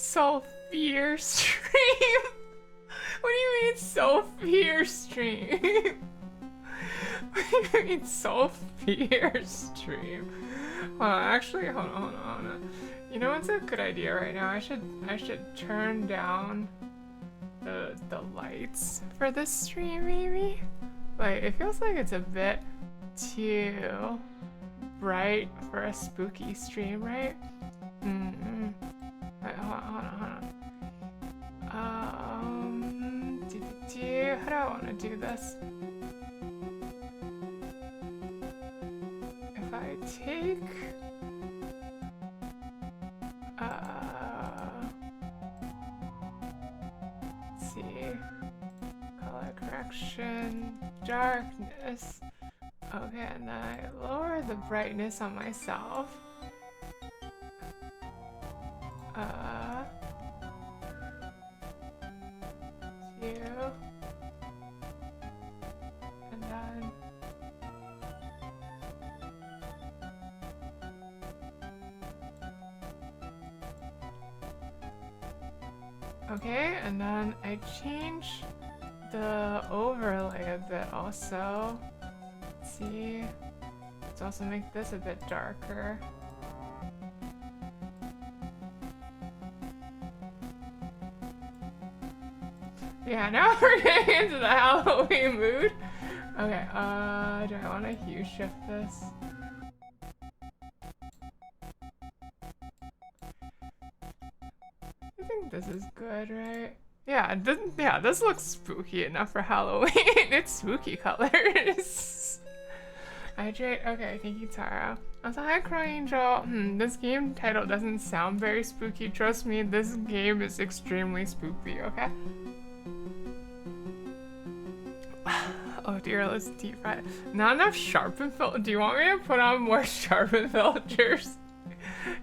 Sulfur stream? What do you mean sulfur stream? What do you mean sulfur stream? Hold on, actually, hold on. You know what's a good idea right now? I should turn down the lights for this stream, maybe? Like, it feels like it's a bit too bright for a spooky stream, right? Wait, hold on. How do I want to do this? If I take let's see, color correction, darkness. Okay, and then I lower the brightness on myself. Two. And then okay, and then I change the overlay a bit also. Let's see. Let's also make this a bit darker. Yeah, now we're getting into the Halloween mood. Okay, do I want to hue shift this? I think this is good, right? Yeah, this looks spooky enough for Halloween. It's spooky colors. Hydrate. Okay, thank you, Tara. Also, hi, Crying Angel. This game title doesn't sound very spooky. Trust me, this game is extremely spooky, okay? Oh dear, let's deep fry it. Not enough sharpen filter. Do you want me to put on more sharpen filters?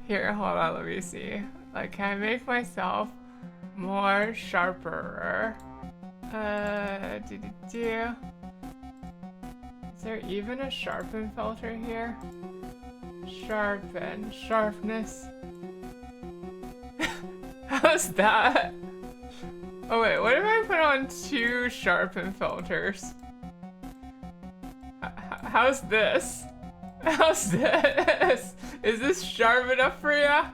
Here, hold on, let me see. Like, can I make myself more sharper? Is there even a sharpen filter here? Sharpen, sharpness. How's that? Oh wait, what if I put on 2 sharpen filters? How's this? How's this? Is this sharp enough for ya?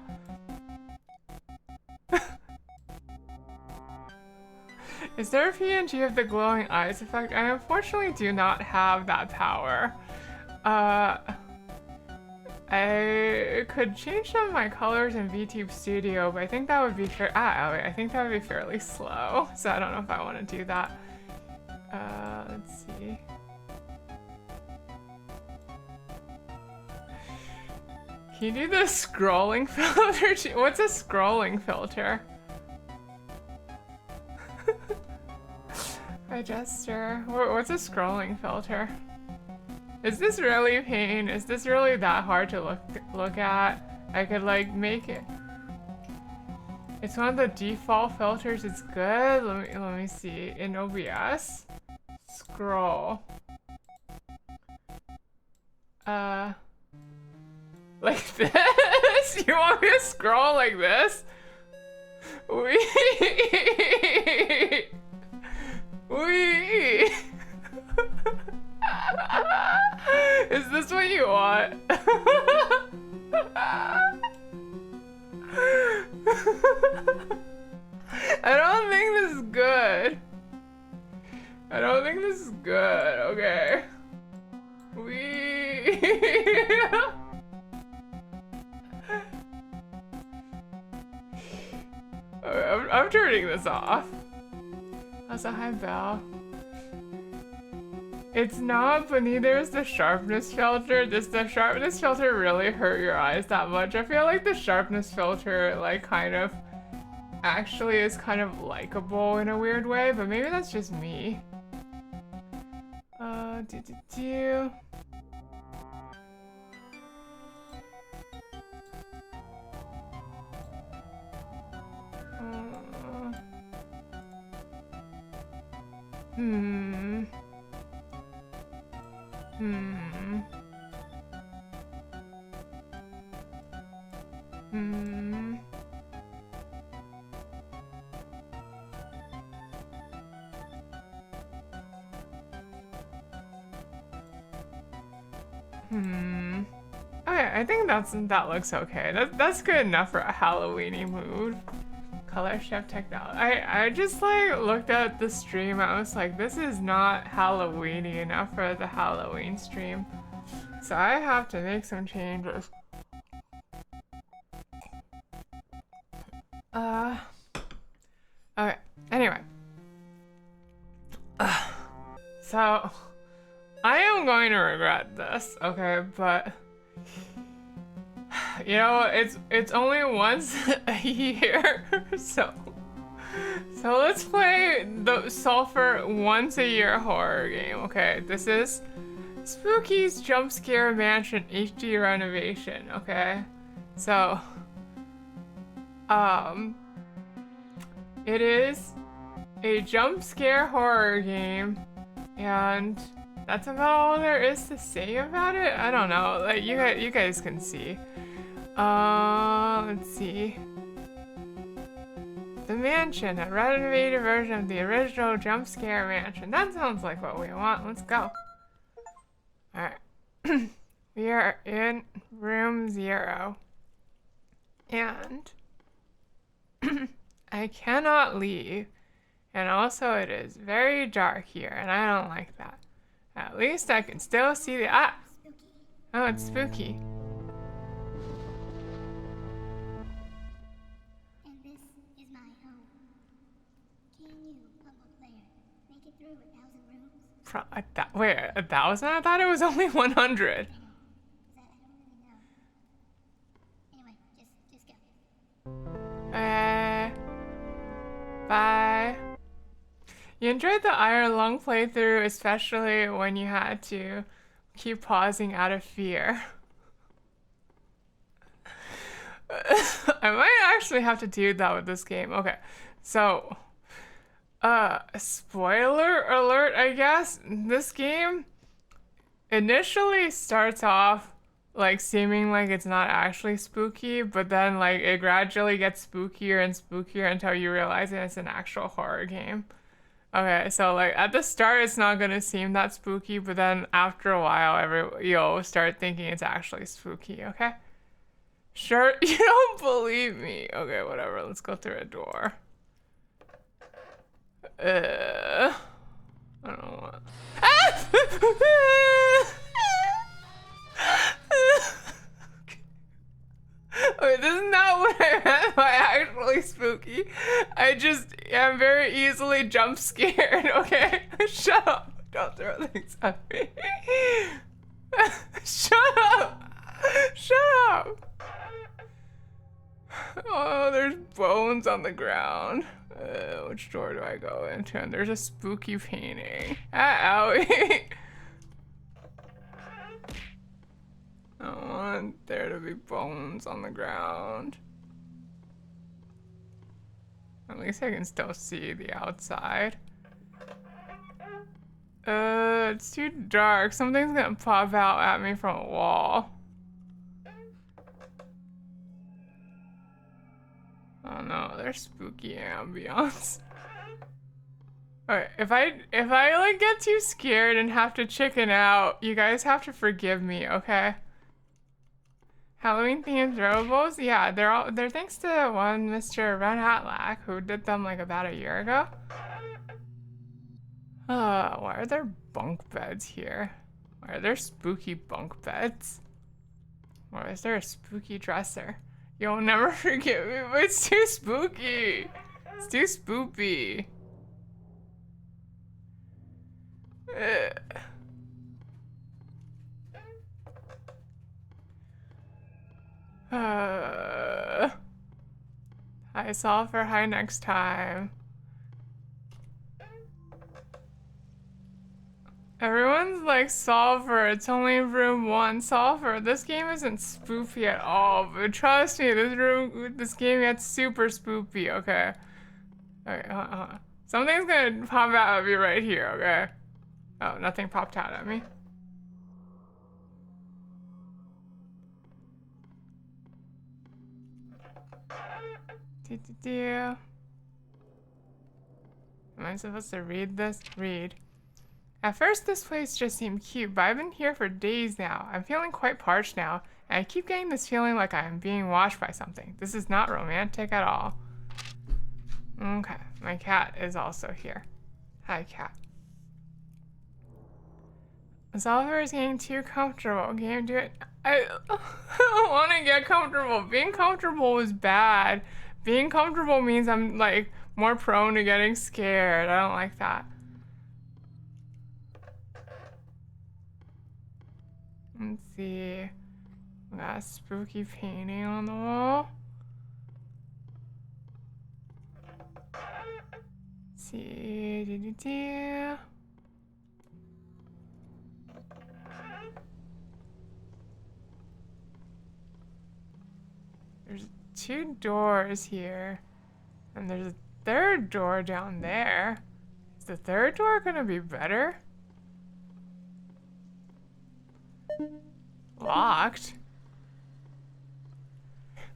Is there a PNG of the glowing eyes effect? I unfortunately do not have that power. I could change some of my colors in VTube Studio, but I think that would be I think that would be fairly slow, so I don't know if I want to do that. Let's see. Can you do the scrolling filter? What's a scrolling filter? Adjuster. What's a scrolling filter? Is this really pain? Is this really that hard to look at? I could like make it. It's one of the default filters. It's good. Let me see. In OBS, scroll. Like this? You want me to scroll like this? Wee. Is this what you want? I don't think this is good. I don't think this is good. Okay. I'm turning this off. Also, hi, Belle. It's not, but neither is the sharpness filter. Does the sharpness filter really hurt your eyes that much? I feel like the sharpness filter, like, kind of actually is kind of likable in a weird way, but maybe that's just me. Hmm. Okay, I think that looks okay. That's good enough for a Halloweeny mood. Color shift technology. I just like looked at the stream. I was like, this is not Halloweeny enough for the Halloween stream. So I have to make some changes. Okay. Anyway. So I am going to regret this, okay, but you know, it's only once a year, so let's play the Sulfur once a year horror game, okay? This is Spooky's Jump Scare Mansion HD renovation, okay? So, it is a jump scare horror game, and that's about all there is to say about it. I don't know, like you guys can see. Let's see. The mansion, a renovated version of the original jump scare mansion. That sounds like what we want. Let's go. Alright. We are in room 0. And I cannot leave. And also it is very dark here, and I don't like that. At least I can still see the oh, it's spooky. And this is my home. Can you, humble player, make it through 1,000 rooms? Wait, 1,000? I thought it was only 100. I don't really know. Anyway, just go. Bye. You enjoyed the Iron Lung playthrough, especially when you had to keep pausing out of fear. I might actually have to do that with this game. Okay, so, spoiler alert, I guess. This game initially starts off like seeming like it's not actually spooky, but then like it gradually gets spookier and spookier until you realize it's an actual horror game. Okay, so like at the start it's not gonna seem that spooky, but then after a while you'll start thinking it's actually spooky, okay? Sure, you don't believe me. Okay, whatever, let's go through a door. I don't know what. Ah! Okay, this is not what I meant by actually spooky. I just am very easily jump scared, okay? Shut up. Don't throw things at me. Shut up. Shut up. Oh, there's bones on the ground. Which door do I go into? And there's a spooky painting. Owie. I don't want there to be bones on the ground. At least I can still see the outside. It's too dark. Something's gonna pop out at me from a wall. Oh no, there's spooky ambience. Alright, if I like get too scared and have to chicken out, you guys have to forgive me, okay? Halloween themed throwables? Yeah, they're thanks to one Mr. Ren Hatlack who did them like about a year ago. Why are there bunk beds here? Why are there spooky bunk beds? Why is there a spooky dresser? You'll never forgive me, but it's too spooky. It's too spoopy. High sulfur, high next time. Everyone's like sulfur, it's only room 1 sulfur. This game isn't spoopy at all, but trust me, this game gets super spoopy, okay? Okay, something's gonna pop out of you right here, okay? Oh, nothing popped out at me. Am I supposed to read this? Read. At first, this place just seemed cute, but I've been here for days now. I'm feeling quite parched now, and I keep getting this feeling like I am being washed by something. This is not romantic at all. Okay, my cat is also here. Hi, cat. Oliver is getting too comfortable. Can you do it? I don't want to get comfortable. Being comfortable is bad. Being comfortable means I'm like more prone to getting scared. I don't like that. Let's see. We got a spooky painting on the wall. Let's see. There's 2 doors here. And there's a 3rd door down there. Is the 3rd door gonna be better? Locked.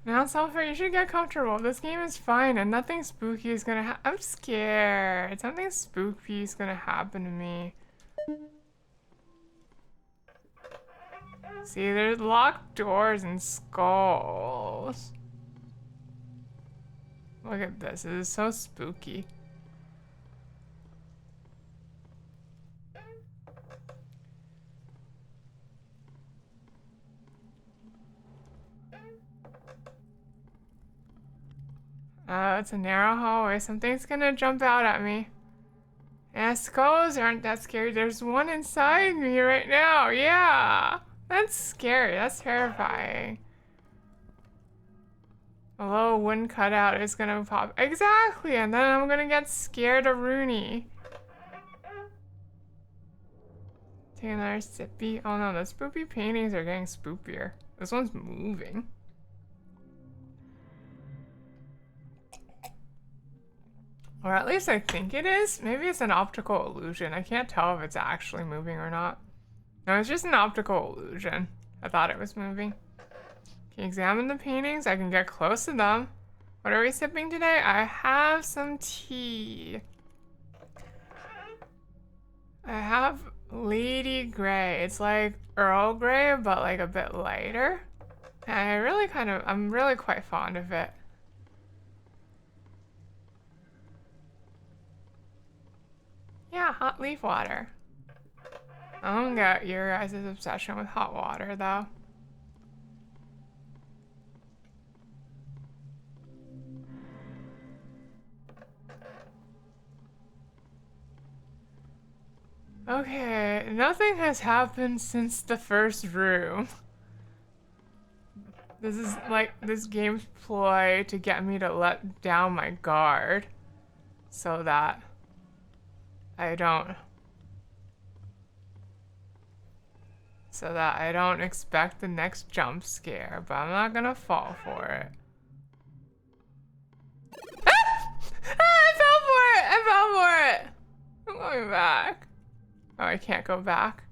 Now, Sulfur, you should get comfortable. This game is fine and nothing spooky is gonna happen. I'm scared. Something spooky is gonna happen to me. See, there's locked doors and skulls. Look at this. This is so spooky. It's a narrow hallway. Something's gonna jump out at me. Yeah, skulls aren't that scary. There's one inside me right now. Yeah. That's scary. That's terrifying. A little wooden cutout is gonna pop. Exactly, and then I'm gonna get scared of Rooney. Take another sippy. Oh no, the spoopy paintings are getting spoopier. This one's moving. Or at least I think it is. Maybe it's an optical illusion. I can't tell if it's actually moving or not. No, it's just an optical illusion. I thought it was moving. Can you examine the paintings? I can get close to them. What are we sipping today? I have some tea. I have Lady Grey. It's like Earl Grey, but like a bit lighter. And I'm really quite fond of it. Yeah, hot leaf water. I don't get your guys' obsession with hot water, though. Okay, nothing has happened since the first room. This is like this game's ploy to get me to let down my guard so that I don't expect the next jump scare, but I'm not gonna fall for it. Ah! Ah, I fell for it! I'm going back. Oh, I can't go back.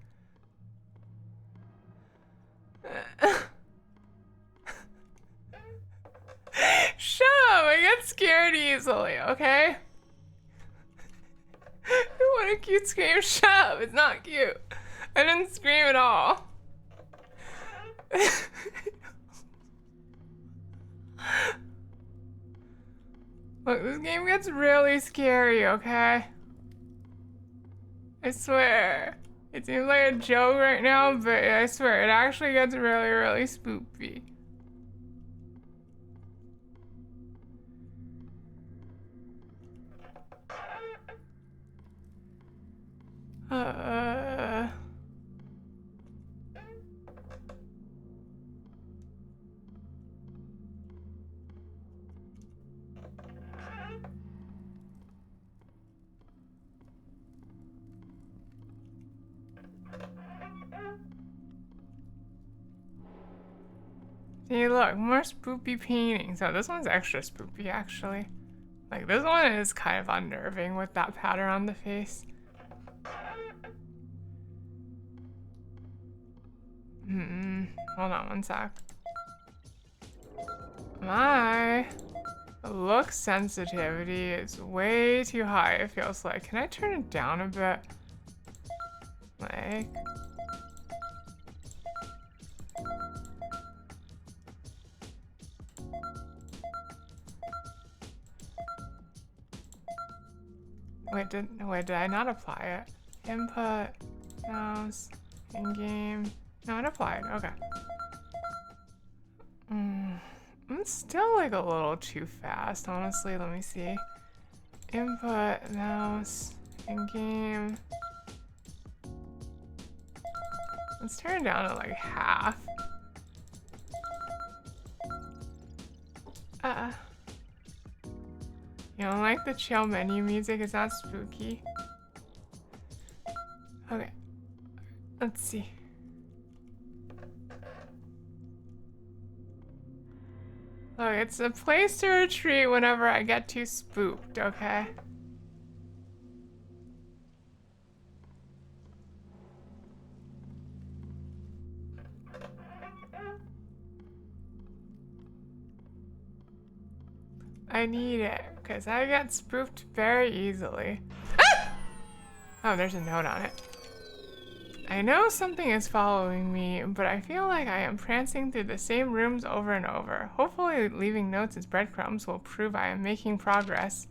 Shut up! I get scared easily, okay? What a cute scream. Shut up! It's not cute. I didn't scream at all. Look, this game gets really scary, okay? I swear. It seems like a joke right now, but I swear, it actually gets really, really spoopy. See, look, more spoopy paintings. Oh, this one's extra spoopy, actually. Like, this one is kind of unnerving with that pattern on the face. Hold on one sec. My look sensitivity is way too high, it feels like. Can I turn it down a bit? Like... Wait, did I not apply it? Input, mouse, in-game. No, it applied. Okay. I'm still like a little too fast, honestly. Let me see. Input, mouse, in-game. Let's turn it down to like half. You don't like the chill menu music? It's not spooky. Okay. Let's see. Look, it's a place to retreat whenever I get too spooked, okay? I need it, because I get spooked very easily. Ah! Oh, there's a note on it. I know something is following me, but I feel like I am prancing through the same rooms over and over. Hopefully leaving notes as breadcrumbs will prove I am making progress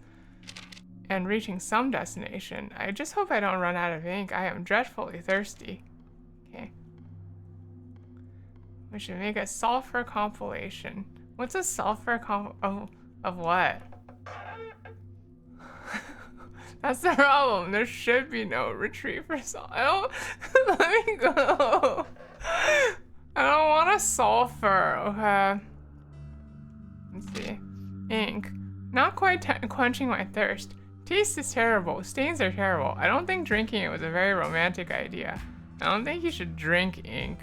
and reaching some destination. I just hope I don't run out of ink. I am dreadfully thirsty. Okay. We should make a sulfur compilation. What's a sulfur of what? That's the problem. There should be no retreat for sulfur. Let me go. I don't want a sulfur. Okay. Let's see. Ink. Not quite quenching my thirst. Taste is terrible. Stains are terrible. I don't think drinking it was a very romantic idea. I don't think you should drink ink,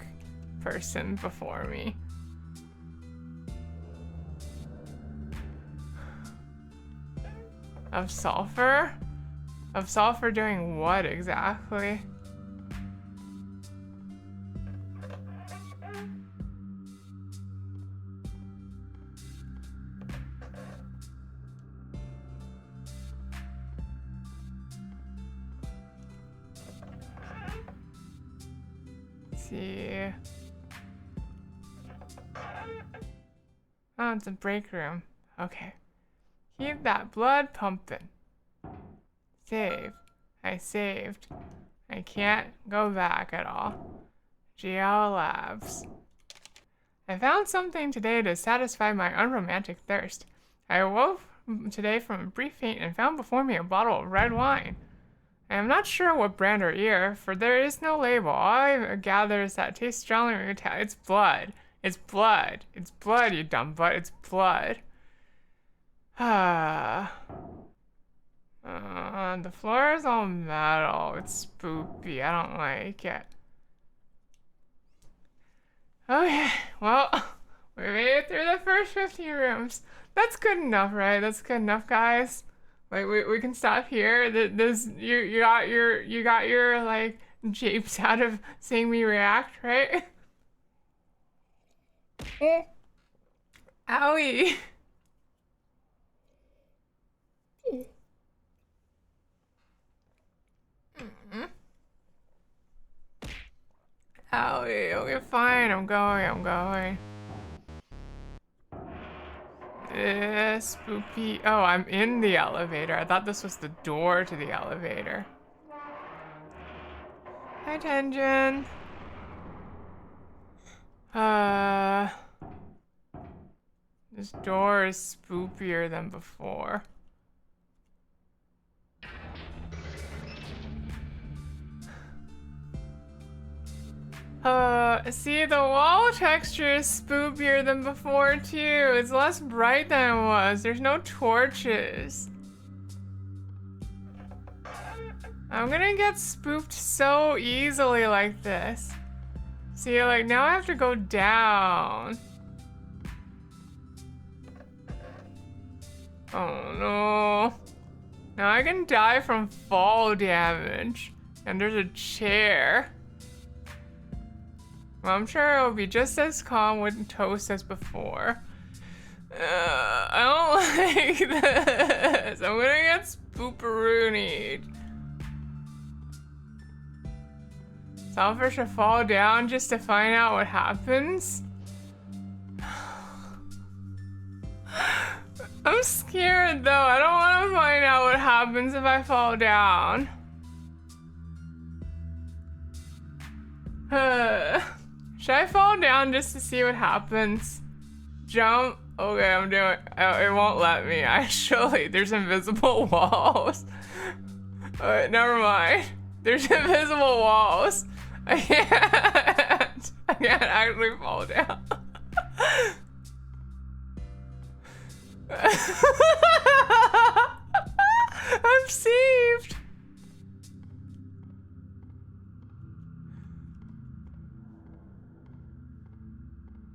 person before me. Of sulfur? Of sulfur doing what exactly? Let's see. Oh, it's a break room. Okay. Keep that blood pumping. Save. I saved. I can't go back at all. GL Labs. I found something today to satisfy my unromantic thirst. I awoke today from a brief faint and found before me a bottle of red wine. I am not sure what brand or year, for there is no label. All I gather is that it tastes strongly. It's blood. It's blood. It's blood, you dumb butt. It's blood. The floor is all metal. It's spoopy. I don't like it. Okay, well, we made it through the first 50 rooms. That's good enough, right? That's good enough, guys. Like we can stop here. This you got your like japes out of seeing me react, right? Owie. Owie, okay, fine, I'm going. Spoopy. Oh, I'm in the elevator. I thought this was the door to the elevator. Hi, Tenjin. This door is spoopier than before. See, the wall texture is spoopier than before, too. It's less bright than it was. There's no torches. I'm gonna get spooked so easily like this. See, like, now I have to go down. Oh, no. Now I can die from fall damage. And there's a chair. Well, I'm sure it'll be just as calm with toast as before. I don't like this. I'm gonna get spooperoonied. Sulfur should fall down just to find out what happens? I'm scared though. I don't want to find out what happens if I fall down. Should I fall down just to see what happens? Jump? Okay, I'm doing it. Oh, it won't let me, actually. There's invisible walls. Alright, never mind. There's invisible walls. I can't actually fall down. I'm saved.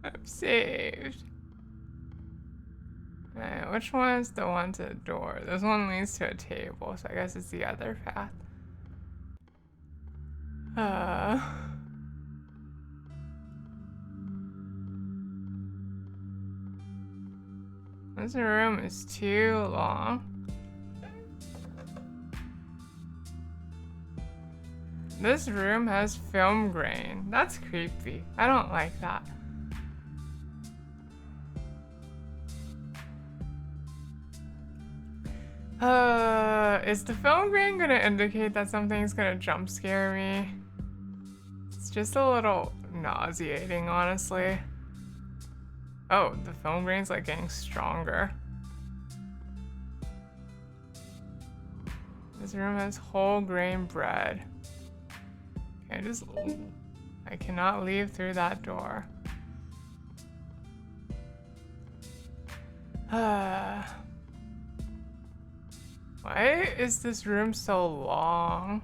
I'm saved. Alright, which one is the one to the door? This one leads to a table, so I guess it's the other path. This room is too long. This room has film grain. That's creepy. I don't like that. Is the film grain gonna indicate that something's gonna jump scare me? It's just a little nauseating, honestly. Oh, the film grain's like getting stronger. This room has whole grain bread. I cannot leave through that door. Why is this room so long?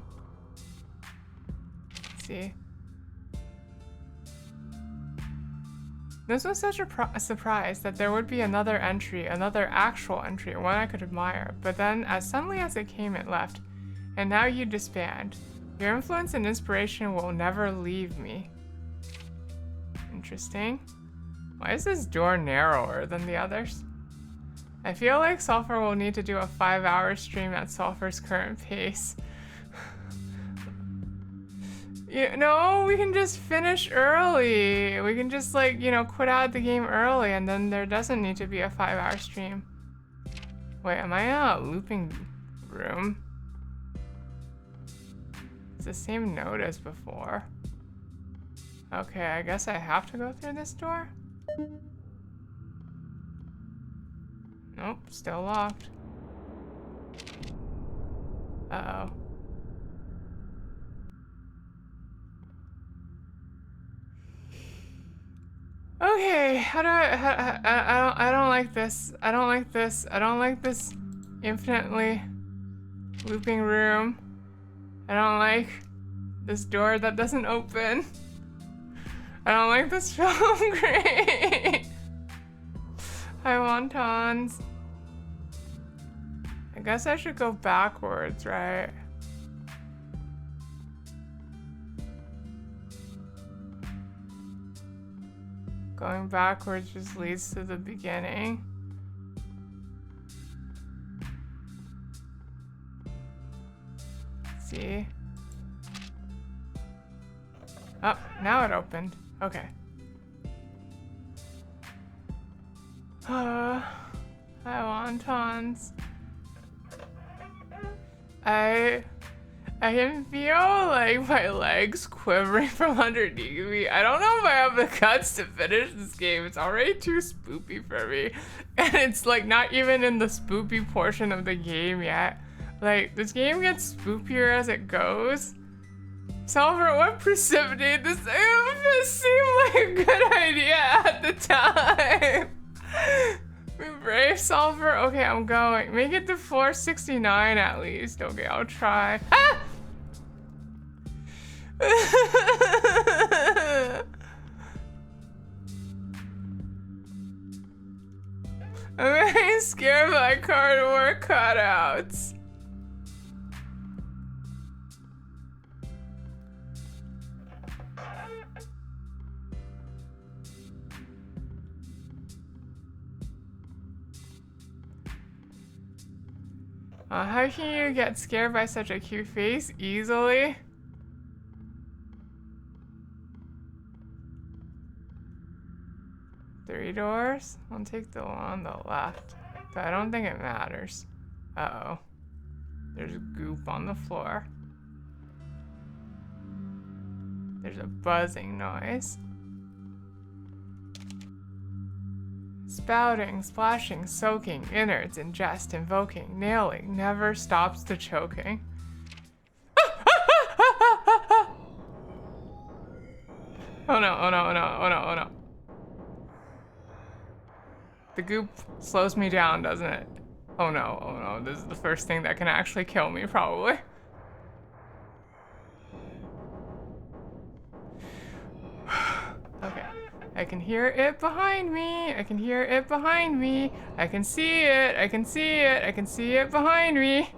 Let's see. This was such a surprise that there would be another entry, another actual entry, one I could admire. But then, as suddenly as it came, it left. And now you disband. Your influence and inspiration will never leave me. Interesting. Why is this door narrower than the others? I feel like Sulfur will need to do a 5-hour stream at Sulfur's current pace. You know, we can just finish early. We can just, like, you know, quit out the game early and then there doesn't need to be a 5-hour stream. Wait, am I in a looping room? It's the same note as before. Okay, I guess I have to go through this door? Nope, still locked. Uh-oh. Okay, I don't like this. I don't like this. I don't like this infinitely looping room. I don't like this door that doesn't open. I don't like this film grain. Hi, wontons. I guess I should go backwards, right? Going backwards just leads to the beginning. See? Oh, now it opened. Okay. Hi, wontons. I can feel like my legs quivering from underneath me. I don't know if I have the guts to finish this game. It's already too spoopy for me. And it's like not even in the spoopy portion of the game yet. Like, this game gets spoopier as it goes. Sulfur, what precipitated this? It seemed like a good idea at the time. Be brave, Sulfur. Okay, I'm going. Make it to floor 69 at least. Okay, I'll try. Ah! I'm very scared by cardboard cutouts. How can you get scared by such a cute face easily? 3 doors? I'll take the one on the left, but I don't think it matters. Uh-oh. There's goop on the floor. There's a buzzing noise. Spouting, splashing, soaking, innards, ingest, invoking, nailing, never stops the choking. Oh no, oh no, oh no, oh no, oh no. The goop slows me down, doesn't it? Oh no, this is the first thing that can actually kill me, probably. Okay, I can hear it behind me, I can hear it behind me, I can see it, I can see it, I can see it behind me.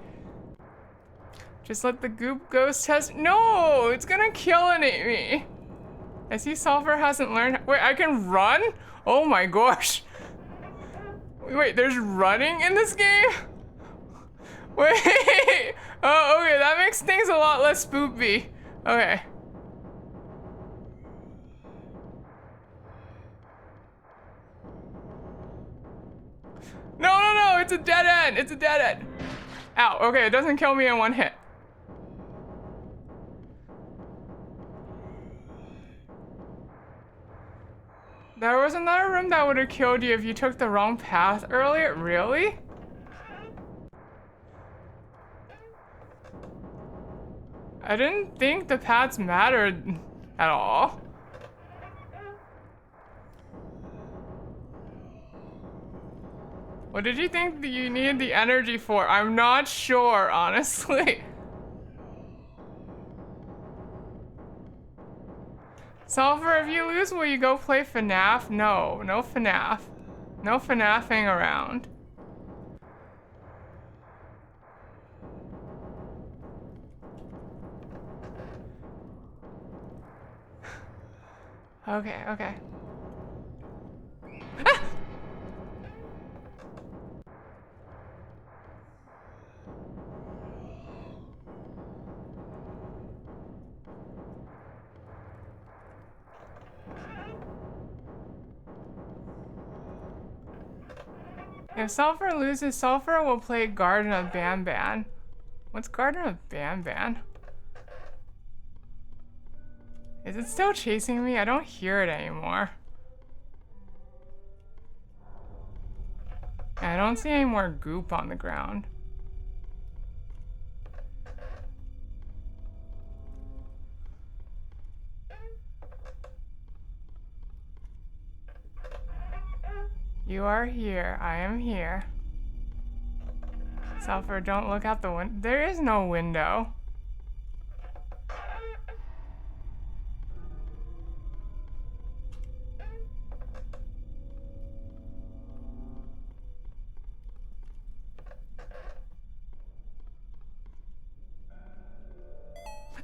Just let the goop ghost test. No, it's gonna killinate me. I see Sulfur hasn't learned. Wait, I can run? Oh my gosh. Wait, there's running in this game? Wait. Oh, okay, that makes things a lot less spoopy. Okay. No, it's a dead end. It's a dead end. Ow, okay, it doesn't kill me in one hit. There was another room that would have killed you if you took the wrong path earlier. Really? I didn't think the paths mattered at all. What did you think that you needed the energy for? I'm not sure, honestly. Sulfur, if you lose, will you go play FNAF? No, no FNAF. No FNAFing around. Okay, okay. Ah! If Sulfur loses, Sulfur will play Garden of Banban. What's Garden of Banban? Is it still chasing me? I don't hear it anymore. I don't see any more goop on the ground. You are here. I am here. Sulfur, don't look out the window. There is no window.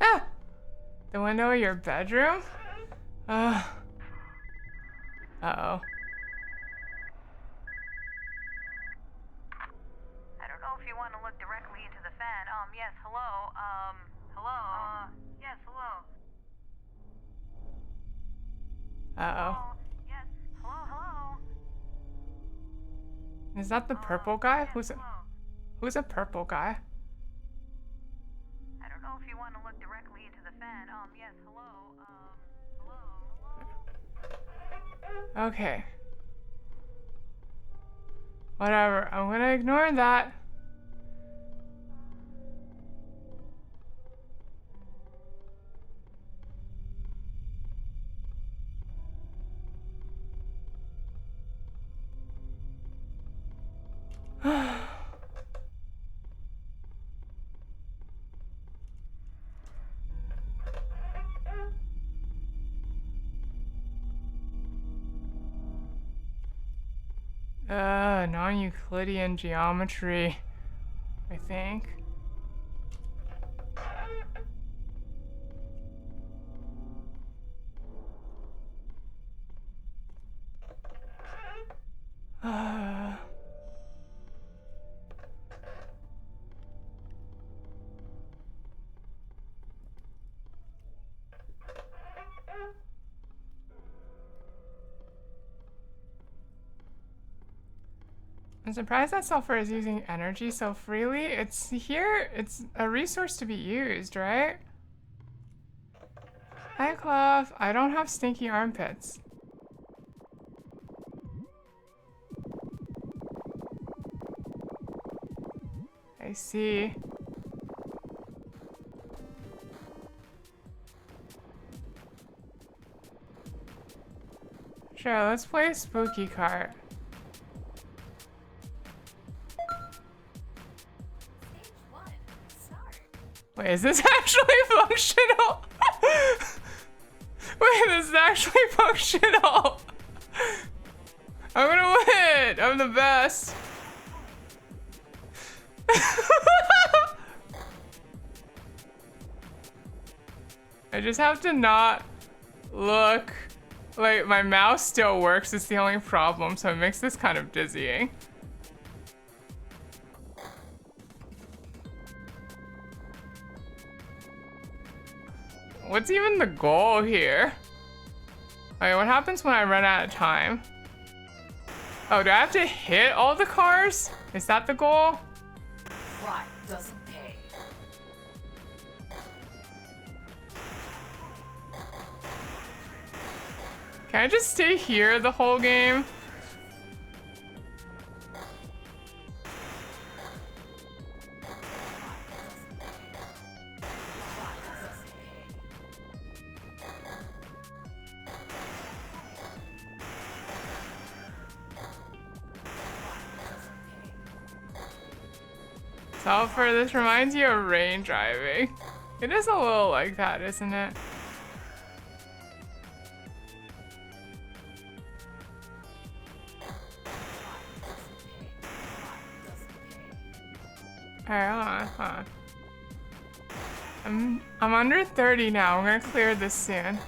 Ah! The window of your bedroom? Uh-oh. I don't know if you want to look directly into the fan. Yes, hello. Hello. Yes, hello. Uh-oh. Yes, hello. Is that the purple guy? Yes, Who's a purple guy? I don't know if you want to look directly into the fan. Yes, hello. Hello. Okay. Whatever, I'm gonna ignore that. Non-Euclidean geometry, I think. I'm surprised that sulfur is using energy so freely. It's here, it's a resource to be used, right? Hi, Clove. I don't have stinky armpits. I see. Sure, let's play a spooky cart. Wait, is this actually functional? Wait, this is actually functional. I'm gonna win. I'm the best. I just have to not look. Like, my mouse still works. It's the only problem, so it makes this kind of dizzying. What's even the goal here? Wait, what happens when I run out of time? Oh, do I have to hit all the cars? Is that the goal? Right, doesn't pay. Can I just stay here the whole game? Sulfur, this reminds you of rain driving. It is a little like that, isn't it? Alright, hold on. I'm under 30 now. I'm gonna clear this soon.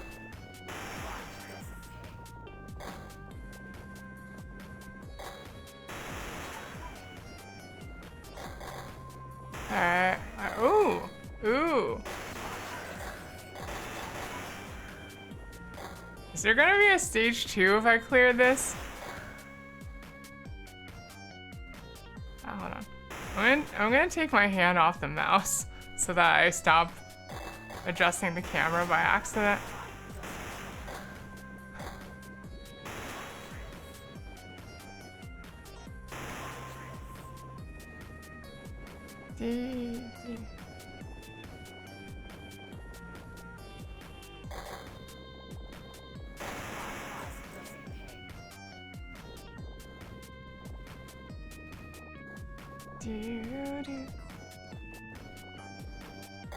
Alright. Ooh. Ooh. Is there gonna be a stage 2 if I clear this? Oh, hold on. I'm gonna take my hand off the mouse so that I stop adjusting the camera by accident.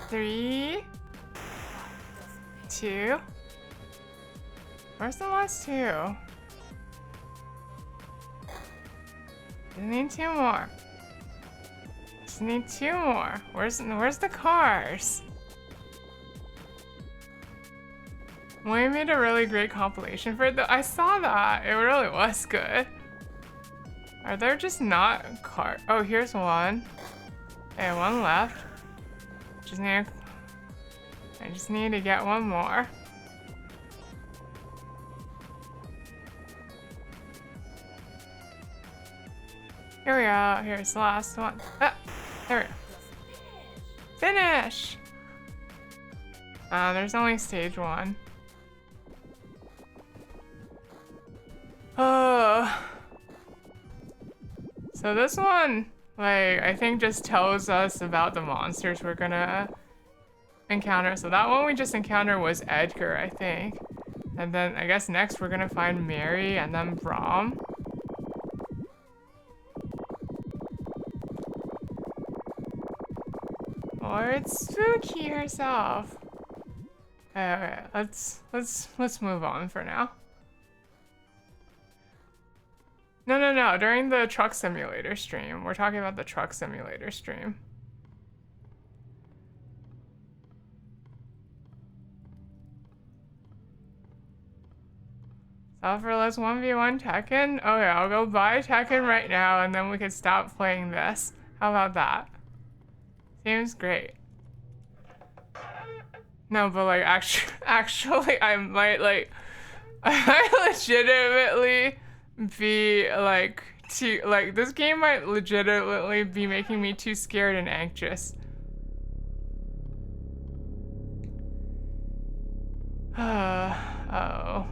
Three, two. Where's the last two? Just need two more. Just need two more. Where's the cars? We made a really great compilation for it. I saw that. It really was good. Are there just not cars? Oh, here's one. Okay, one left. I just need to get one more. Here we go. Here's the last one. Ah, there we go. Finish! There's only stage 1. Oh. So this one, like, I think just tells us about the monsters we're gonna encounter. So that one we just encountered was Edgar, I think. And then I guess next we're gonna find Mary and then Brom. Or it's Spooky herself. Alright, let's move on for now. No, during the truck simulator stream. We're talking about the truck simulator stream. Sulfur, let's 1v1 Tekken? Oh yeah, I'll go buy Tekken right now and then we can stop playing this. How about that? Seems great. No, but like actually I might like I legitimately be like too, like, this game might legitimately be making me too scared and anxious. Oh.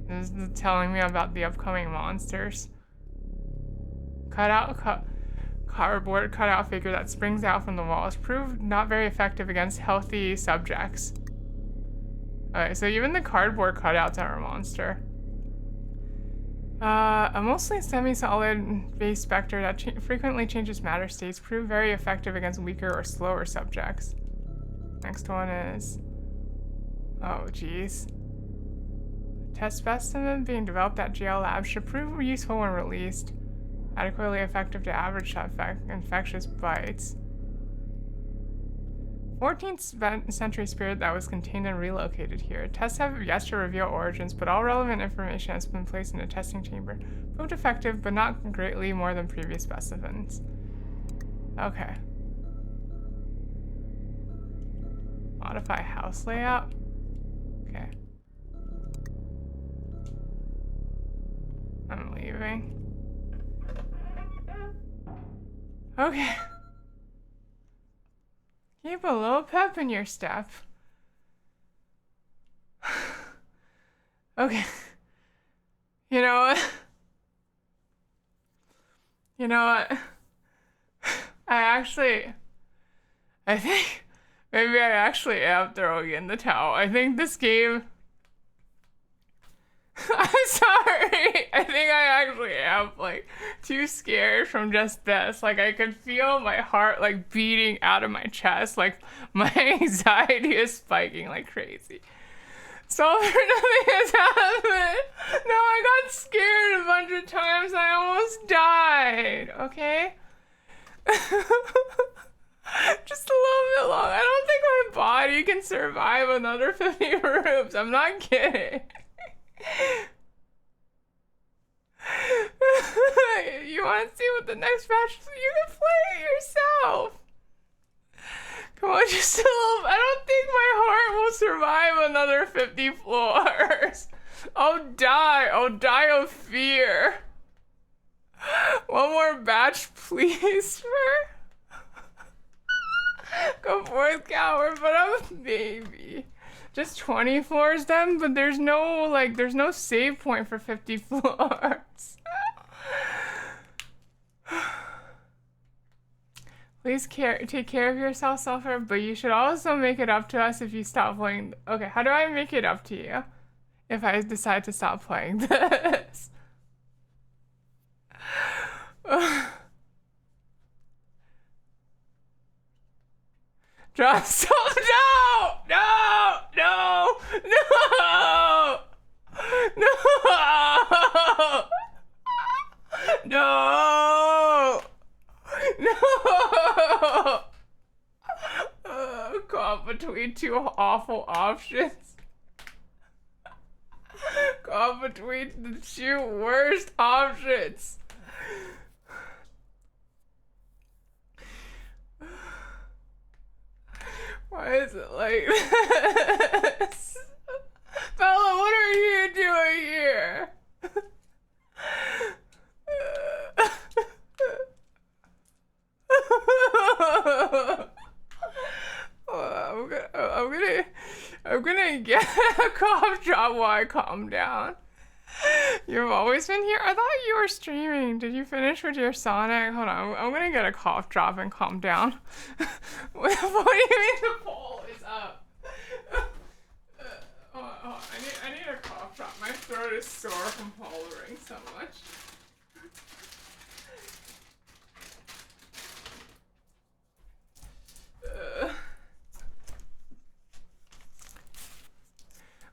This is telling me about the upcoming monsters. Cardboard cutout figure that springs out from the walls. Proved not very effective against healthy subjects. Alright, so even the cardboard cutouts are a monster. A mostly semi-solid base specter that frequently changes matter states. Prove very effective against weaker or slower subjects. Next one is... Oh, geez. Test specimen being developed at GL Labs should prove useful when released. Adequately effective to average infectious bites. 14th century spirit that was contained and relocated here. Tests have yet to reveal origins, but all relevant information has been placed in a testing chamber. Proved effective, but not greatly more than previous specimens. Okay. Modify house layout? Okay. I'm leaving. Okay. Keep a little pep in your step. Okay. You know what? You know what? I think maybe I actually am throwing in the towel. I think this game... I'm sorry. I think I actually am, like, too scared from just this. Like, I could feel my heart, like, beating out of my chest. Like, my anxiety is spiking like crazy. So, for nothing has happened. No, I got scared a bunch of times. I almost died, okay? Just a little bit long. I don't think my body can survive another 50 rooms. I'm not kidding. You want to see what the next match is? You can play it yourself. Come on, just a little. I don't think my heart will survive another 50 floors. I'll die. I'll die of fear. One more batch, please, sir. Go forth, coward, but I'm a baby. Just 20 floors then, but there's no, like, there's no save point for 50 floors. Please take care of yourself, Sulfur, but you should also make it up to us if you stop playing. Okay, how do I make it up to you if I decide to stop playing this? Drop so no! Caught between two awful options. Caught between the two worst options. Why is it like this? Bella, what are you doing here? I'm gonna get a cough drop while I calm down. You've always been here? I thought you were streaming. Did you finish with your Sonic? Hold on, I'm gonna get a cough drop and calm down. What do you mean the poll is up? Hold on. I need a cough drop. My throat is sore from hollering so much.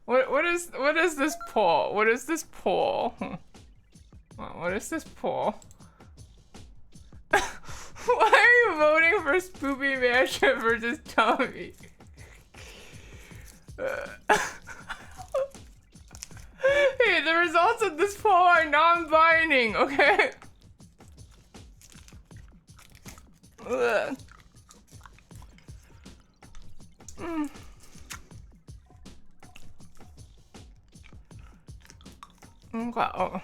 What is this poll? What is this poll? What is this poll? Why are you voting for Spoopy Mansion versus Tommy? Hey, the results of this poll are non-binding, okay? Okay. Oh.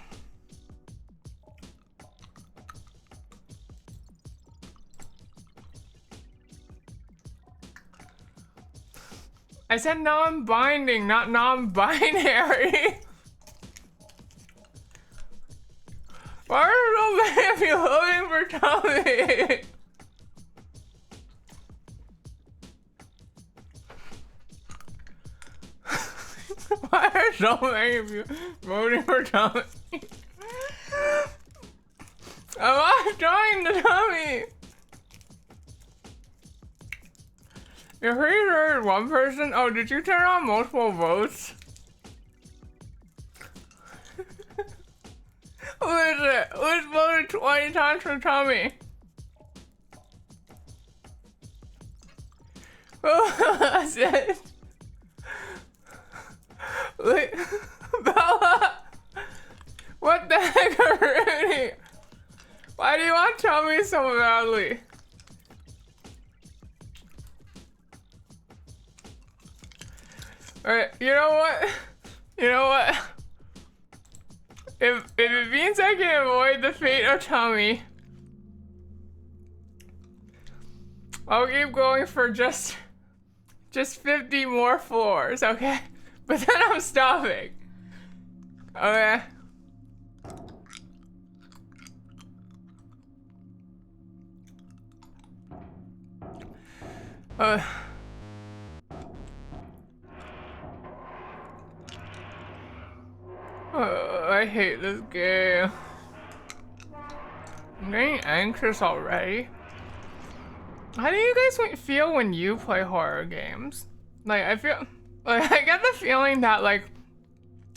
I said non-binding, not non-binary. Why are so many of you voting for Tommy? Why are so many of you voting for Tommy? I'm not trying to Tommy. You're pretty sure it's one person? Oh, did you turn on multiple votes? Who is it? Who's voted 20 times for Tommy? Who was it? Wait, Bella! What the heck, Rudy? Why do you want Tommy so badly? Alright, you know what? You know what? If it means I can avoid the fate of Tommy, I'll keep going for just 50 more floors, okay? But then I'm stopping. Okay. I hate this game. I'm getting anxious already. How do you guys feel when you play horror games? Like, I feel, like, I get the feeling that, like,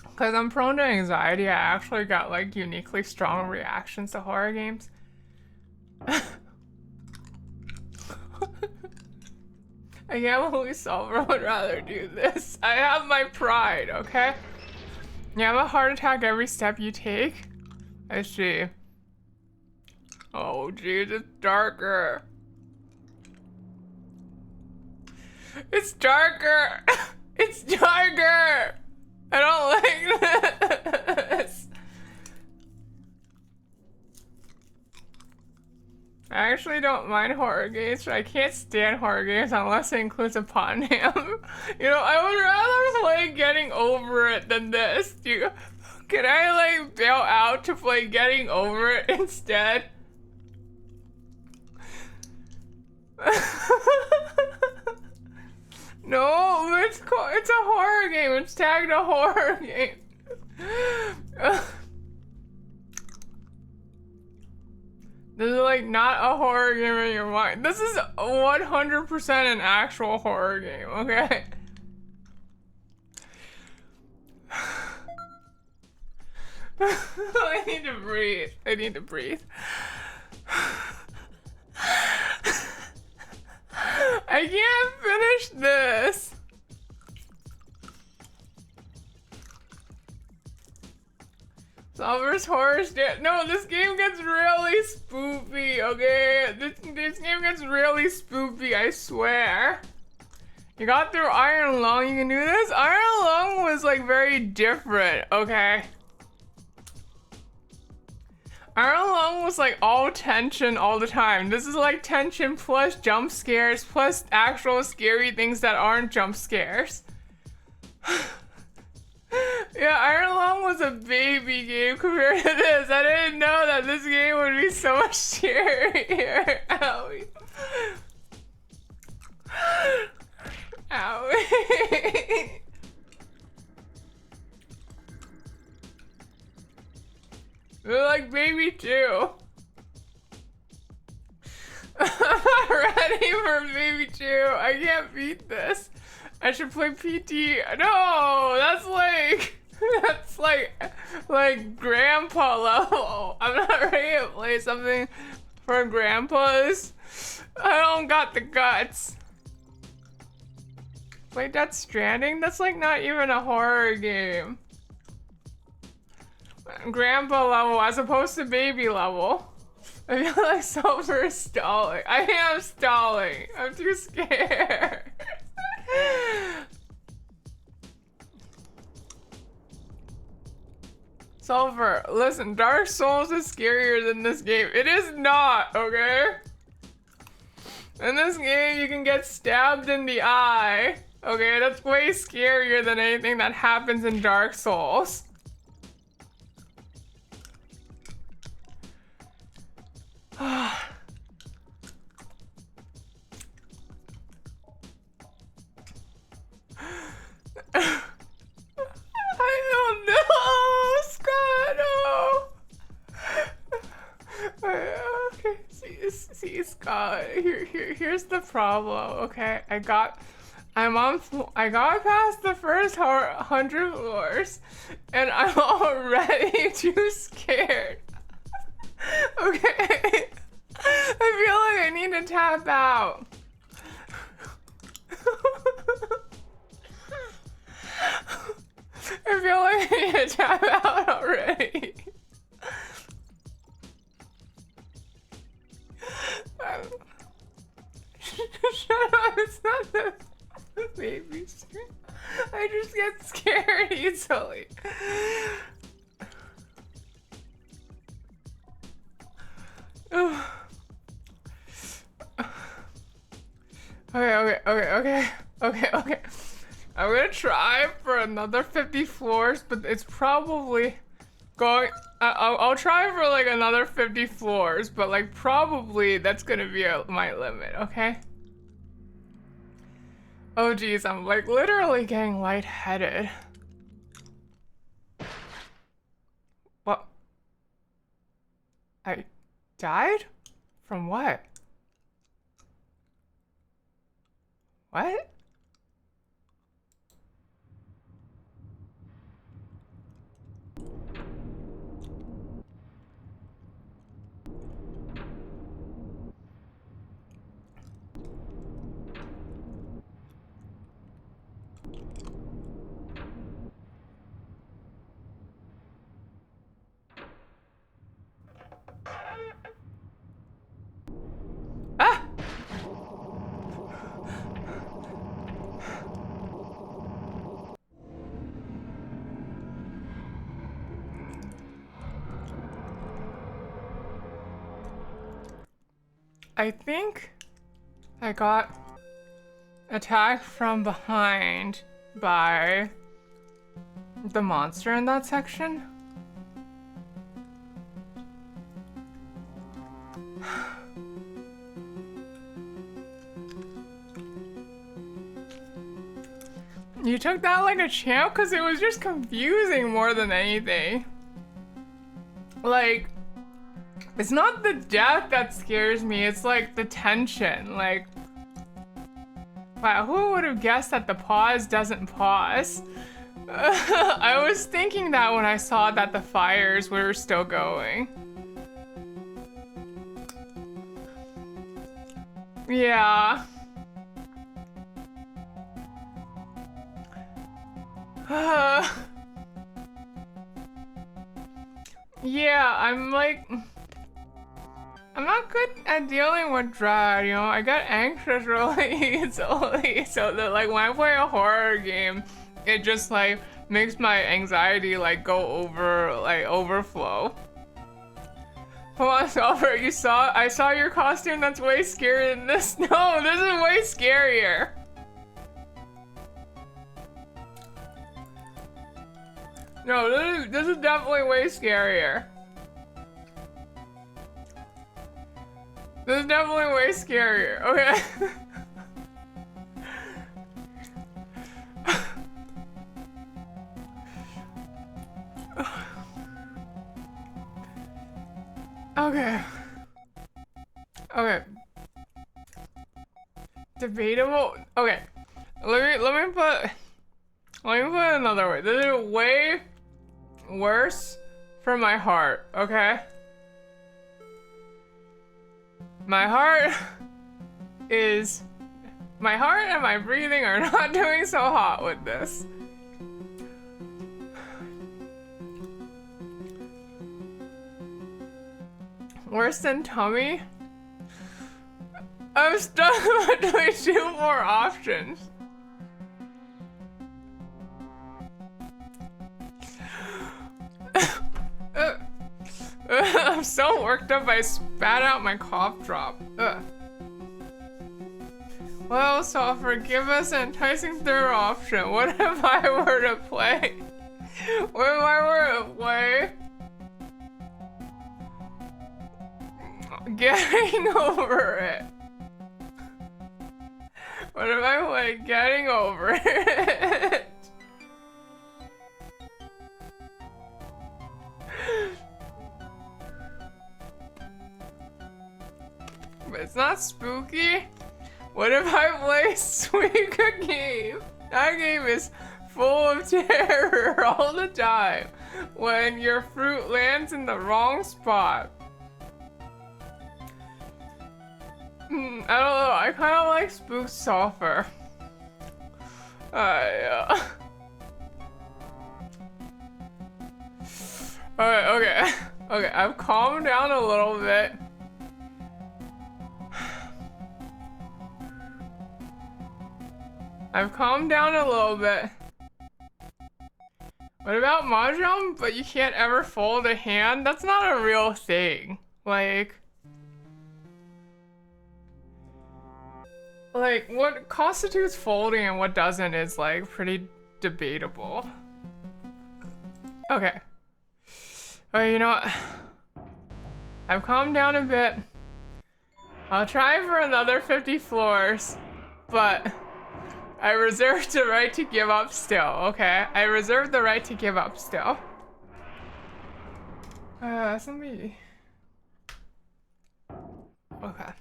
because I'm prone to anxiety, I actually got, like, uniquely strong reactions to horror games. I can't believe Solver would rather do this. I have my pride, okay? You have a heart attack every step you take? I see. Oh, geez, it's darker. It's darker! It's darker! I don't like this. I actually don't mind horror games, but I can't stand horror games unless it includes a pot name. You know, I would rather play Getting Over It than this. Can I, like, bail out to play Getting Over It instead? No, it's a horror game. It's tagged a horror game. This is like not a horror game in your mind. This is 100% an actual horror game, okay? I need to breathe. I need to breathe. I can't finish this. Solver's horror no, this game gets really spoopy, okay? This game gets really spoopy, I swear. You got through Iron Lung, you can do this? Iron Lung was like very different, okay? Iron Lung was like all tension all the time. This is like tension plus jump scares plus actual scary things that aren't jump scares. Yeah, Iron Lung was a baby game compared to this. I didn't know that this game would be so much scarier. Owie. Owie. They're like baby too. I'm not ready for baby 2. I can't beat this. I should play PT. No, that's like grandpa level. I'm not ready to play something for grandpas. I don't got the guts. Play Death Stranding? That's like not even a horror game. Grandpa level as opposed to baby level. I feel like Silver is stalling. I am stalling. I'm too scared. Sulfur, listen, Dark Souls is scarier than this game. It is not, okay? In this game, you can get stabbed in the eye. Okay, that's way scarier than anything that happens in Dark Souls. I don't know, Scott. No. Okay, see, Scott. Here's the problem. Okay, I got past the first 100 floors, and I'm already too scared. Okay, I feel like I need to tap out. I feel like I need to tap out already. Shut up, it's not the baby stream. I just get scared easily. Okay. I'm gonna try for another 50 floors, but it's probably going. I'll try for like another 50 floors, but like probably that's gonna be my limit. Okay. Oh geez, I'm like literally getting lightheaded. What? I died? From what? What? Ah! I think I got attacked from behind by the monster in that section. You took that like a champ because it was just confusing more than anything. Like, it's not the death that scares me, it's like the tension. Like, wow, who would have guessed that the pause doesn't pause? I was thinking that when I saw that the fires were still going. Yeah. Yeah, I'm not good at dealing with dread, you know? I get anxious really easily, so that like when I play a horror game, it just like makes my anxiety like go over, like overflow. Hold on, Sulfur, I saw your costume, that's way scarier than this. No, this is way scarier. No, this is definitely way scarier. This is definitely way scarier, okay? Okay. Okay. Debatable. Okay. Let me put it another way. This is way worse for my heart, okay? My heart and my breathing are not doing so hot with this. Worse than tummy? I'm stuck between 2 more options. I'm so worked up I spat out my cough drop. Ugh. Well, Sulfur, give us an enticing third option. What if I were to play? What if I were to play? Getting over it. What if I play getting over it? But it's not spooky. What if I play Sweet Cookie? That game is full of terror all the time when your fruit lands in the wrong spot. I don't know, I kind of like Spook Sulfur. Yeah. Alright, okay. Okay, I've calmed down a little bit. I've calmed down a little bit. What about Mahjong? But you can't ever fold a hand? That's not a real thing. Like what constitutes folding and what doesn't is like pretty debatable. Okay. Oh, you know what? I've calmed down a bit. I'll try for another 50 floors, but I reserve the right to give up still, okay? I reserve the right to give up still. Somebody... Okay.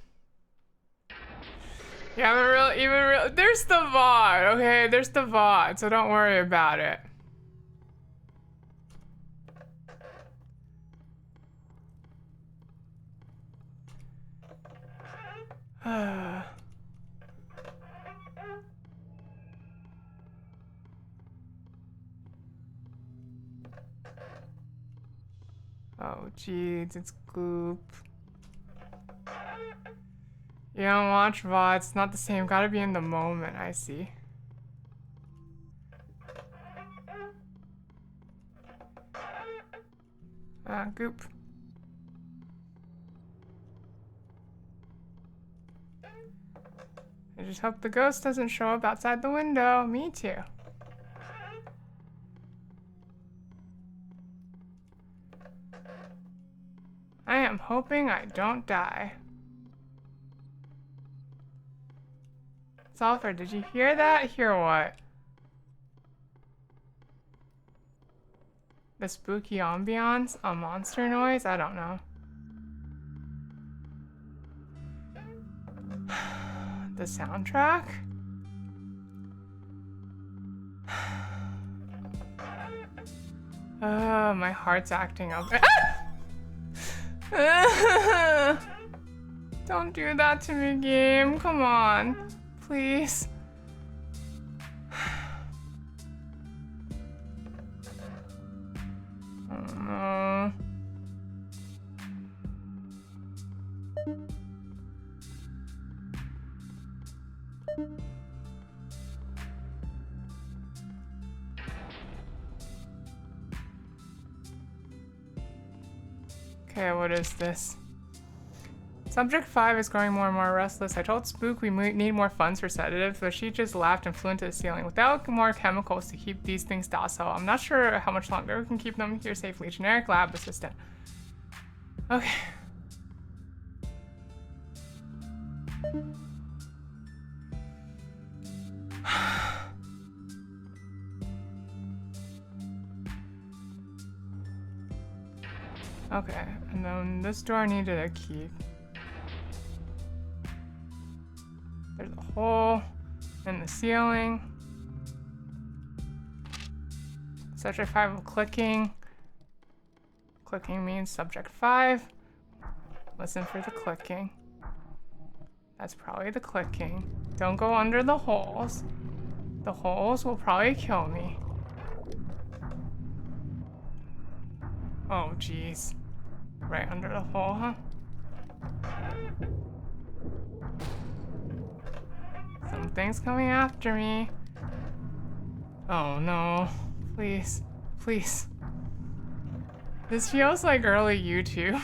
You haven't even there's the VOD, okay? There's the VOD, so don't worry about it. Oh, jeez, it's Goop. You don't watch VOD, it's not the same. Gotta be in the moment, I see. Goop. I just hope the ghost doesn't show up outside the window. Me too. I am hoping I don't die. Sulfur, did you hear that? Hear what? The spooky ambiance? A monster noise? I don't know. The soundtrack? My heart's acting up. Don't do that to me, game. Come on. Please. Oh no. Okay, what is this? Subject 5 is growing more and more restless. I told Spook we need more funds for sedatives, but she just laughed and flew into the ceiling. Without more chemicals to keep these things docile, I'm not sure how much longer we can keep them here safely. Generic lab assistant. Okay. Okay, and then this door needed a key. There's a hole in the ceiling. Subject 5 of clicking. Clicking means subject 5. Listen for the clicking. That's probably the clicking. Don't go under the holes. The holes will probably kill me. Oh, jeez. Right under the hole, huh? Something's coming after me. Oh no. Please. Please. This feels like early YouTube.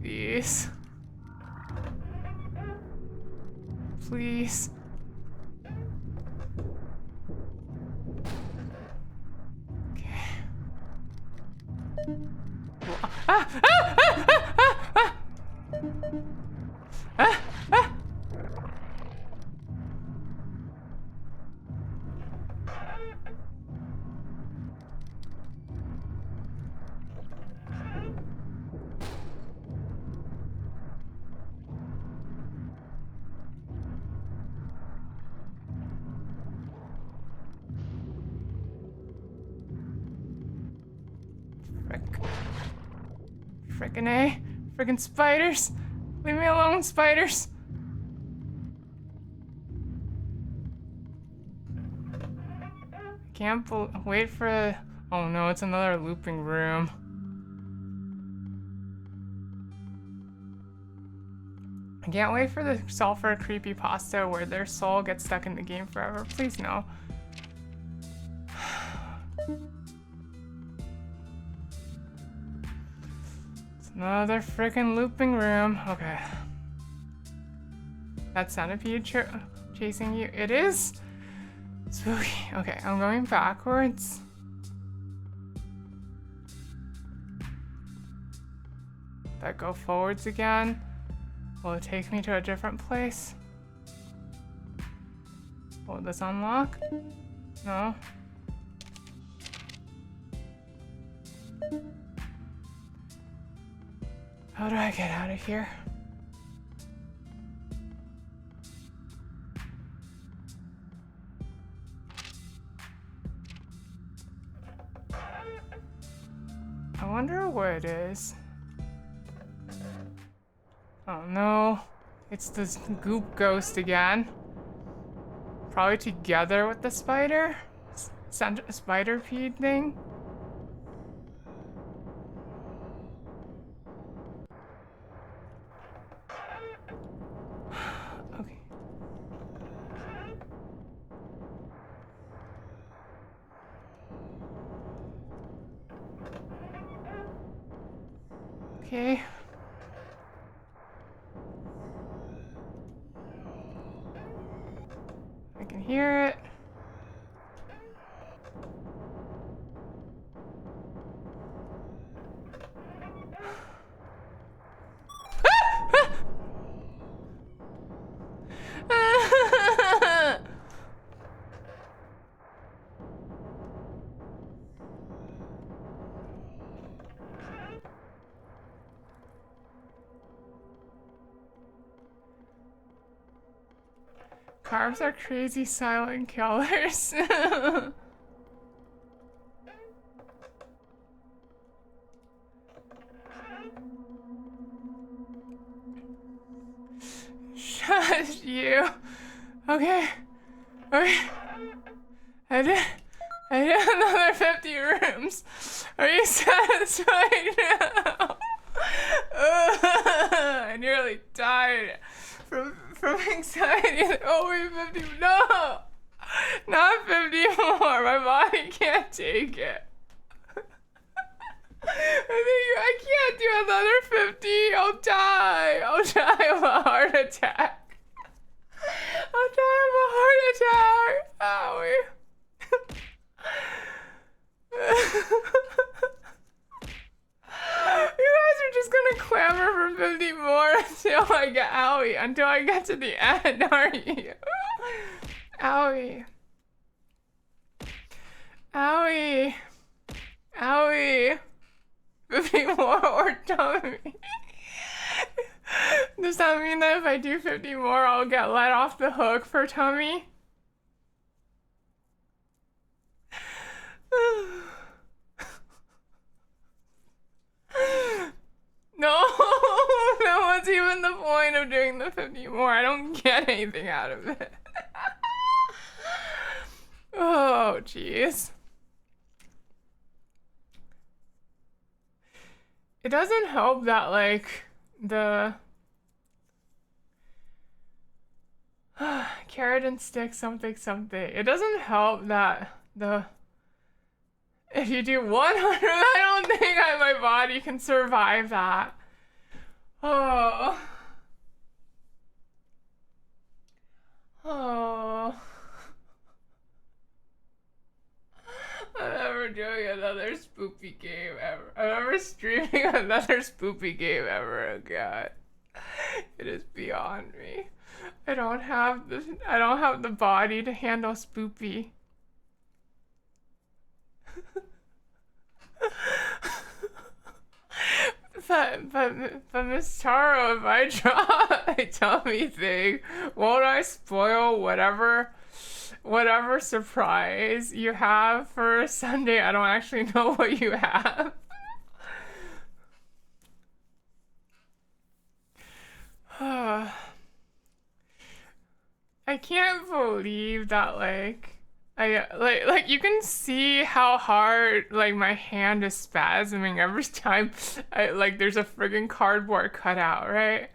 Please. Please. Okay. Ah! Ah! Ah! Ah! Ah! Ah! Ah! Frick. Frickin' A. Frickin' spiders. Leave me alone, spiders. Can't wait for. Oh no, it's another looping room. I can't wait for the sulfur creepypasta where their soul gets stuck in the game forever. Please no. It's another freaking looping room. Okay. That centipede chasing you. It is spooky. Okay, I'm going backwards. That go forwards again. Will it take me to a different place? Will this unlock? No. How do I get out of here? I wonder what it is. Oh no, it's this goop ghost again. Probably together with the spider? Spider-pede thing? Okay. Okay. I can hear it. Carbs are crazy silent killers. Shut you. Okay. Okay. I did another 50 rooms. Are you satisfied now? I nearly died from anxiety. Oh wait, 50. No, not 50 more. My body can't take it. I can't do another 50. I'll die. I'll die of a heart attack. I'll die of a heart attack. Owie. You guys are just gonna clamor for 50 more until I get owie, until I get to the end, aren't you? Owie. Owie. Owie. 50 more or tummy. Does that mean that if I do 50 more, I'll get let off the hook for tummy? No, then what's even the point of doing the 50 more? I don't get anything out of it. Oh, jeez. It doesn't help that, like, the carrot and stick something something. It doesn't help that If you do 100, I don't think my body can survive that. Oh. Oh. I'm never doing another spoopy game ever. I'm never streaming another spoopy game ever again. It is beyond me. I don't have the body to handle spoopy. But Miss Taro, if I draw a tummy thing, won't I spoil whatever surprise you have for Sunday? I don't actually know what you have. I can't believe that like you can see how hard like my hand is spasming every time there's a friggin' cardboard cutout, right?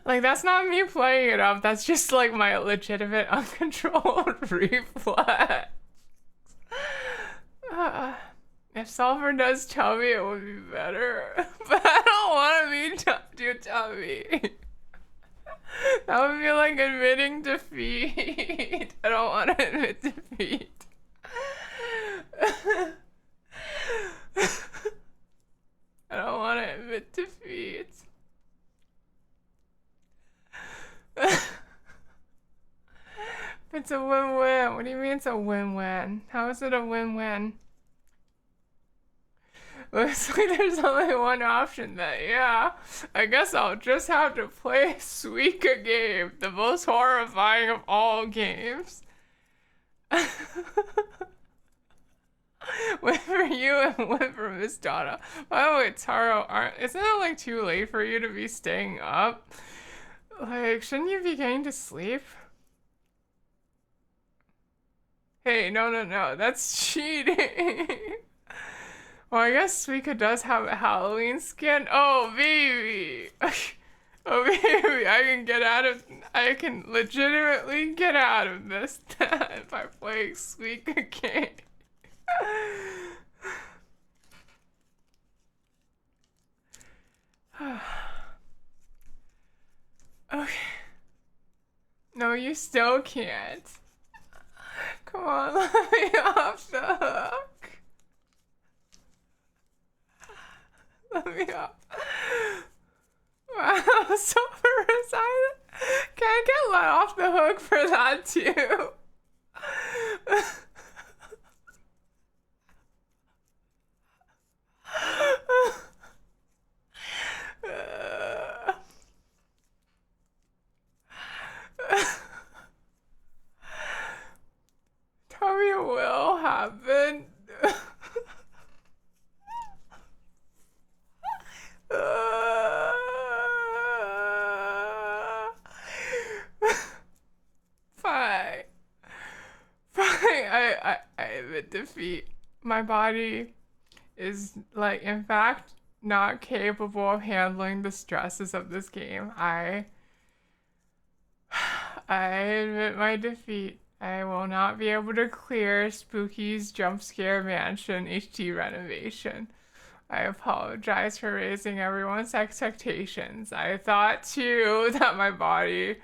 Like that's not me playing it up, that's just like my legitimate uncontrolled reflex. If Sulfur does tummy, it would be better. But I don't want to do tummy. That would be like admitting defeat. I don't want to admit defeat. I don't want to admit defeat. It's a win-win. What do you mean it's a win-win? How is it a win-win? Looks like there's only one option then, yeah. I guess I'll just have to play Suika game, the most horrifying of all games. Win for you and win for Miss Donna. By the way, Taro, isn't it like too late for you to be staying up? Like, shouldn't you be getting to sleep? Hey, no, that's cheating. Well, I guess Suika does have a Halloween skin. Oh, baby. Oh, baby, I can legitimately get out of this if I play Suika game. Okay. No, you still can't. Come on, let me off the hook. Let me off. Wow, so resilient. Can't get let off the hook for that too. Tell me it will happen. Fine. I admit defeat. My body is like, in fact, not capable of handling the stresses of this game. I admit my defeat. I will not be able to clear Spooky's Jump Scare Mansion HD renovation. I apologize for raising everyone's expectations. I thought too that my body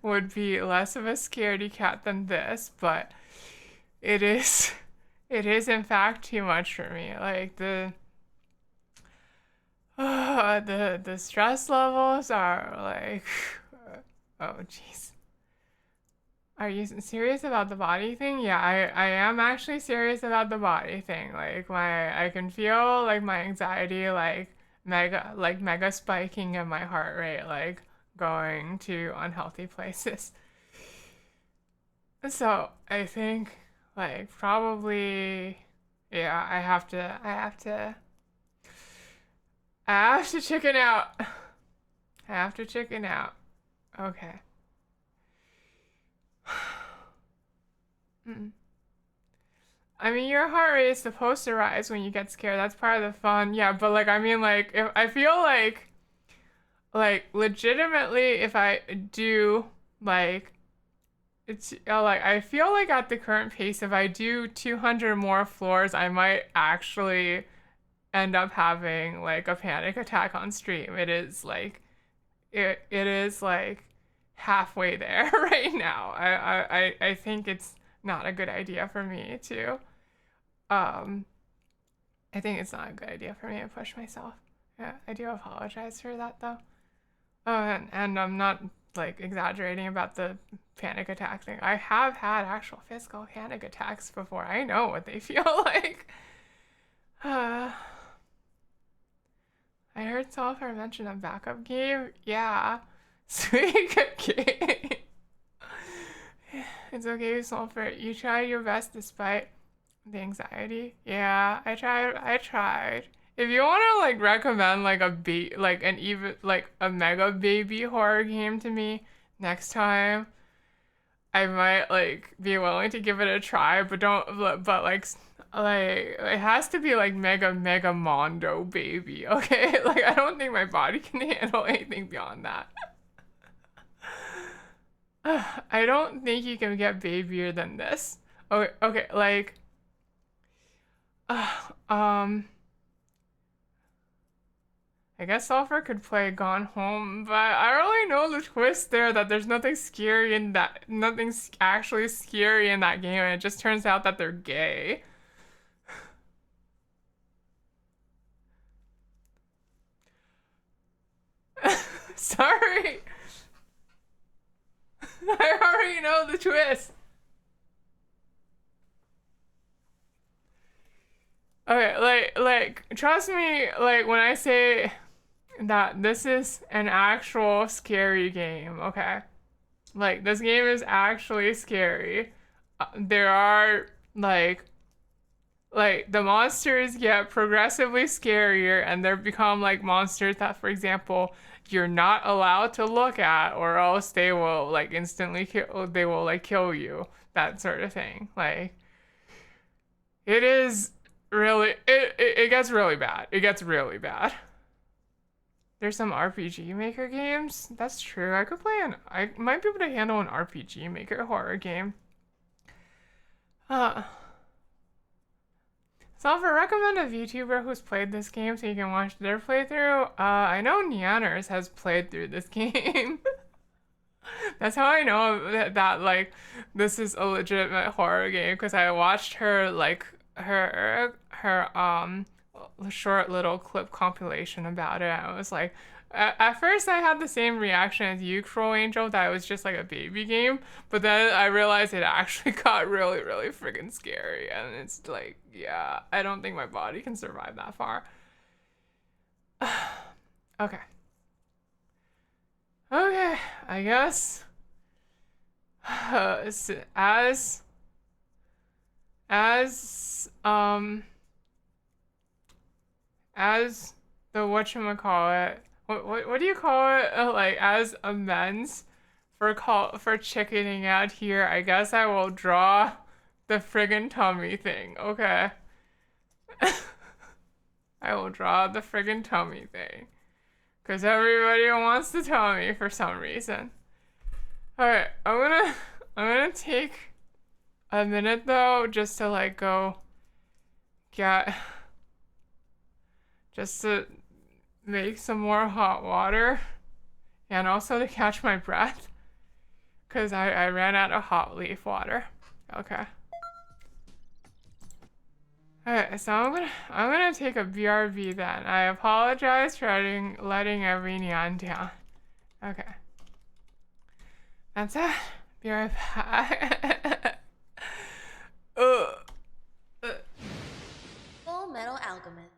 would be less of a scaredy cat than this, but it is in fact too much for me. Like the stress levels are like, oh jeez. Are you serious about the body thing? Yeah, I am actually serious about the body thing. Like I can feel like my anxiety mega spiking and my heart rate like going to unhealthy places. So I think like probably, yeah, I have to chicken out. I have to chicken out. Okay. I mean, your heart rate is supposed to rise when you get scared. That's part of the fun. Yeah, but like, I mean, like, if I feel like legitimately, if I do like it's like I feel like at the current pace, if I do 200 more floors, I might actually end up having like a panic attack on stream. It is like halfway there right now. I think it's not a good idea for me to um I think it's not a good idea for me to push myself. Yeah, I do apologize for that though. Oh, and I'm not like exaggerating about the panic attack thing. I have had actual physical panic attacks before. I know what they feel like. I heard Software mention a backup game. Yeah. Sweet game. It's okay, Sulfur. You tried your best despite the anxiety. Yeah, I tried. I tried. If you want to like recommend like like an even like a mega baby horror game to me next time, I might like be willing to give it a try. But don't. But like it has to be like mega mondo baby. Okay, like I don't think my body can handle anything beyond that. I don't think you can get babier than this. Okay, okay, like, uh, um, I guess Sulfur could play Gone Home, but I really know the twist there that there's nothing scary in that, nothing's actually scary in that game, and it just turns out that they're gay. Sorry, I already know the twist. Okay, trust me, like, when I say that this is an actual scary game, okay? Like, this game is actually scary. There are, the monsters get progressively scarier, and they become, like, monsters that, for example, you're not allowed to look at, or else they will, like, instantly kill, they will, like, kill you. That sort of thing. Like, it is really, it gets really bad. It gets really bad. There's some RPG Maker games. That's true. I might be able to handle an RPG Maker horror game. Uh, so I'll recommend a VTuber who's played this game so you can watch their playthrough. I know Neanners has played through this game. That's how I know that like this is a legitimate horror game because I watched her like her short little clip compilation about it. I was like, at first I had the same reaction as you, Troll Angel, that it was just like a baby game, but then I realized it actually got really freaking scary, and it's like, yeah, I don't think my body can survive that far. Okay. Okay, I guess. As as um as the whatchamacallit, what do you call it? Like as amends for chickening out here, I guess I will draw the friggin' tummy thing. Okay. I will draw the friggin' tummy thing. Cause everybody wants the tummy for some reason. Alright, I'm gonna take a minute though, just to like go get, just to make some more hot water and also to catch my breath because I ran out of hot leaf water. Okay. Alright, so I'm gonna take a BRB then. I apologize for letting every neon down. Okay. That's it. Be right back. Full Metal Alchemist.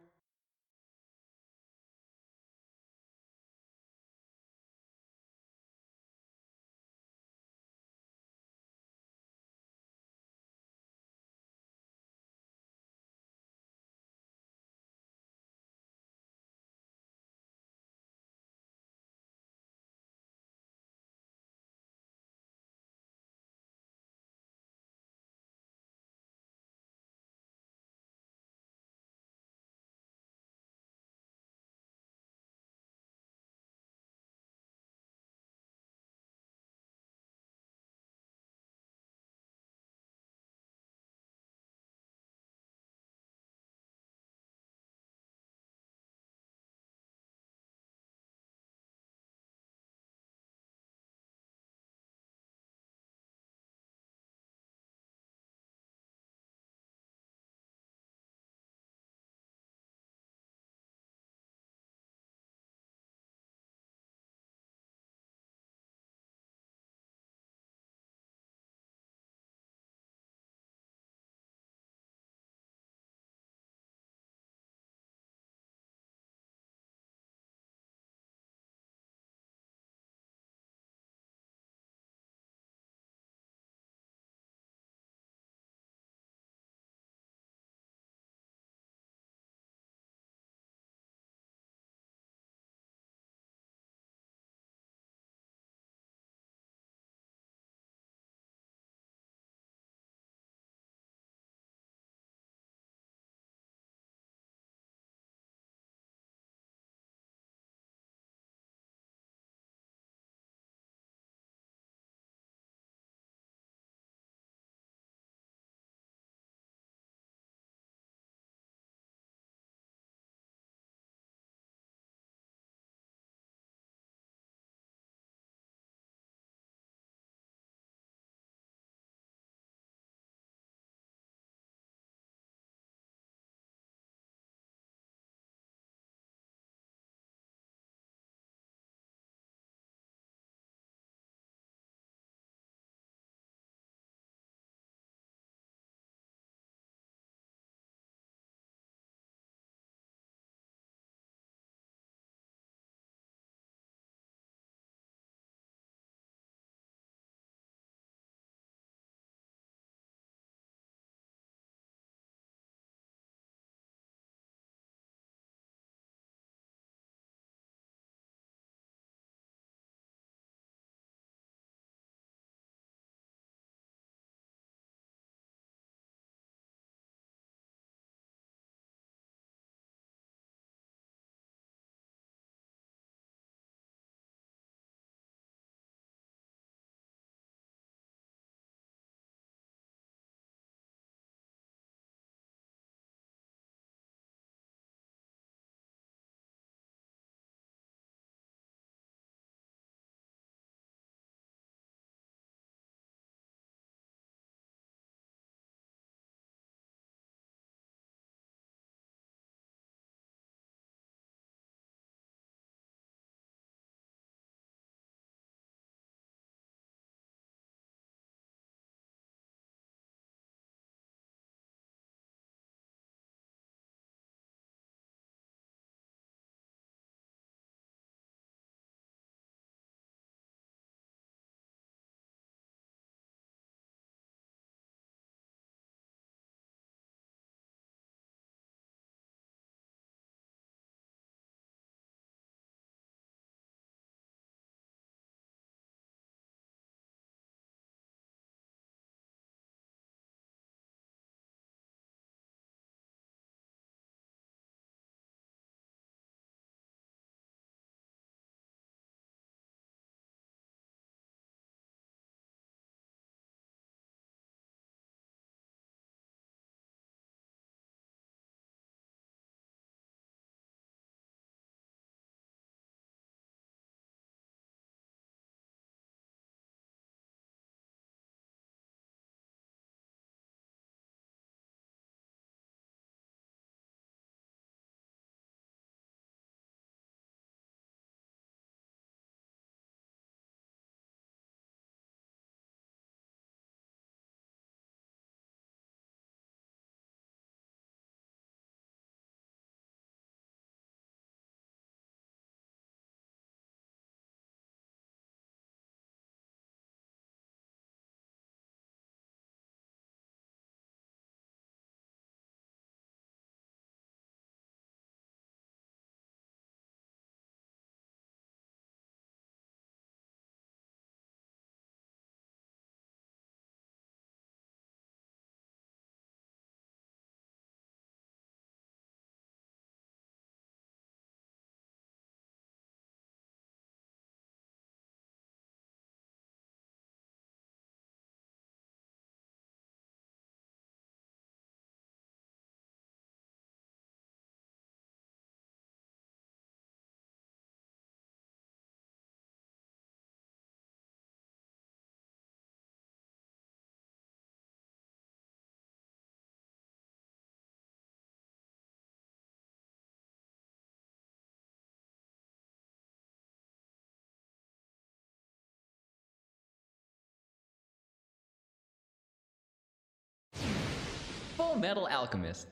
Full Metal Alchemist.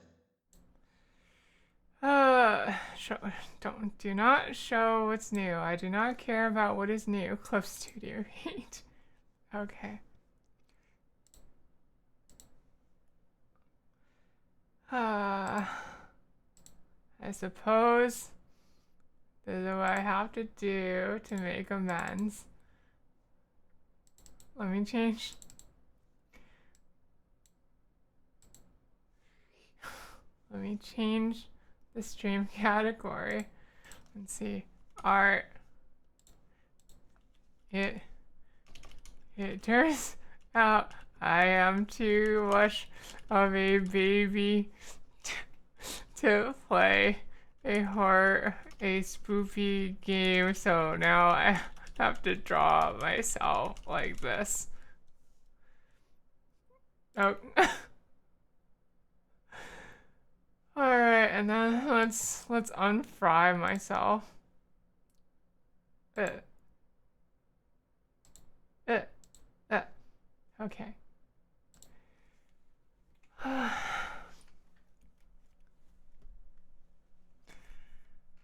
Do not show what's new. I do not care about what is new. Clip Studio 8. Okay. I suppose this is what I have to do to make amends. Let me change. Let me change the stream category. Let's see. Art. It turns out I am too much of a baby to play a spoopy game, so now I have to draw myself like this. Oh. Alright, and then let's unfry myself. Okay.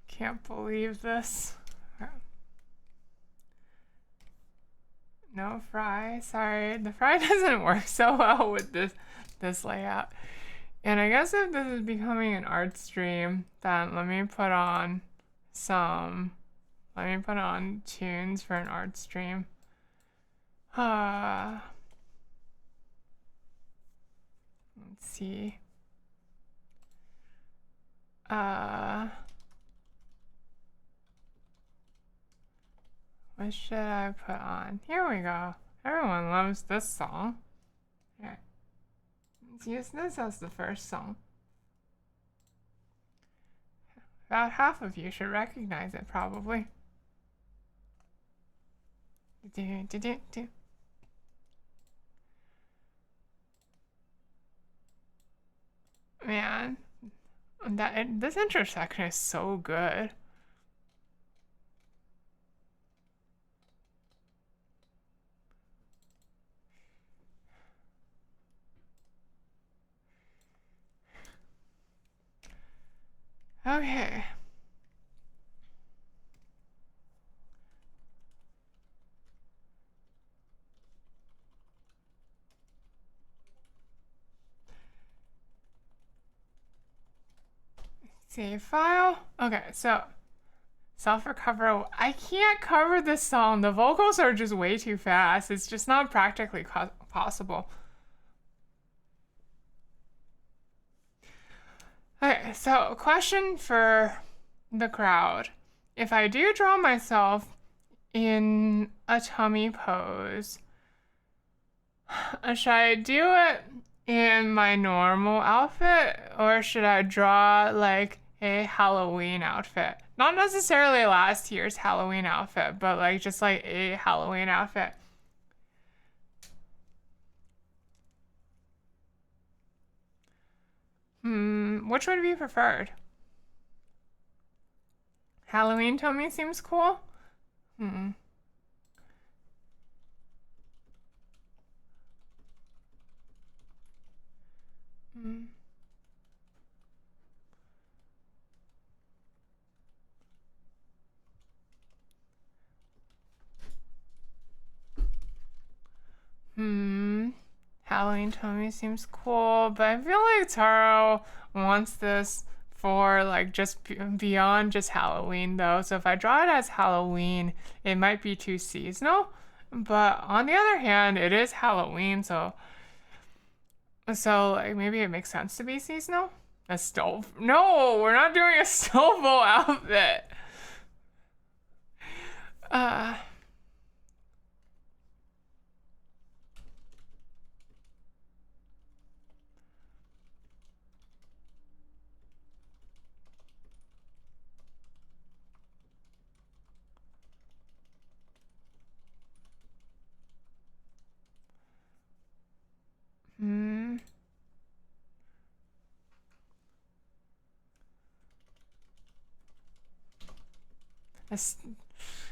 Can't believe this. No fry. Sorry, the fry doesn't work so well with this layout. And I guess if this is becoming an art stream, then let me put on tunes for an art stream. Let's see. What should I put on? Here we go. Everyone loves this song. Okay. Let's use this as the first song. About half of you should recognize it, probably. Man, this intersection is so good. Okay. Save file. Okay, so self-recover. I can't cover this song. The vocals are just way too fast. It's just not practically possible. Okay, so question for the crowd. If I do draw myself in a tummy pose, should I do it in my normal outfit or should I draw like a Halloween outfit? Not necessarily last year's Halloween outfit, but like just like a Halloween outfit. Which would be preferred? Halloween tummy seems cool. Halloween tummy seems cool, but I feel like Taro wants this for like just beyond just Halloween though. So if I draw it as Halloween, it might be too seasonal. But on the other hand, it is Halloween, so like maybe it makes sense to be seasonal. A stove? No, we're not doing a Stovall outfit.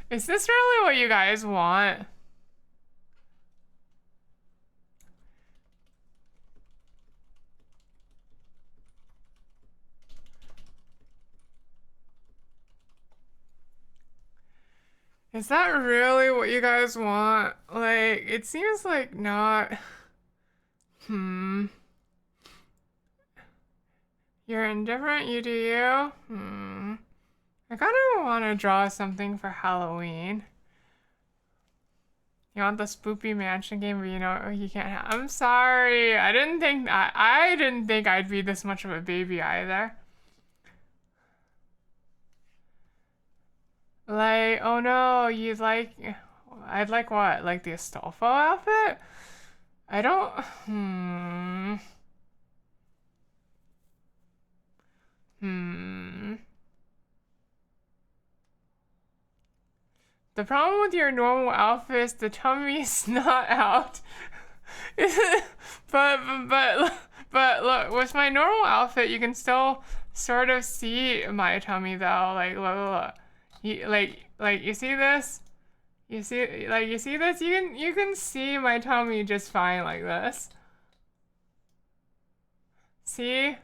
Is this really what you guys want? Is that really what you guys want? Like, it seems like not. Hmm. You're indifferent, you do you? Hmm. I kind of want to draw something for Halloween. You want the spoopy mansion game, but you know you can't have. I'm sorry. I didn't think I'd be this much of a baby either. Like, oh no, you'd like. I'd like what? Like the Astolfo outfit? I don't. Hmm. Hmm. The problem with your normal outfit is the tummy is not out. but look, with my normal outfit, you can still sort of see my tummy though. Like look. Like you see this? You see this? You can see my tummy just fine like this. See?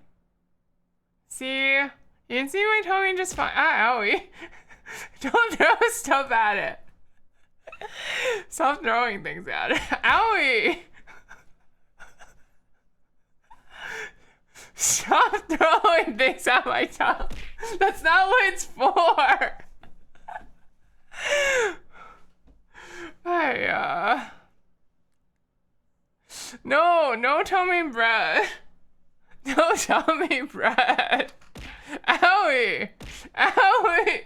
See? You can see my tummy just fine. Ah, owie. Don't throw stuff at it. Stop throwing things at it. Owie! Stop throwing things at my tongue. That's not what it's for. No tummy bread. No tummy bread. Owie! Owie!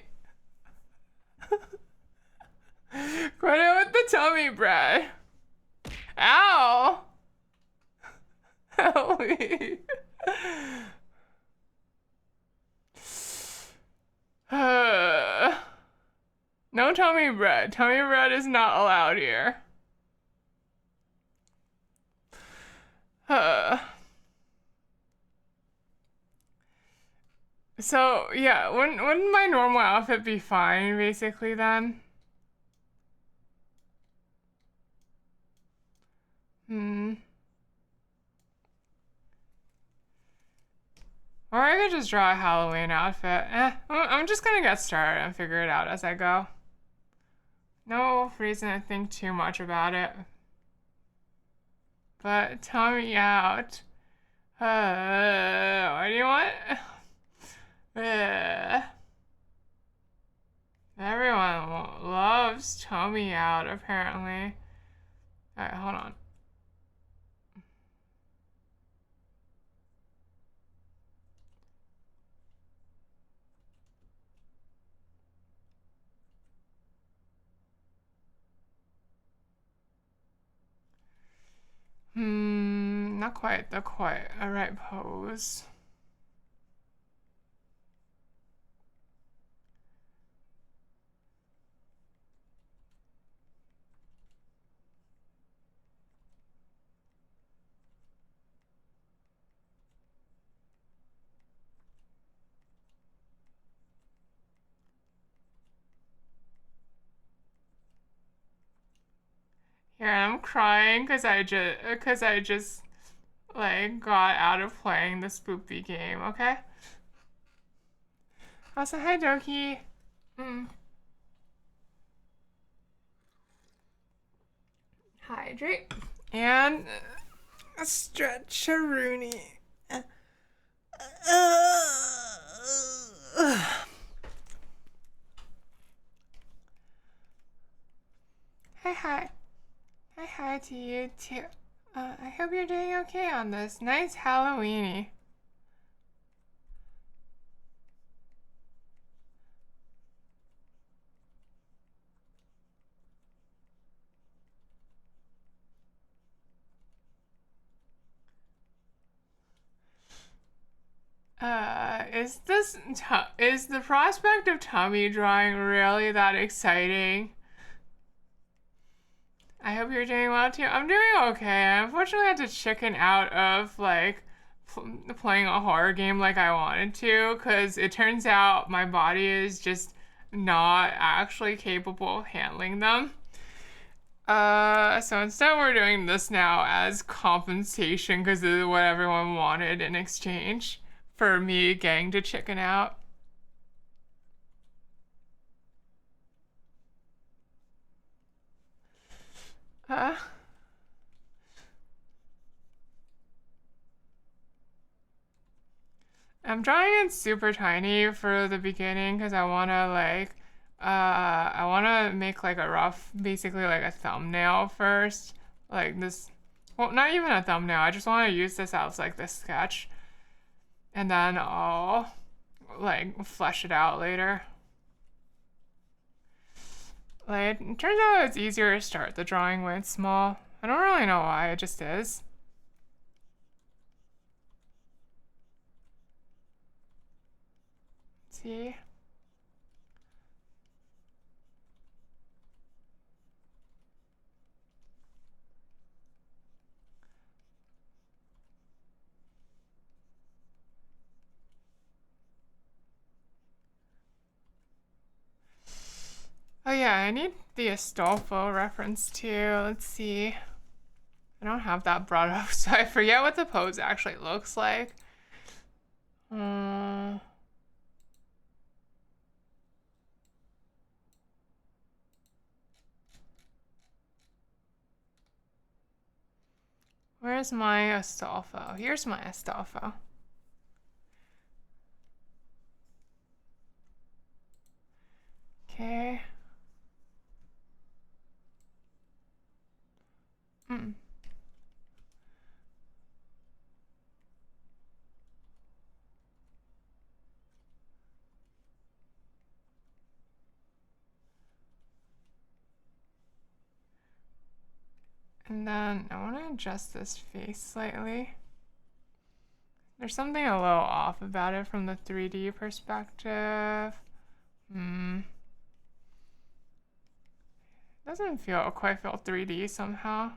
Quit it with the tummy bread. Ow! Owie! No tummy bread. Tummy bread is not allowed here. So yeah, wouldn't my normal outfit be fine basically then? Or I could just draw a Halloween outfit. I'm just gonna get started and figure it out as I go. No reason to think too much about it. But tell me out. What do you want? Everyone loves Tommy out, apparently. Alright, hold on. Not quite the right pose. Here, I'm crying because I just like got out of playing the spoopy game, okay? Also, hi Doki. Hydrate. And a stretch-a-rooney. Hi. Hi to you too. I hope you're doing okay on this nice Halloweeny. Is the prospect of tummy drawing really that exciting? I hope you're doing well too. I'm doing okay. I unfortunately had to chicken out of like playing a horror game like I wanted to because it turns out my body is just not actually capable of handling them. So instead we're doing this now as compensation because this is what everyone wanted in exchange for me getting to chicken out. Uh, I'm drawing it super tiny for the beginning because I want to like, I want to make like a rough, basically like a thumbnail first. Like this, well, not even a thumbnail. I just want to use this as like this sketch. And then I'll like flesh it out later. Like, it turns out it's easier to start the drawing when it's small. I don't really know why, it just is. See? Oh yeah, I need the Astolfo reference too. Let's see. I don't have that brought up, so I forget what the pose actually looks like. Where's my Astolfo? Here's my Astolfo. Okay. And then I want to adjust this face slightly. There's something a little off about it from the 3D perspective. Doesn't quite feel 3D somehow.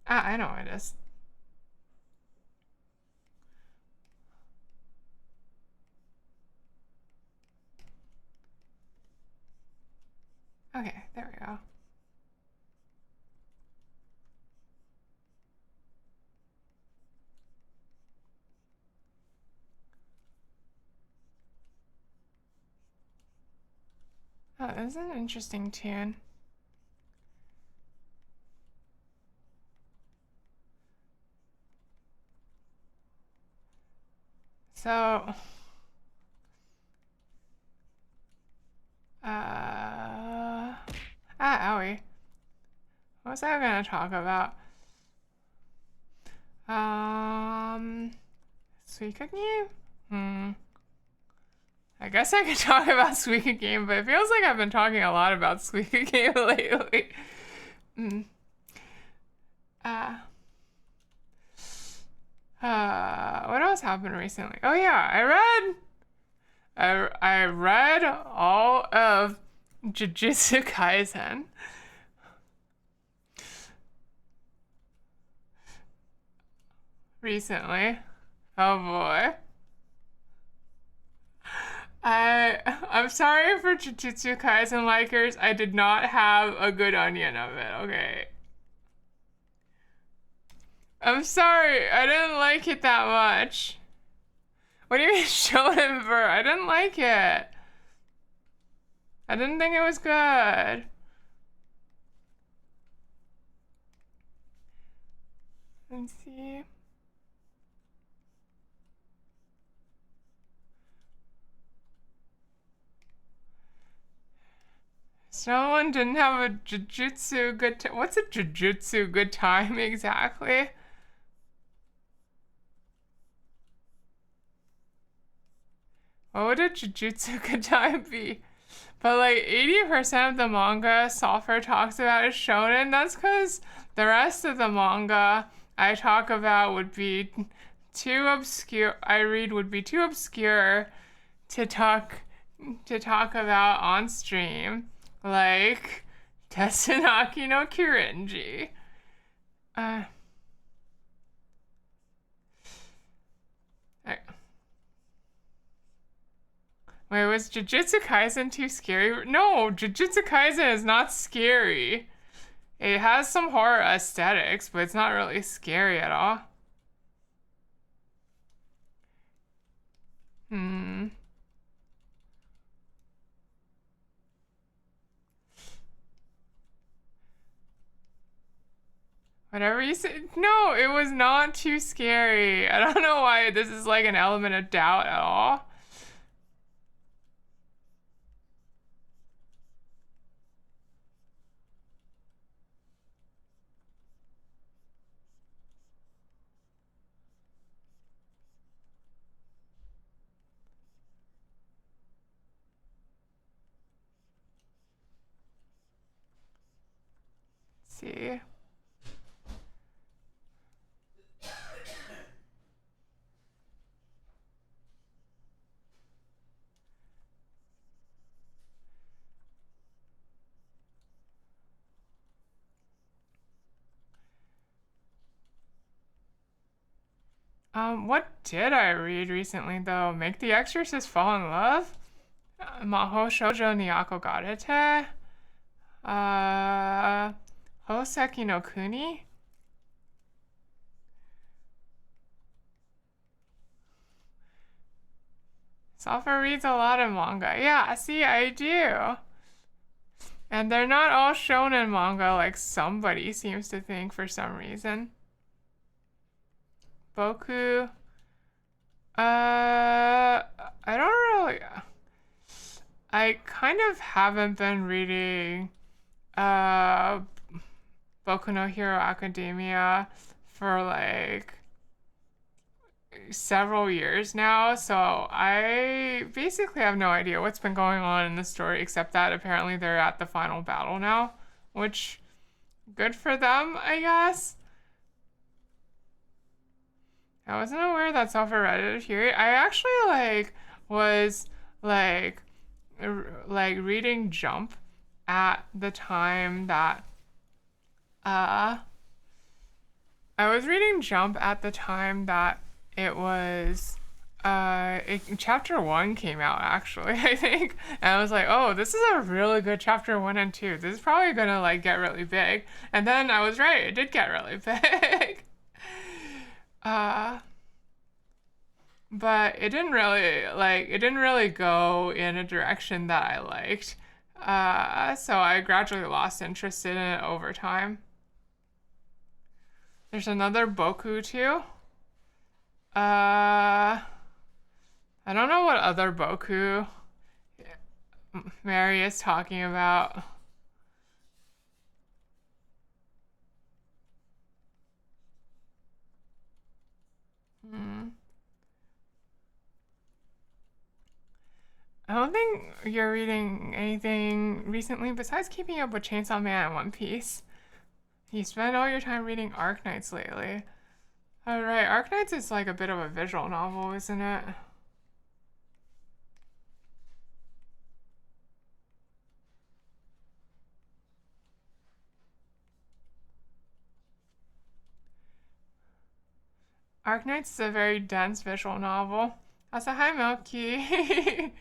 Ah, I know what it is. Okay, there we go. Oh, this is an interesting tune. So, owie. What was I gonna talk about? Sweet cooking? I guess I could talk about Squeaky Game, but it feels like I've been talking a lot about Squeaky Game lately. What else happened recently? Oh yeah, I read all of Jujutsu Kaisen. Recently. Oh boy. I'm sorry for Jujutsu Kaisen likers. I did not have a good onion of it, okay? I'm sorry. I didn't like it that much. What do you mean shonen ver? I didn't like it. I didn't think it was good. Let's see. Someone didn't have a jujutsu good time. What's a jujutsu good time exactly? What would a jujutsu good time be? But like 80% of the manga Sulfur talks about is shonen. That's because the rest of the manga I talk about would be too obscure. I read would be too obscure to talk about on stream. Like Tetsunaki no Kyurenji. Wait, was Jujutsu Kaisen too scary? No, Jujutsu Kaisen is not scary. It has some horror aesthetics, but it's not really scary at all. Hmm. Whatever you said. No, it was not too scary. I don't know why this is like an element of doubt at all. See? What did I read recently though? Make the Exorcist Fall in Love? Maho Shoujo ni Akogarete? Hoseki no Kuni? Sulfur reads a lot of manga. Yeah, see, I do. And they're not all shonen manga like somebody seems to think for some reason. Boku. I don't really. I kind of haven't been reading Boku no Hero Academia for like several years now, so I basically have no idea what's been going on in the story except that apparently they're at the final battle now, which good for them, I guess. I wasn't aware that self-hereditary. I actually was like reading Jump at the time that I was reading Jump at the time that it was chapter 1 came out actually, I think. And I was like, oh, this is a really good chapter 1 and 2. This is probably gonna like get really big. And then I was right, it did get really big. But it didn't really go in a direction that I liked. So I gradually lost interest in it over time. There's another Boku too. I don't know what other Boku Mary is talking about. I don't think you're reading anything recently besides Keeping Up with Chainsaw Man and One Piece. You spend all your time reading Arknights lately. Oh, right. Arknights is like a bit of a visual novel, isn't it? Arknights is a very dense visual novel. Also, hi, Milky.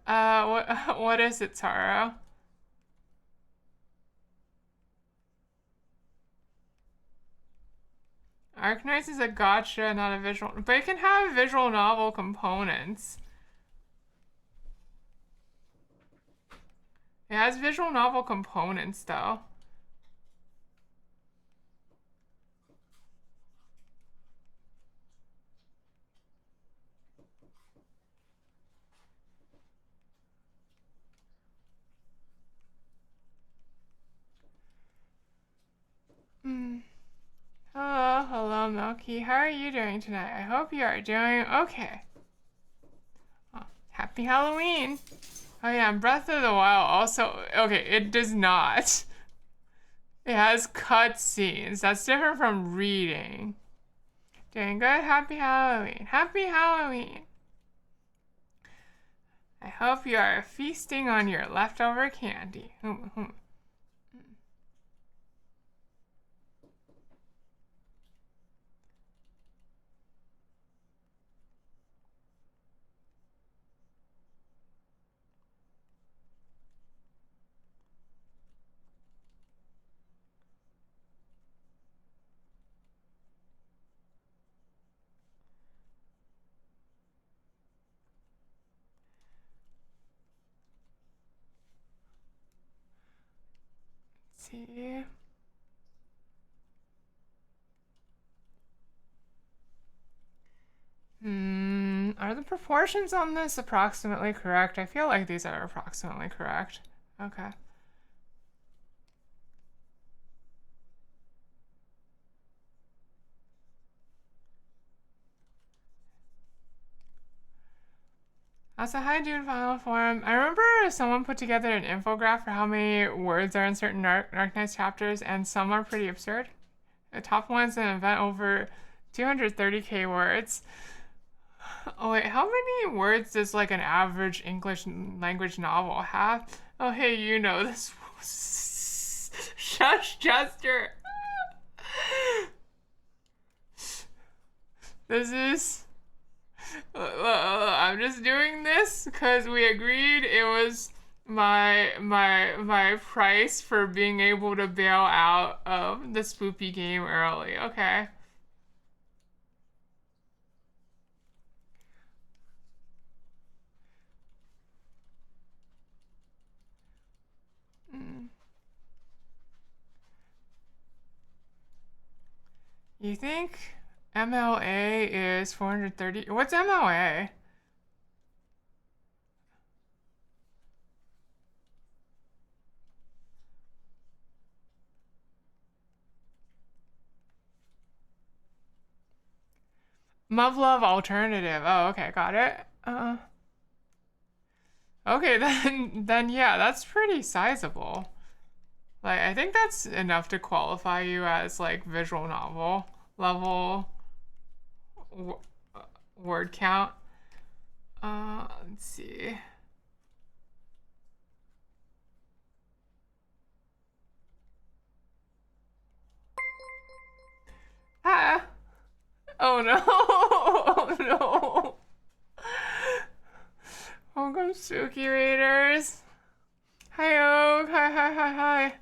what is it, Taro? Arknights is a gotcha, not a visual, but it can have visual novel components. It has visual novel components, though. Hello, Milky. How are you doing tonight? I hope you are doing okay. Oh, happy Halloween. Oh yeah, and Breath of the Wild also, okay, it does not. It has cutscenes. That's different from reading. Doing good. Happy Halloween. Happy Halloween. I hope you are feasting on your leftover candy. see. Are the proportions on this approximately correct? I feel like these are approximately correct. Okay. That's a high Dune final form. I remember someone put together an infograph for how many words are in certain Dark Knights chapters, and some are pretty absurd. The top one's an event over 230k words. Oh wait, how many words does like an average English language novel have? Oh hey, you know this. Shush, Chester. This is. I'm just doing this because we agreed it was my price for being able to bail out of the spoopy game early. Okay. You think MLA is 430? What's MLA? Love alternative. Oh, okay, got it. Okay, then yeah, that's pretty sizable. Like, I think that's enough to qualify you as like visual novel level word count. Let's see. Ah. Oh no. Oh no. Welcome, Spooky Raiders. Hi, Oak. Hi.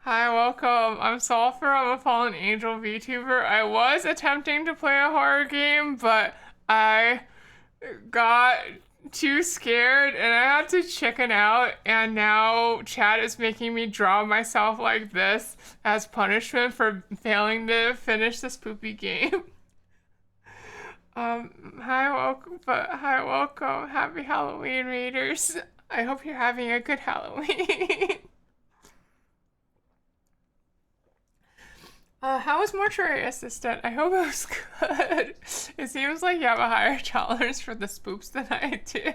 Hi, welcome. I'm Sulfur. I'm a fallen angel VTuber. I was attempting to play a horror game, but I got too scared and I had to chicken out, and now chat is making me draw myself like this as punishment for failing to finish this poopy game. Hi, welcome. Happy Halloween, Raiders. I hope you're having a good Halloween. How was Mortuary Assistant? I hope it was good. It seems like you have a higher tolerance for the spooks than I do.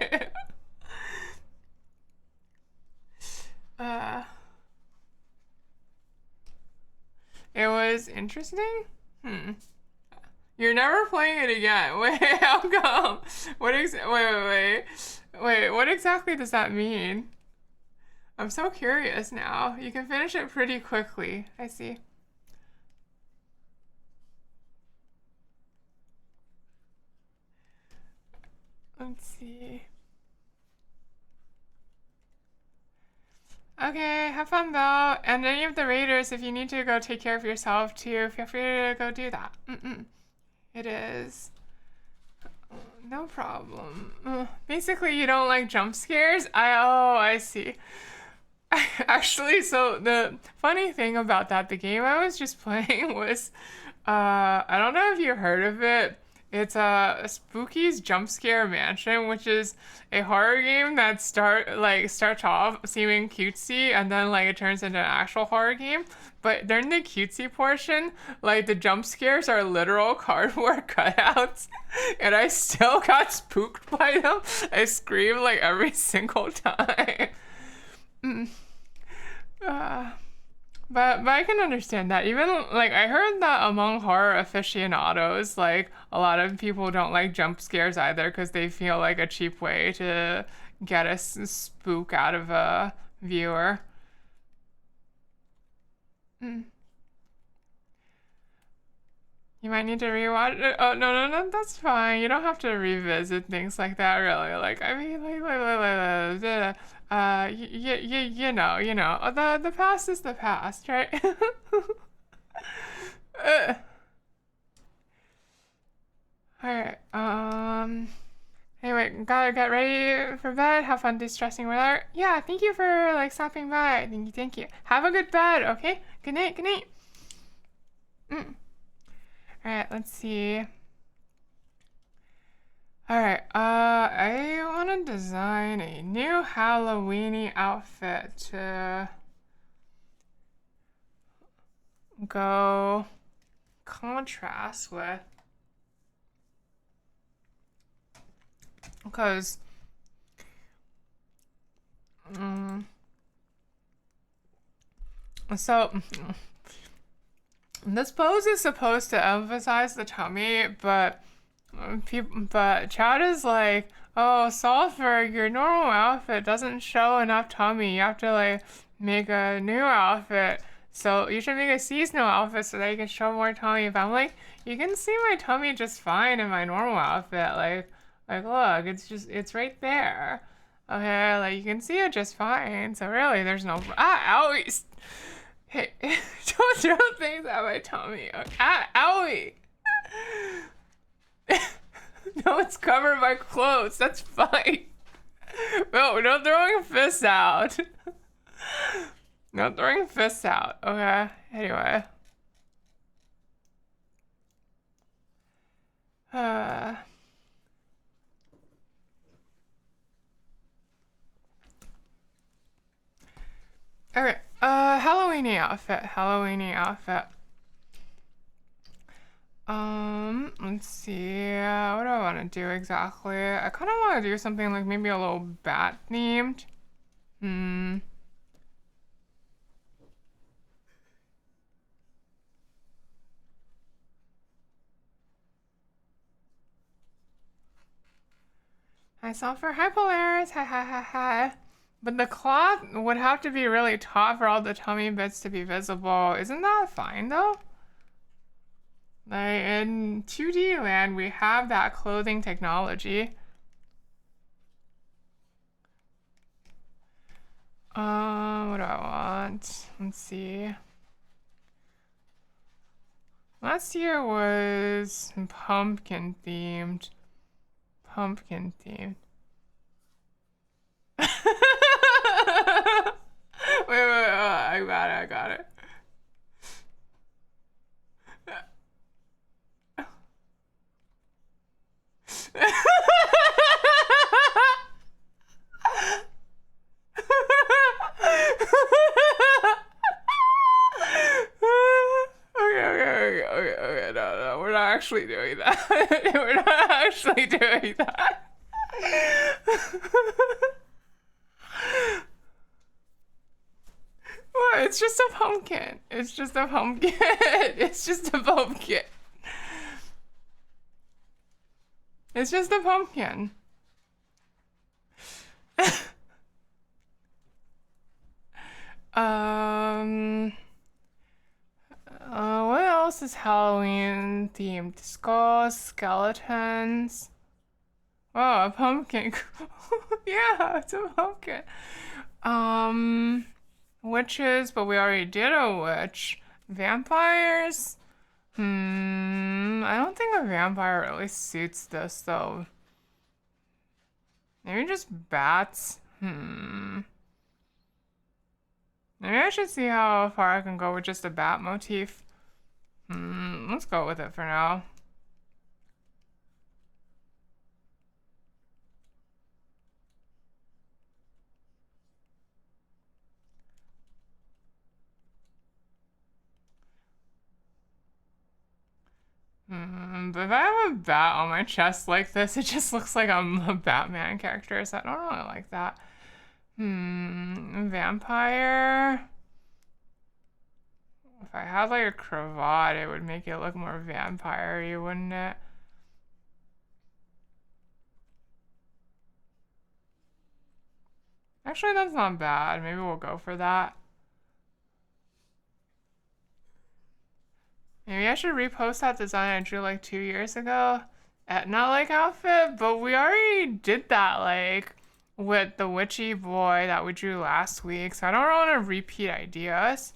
It was interesting? You're never playing it again. Wait, how come? Wait, what exactly does that mean? I'm so curious now. You can finish it pretty quickly. I see. Let's see. Okay, have fun though. And any of the raiders, if you need to go take care of yourself too, feel free to go do that. It is. No problem. Basically, you don't like jump scares? I see. Actually, so the funny thing about that, the game I was just playing was, I don't know if you heard of it. It's a Spooky's Jump Scare Mansion, which is a horror game that starts off seeming cutesy and then like it turns into an actual horror game. But during the cutesy portion, like the jump scares are literal cardboard cutouts, and I still got spooked by them. I screamed like every single time. But I can understand that. Even like I heard that among horror aficionados, like a lot of people don't like jump scares either because they feel like a cheap way to get a spook out of a viewer. You might need to rewatch it. Oh no, that's fine. You don't have to revisit things like that, really. Like I mean, you know, the past is the past, right? All right. Anyway, gotta get ready for bed. Have fun de-stressing whatever. Yeah, thank you for like stopping by. Thank you. Have a good bed, okay? Good night, good night. Alright, let's see. Alright, I wanna design a new Halloweeny outfit to go contrast with, because so this pose is supposed to emphasize the tummy, but Chad is like, oh, Sulfur, your normal outfit doesn't show enough tummy. You have to like make a new outfit. So you should make a seasonal outfit so that you can show more tummy. But I'm like, you can see my tummy just fine in my normal outfit. Like look, it's right there. Okay, like you can see it just fine. So really, there's no owie. Hey, don't throw things at my tummy. Owie. No, it's covered by clothes. That's fine. No, no throwing fists out. No throwing fists out. Okay. Anyway. Okay. Halloweeny outfit. Halloweeny outfit. Let's see. What do I want to do exactly? I kind of want to do something like maybe a little bat themed. I saw for hi Polaris. Ha ha ha ha. But the cloth would have to be really taut for all the tummy bits to be visible. Isn't that fine though? Like in 2D land, we have that clothing technology. What do I want? Let's see. Last year was pumpkin themed. Pumpkin themed. Wait, I got it. Okay. No, we're not actually doing that. We're not actually doing that. What? It's just a pumpkin. It's just a pumpkin. It's just a pumpkin. It's just a pumpkin. What else is Halloween themed? Skulls, skeletons. Oh, a pumpkin. Yeah, it's a pumpkin. Witches, but we already did a witch. Vampires? I don't think a vampire really suits this though. Maybe just bats? Maybe I should see how far I can go with just a bat motif. Let's go with it for now. But if I have a bat on my chest like this, it just looks like I'm a Batman character, so I don't really like that. Vampire. If I had like a cravat, it would make it look more vampire-y, wouldn't it? Actually, that's not bad. Maybe we'll go for that. Maybe I should repost that design I drew like 2 years ago. Not like outfit, but we already did that like with the witchy boy that we drew last week, so I don't want to repeat ideas.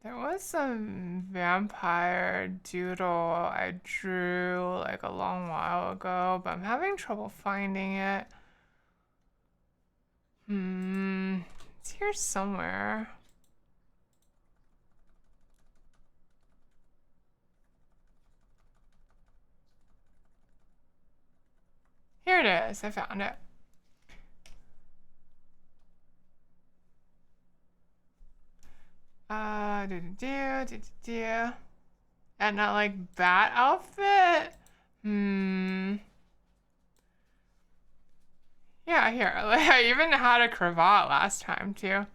There was some vampire doodle I drew like a long while ago, but I'm having trouble finding it. It's here somewhere. Here it is, I found it. And not like bat outfit? Yeah, here. Like, I even had a cravat last time too.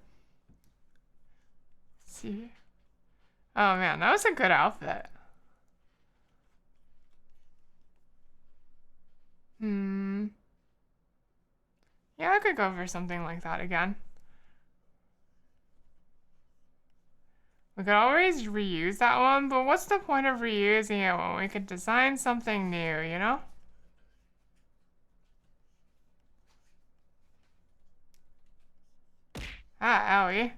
See? Oh man, that was a good outfit. Yeah, I could go for something like that again. We could always reuse that one, but what's the point of reusing it when we could design something new, you know? Ah, owie.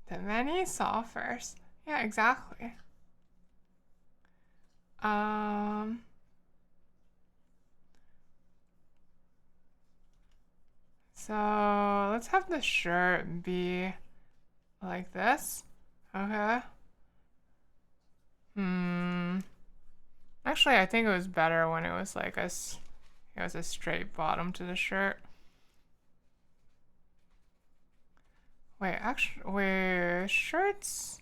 The many saw first. Yeah, exactly. So let's have the shirt be like this. Okay. Actually, I think it was better when it was like it was a straight bottom to the shirt. Wait, shirts?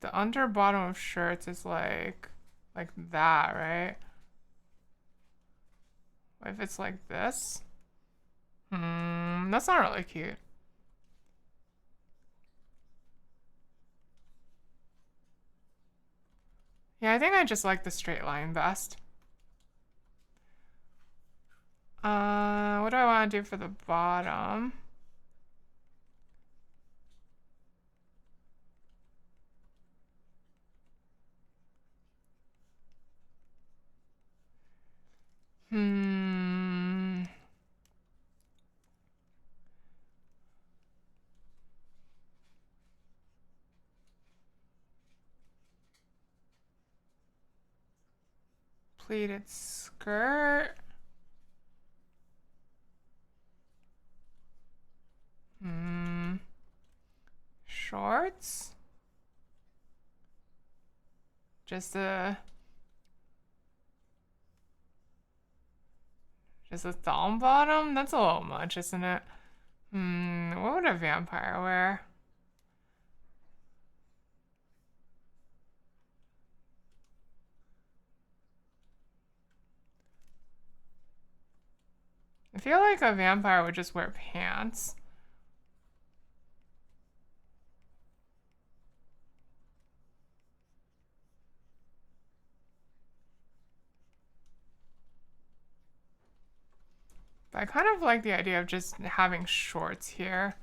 The under bottom of shirts is like that, right? What if it's like this? That's not really cute. Yeah, I think I just like the straight line best. What do I want to do for the bottom? Pleated skirt. Shorts. Just a thong bottom? That's a little much, isn't it? What would a vampire wear? I feel like a vampire would just wear pants. But I kind of like the idea of just having shorts here.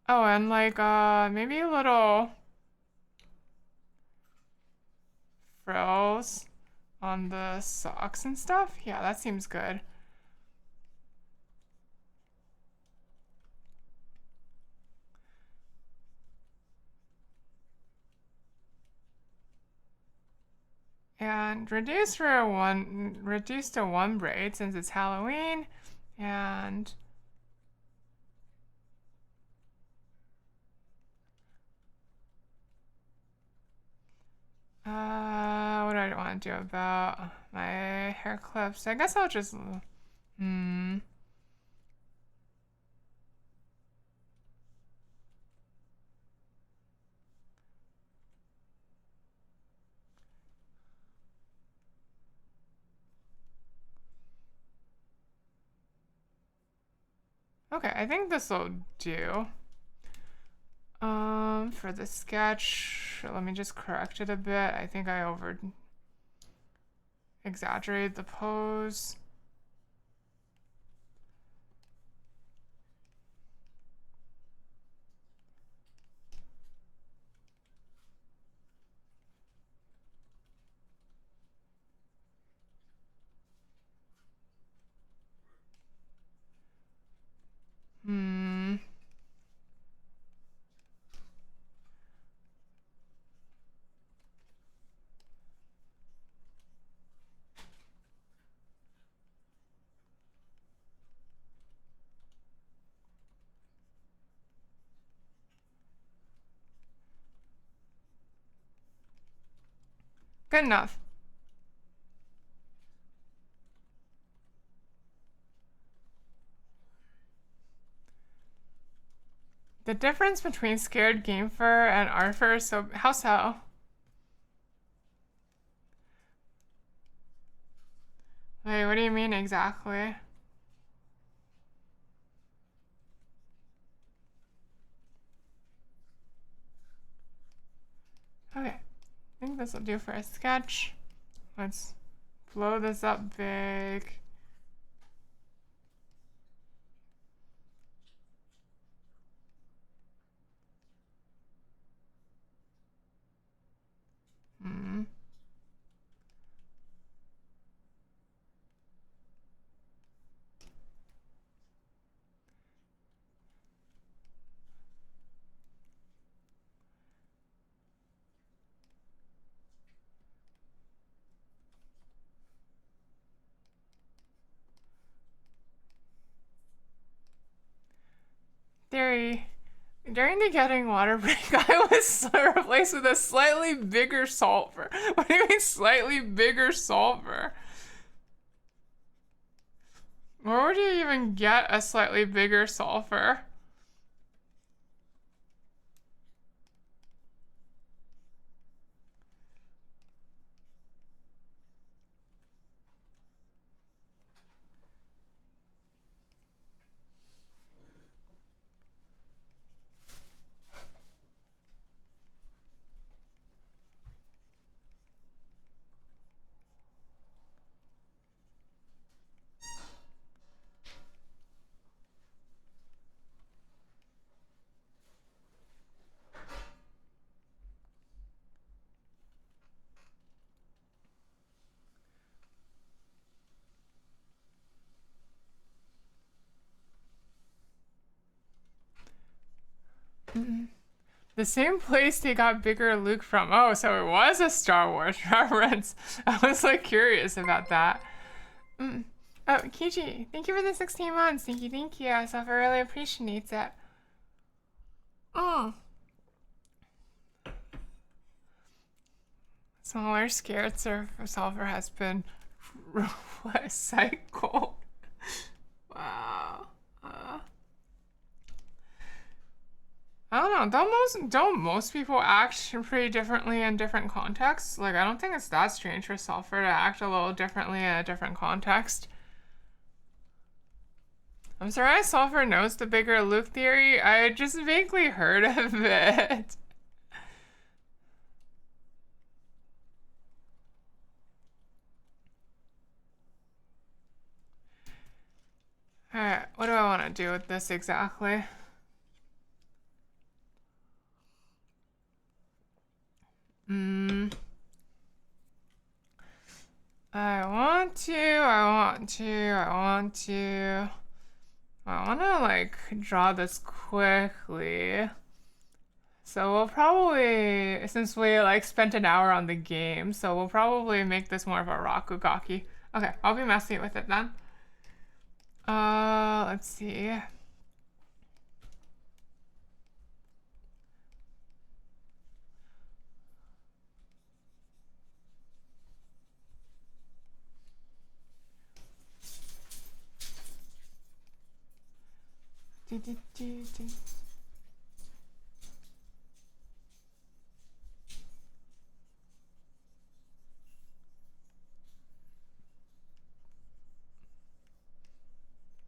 Oh, and like maybe a little frills on the socks and stuff. Yeah, that seems good. And reduce to one braid since it's Halloween. And what do I want to do about my hair clips? I guess I'll just Okay, I think this will do. For the sketch, let me just correct it a bit. I think I exaggerated the pose. Good enough. The difference between scared game fur and Arthur is so... How so? Wait, what do you mean exactly? Okay, I think this will do for a sketch. Let's blow this up big. Theory. During the getting water break, I was replaced with a slightly bigger sulfur. What do you mean slightly bigger sulfur? Where would you even get a slightly bigger sulfur? The same place they got bigger Luke from. Oh, so it was a Star Wars reference. I was like curious about that. Oh, Kiji, thank you for the 16 months. Thank you, thank you. I really appreciate it. Oh. Smaller scared sulfur has been recycled. Wow. I don't know. Don't most people act pretty differently in different contexts? Like, I don't think it's that strange for sulfur to act a little differently in a different context. I'm sorry, sulfur knows the bigger Luke theory. I just vaguely heard of it. Alright, what do I want to do with this exactly? I want to like draw this quickly. So we'll probably, since we like spent an hour on the game, so we'll probably make this more of a Rakugaki. Okay, I'll be messy with it then. Let's see.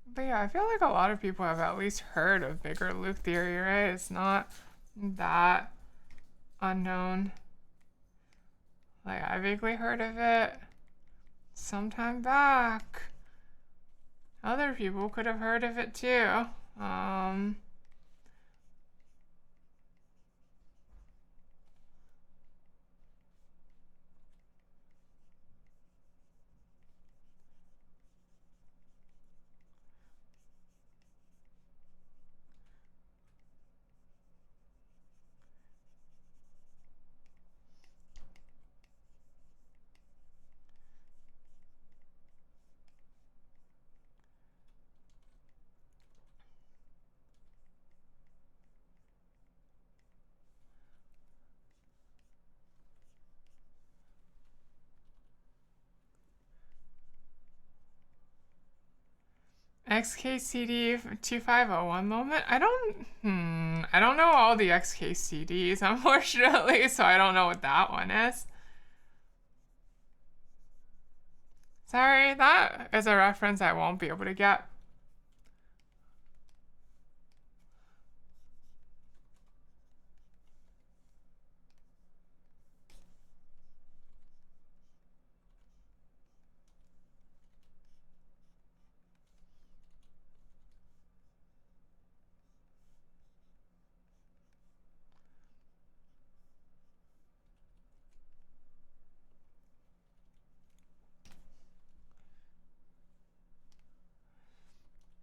But yeah, I feel like a lot of people have at least heard of bigger Luke theory, right? It's not that unknown. Like, I vaguely heard of it sometime back. Other people could have heard of it too. XKCD 2501 moment? I don't know all the XKCDs, unfortunately, so I don't know what that one is. Sorry, that is a reference I won't be able to get.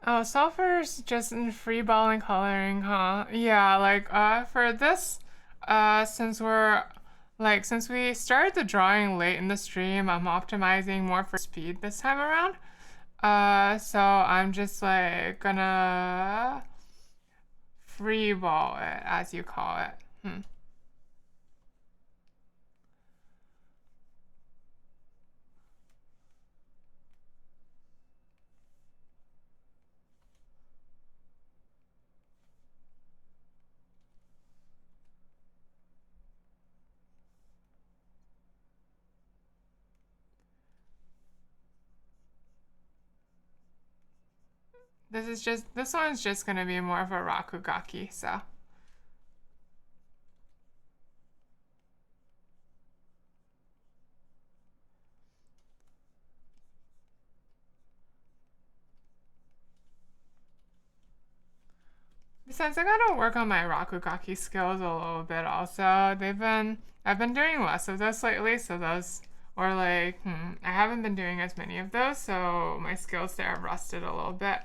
Oh, sulfur's just in free balling coloring, huh? Yeah, like for this, since we started the drawing late in the stream, I'm optimizing more for speed this time around. So I'm just like gonna free ball it, as you call it. This one's just gonna be more of a Rakugaki, so. Besides, I gotta work on my Rakugaki skills a little bit also. I've been doing less of those lately, so I haven't been doing as many of those, so my skills there have rusted a little bit.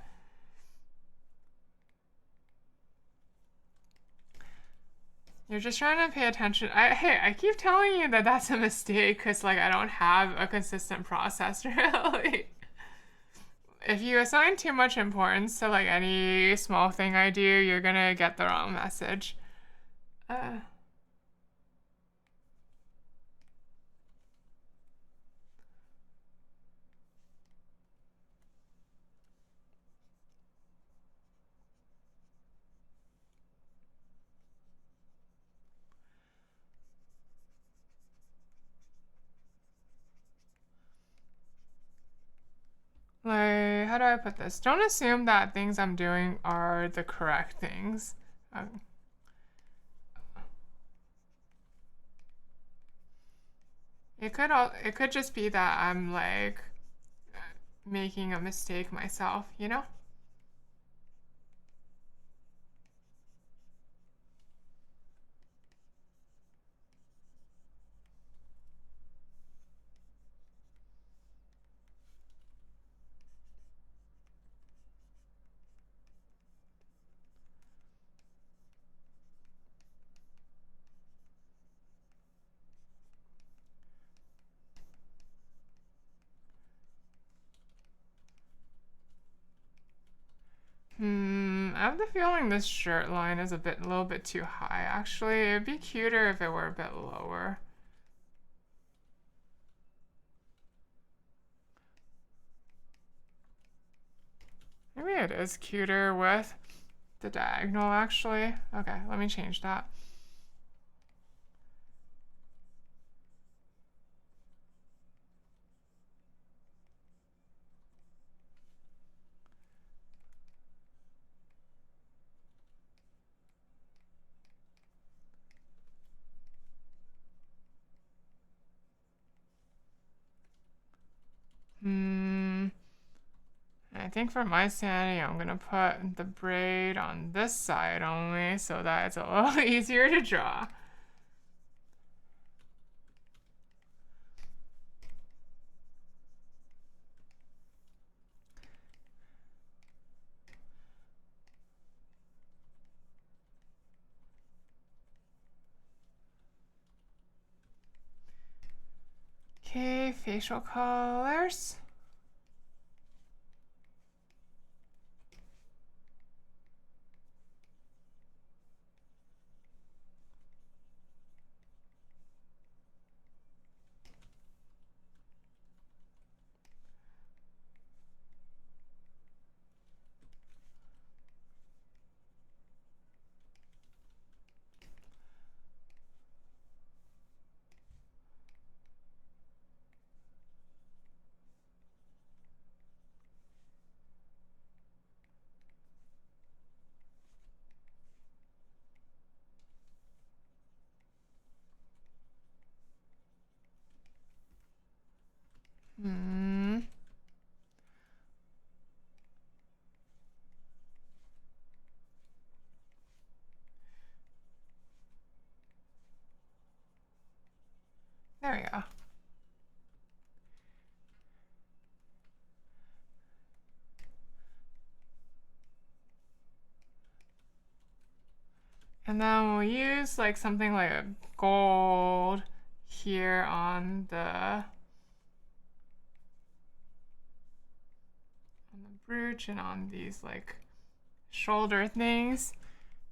You're just trying to pay attention. Hey, I keep telling you that that's a mistake because, like, I don't have a consistent process, really. If you assign too much importance to, like, any small thing I do, you're gonna get the wrong message. Like, how do I put this? Don't assume that things I'm doing are the correct things. It could just be that I'm like making a mistake myself, you know? I have the feeling this shirt line is a little bit too high, actually. It'd be cuter if it were a bit lower. Maybe it is cuter with the diagonal, actually. Okay, let me change that. I think for my sanity, I'm gonna put the braid on this side only so that it's a little easier to draw. Okay, facial colors. There we go. And then we'll use like something like a gold here on the brooch and on these like shoulder things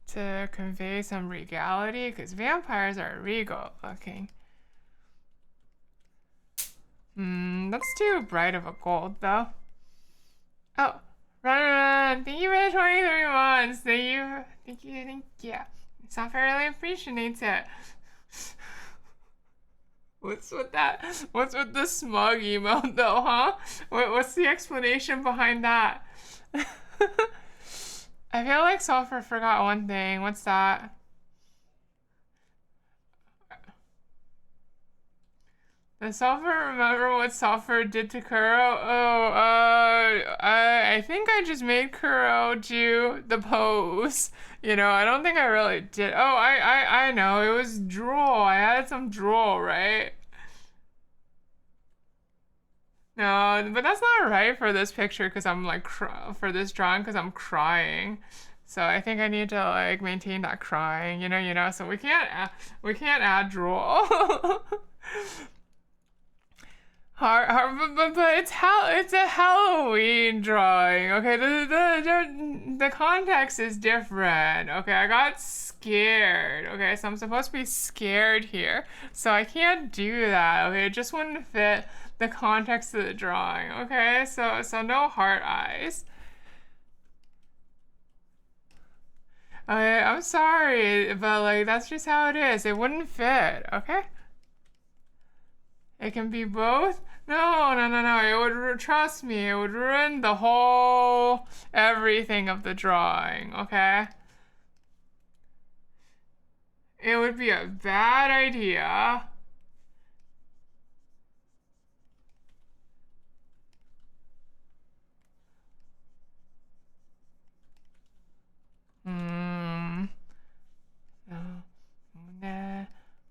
to convey some regality, because vampires are regal looking. That's too bright of a gold though. Oh, run. Thank you for the 23 months. Thank you. Software really appreciates it. What's with the smug emote though, huh? What's the explanation behind that? I feel like software forgot one thing. What's that? Does software remember what software did to Kuro? Oh, I think I just made Kuro do the pose. You know, I don't think I really did. Oh, I know. It was drool. I added some drool, right? No, but that's not right for this picture because I'm like, for this drawing because I'm crying. So I think I need to like maintain that crying, you know, so we can't add drool. But it's a Halloween drawing. Okay, the context is different. Okay, I got scared. Okay, so I'm supposed to be scared here, so I can't do that. Okay, it just wouldn't fit the context of the drawing. Okay, so no heart eyes. Okay, I'm sorry, but like that's just how it is. It wouldn't fit. Okay. It can be both? No. It would, trust me, it would ruin the whole everything of the drawing, okay? It would be a bad idea.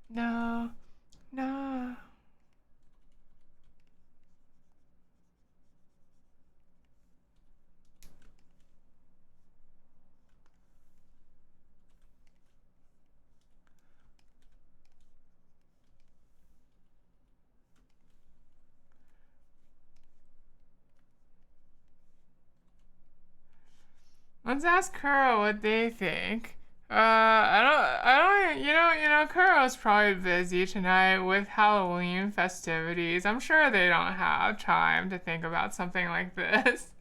No. No. Let's ask Kuro what they think. I don't, Kuro's probably busy tonight with Halloween festivities. I'm sure they don't have time to think about something like this.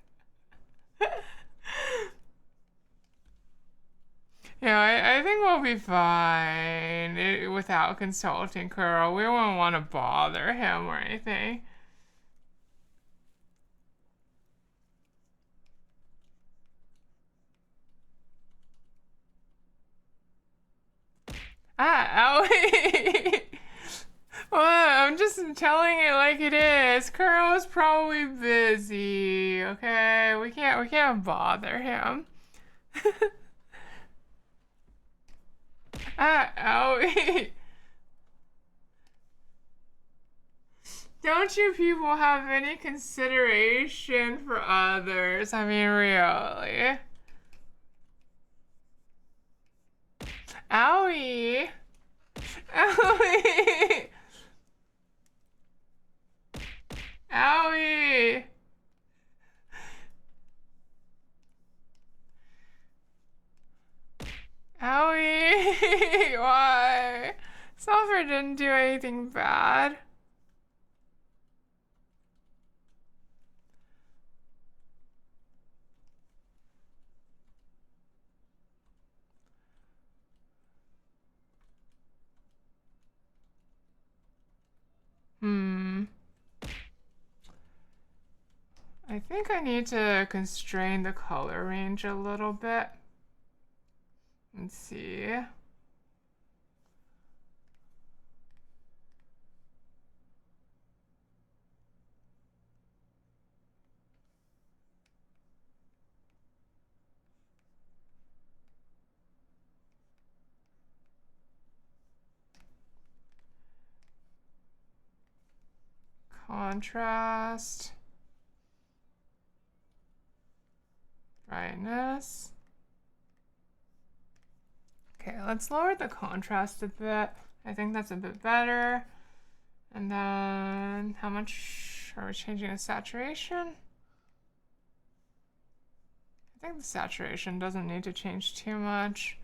I think we'll be fine without consulting Kuro. We won't want to bother him or anything. Owie! Well, I'm just telling it like it is. Kuro's probably busy. Okay, we can't bother him. Owie! Don't you people have any consideration for others? I mean, really. Owie! Owie! Owie! Owie! Why? Sulfur didn't do anything bad. I think I need to constrain the color range a little bit. Let's see. contrast, brightness. Okay, let's lower the contrast a bit. I think that's a bit better. And then how much are we changing the saturation? I think the saturation doesn't need to change too much.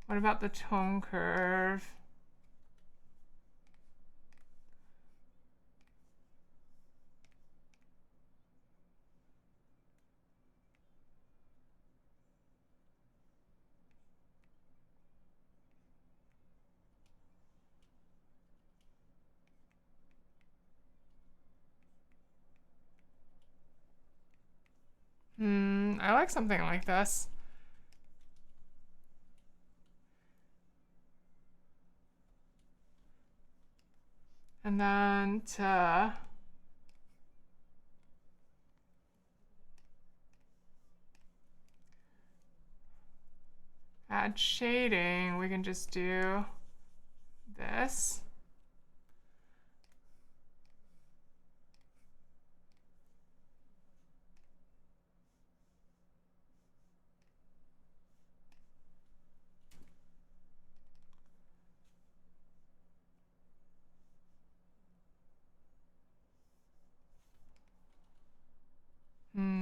What about the tone curve? I like something like this. And then to add shading, we can just do this.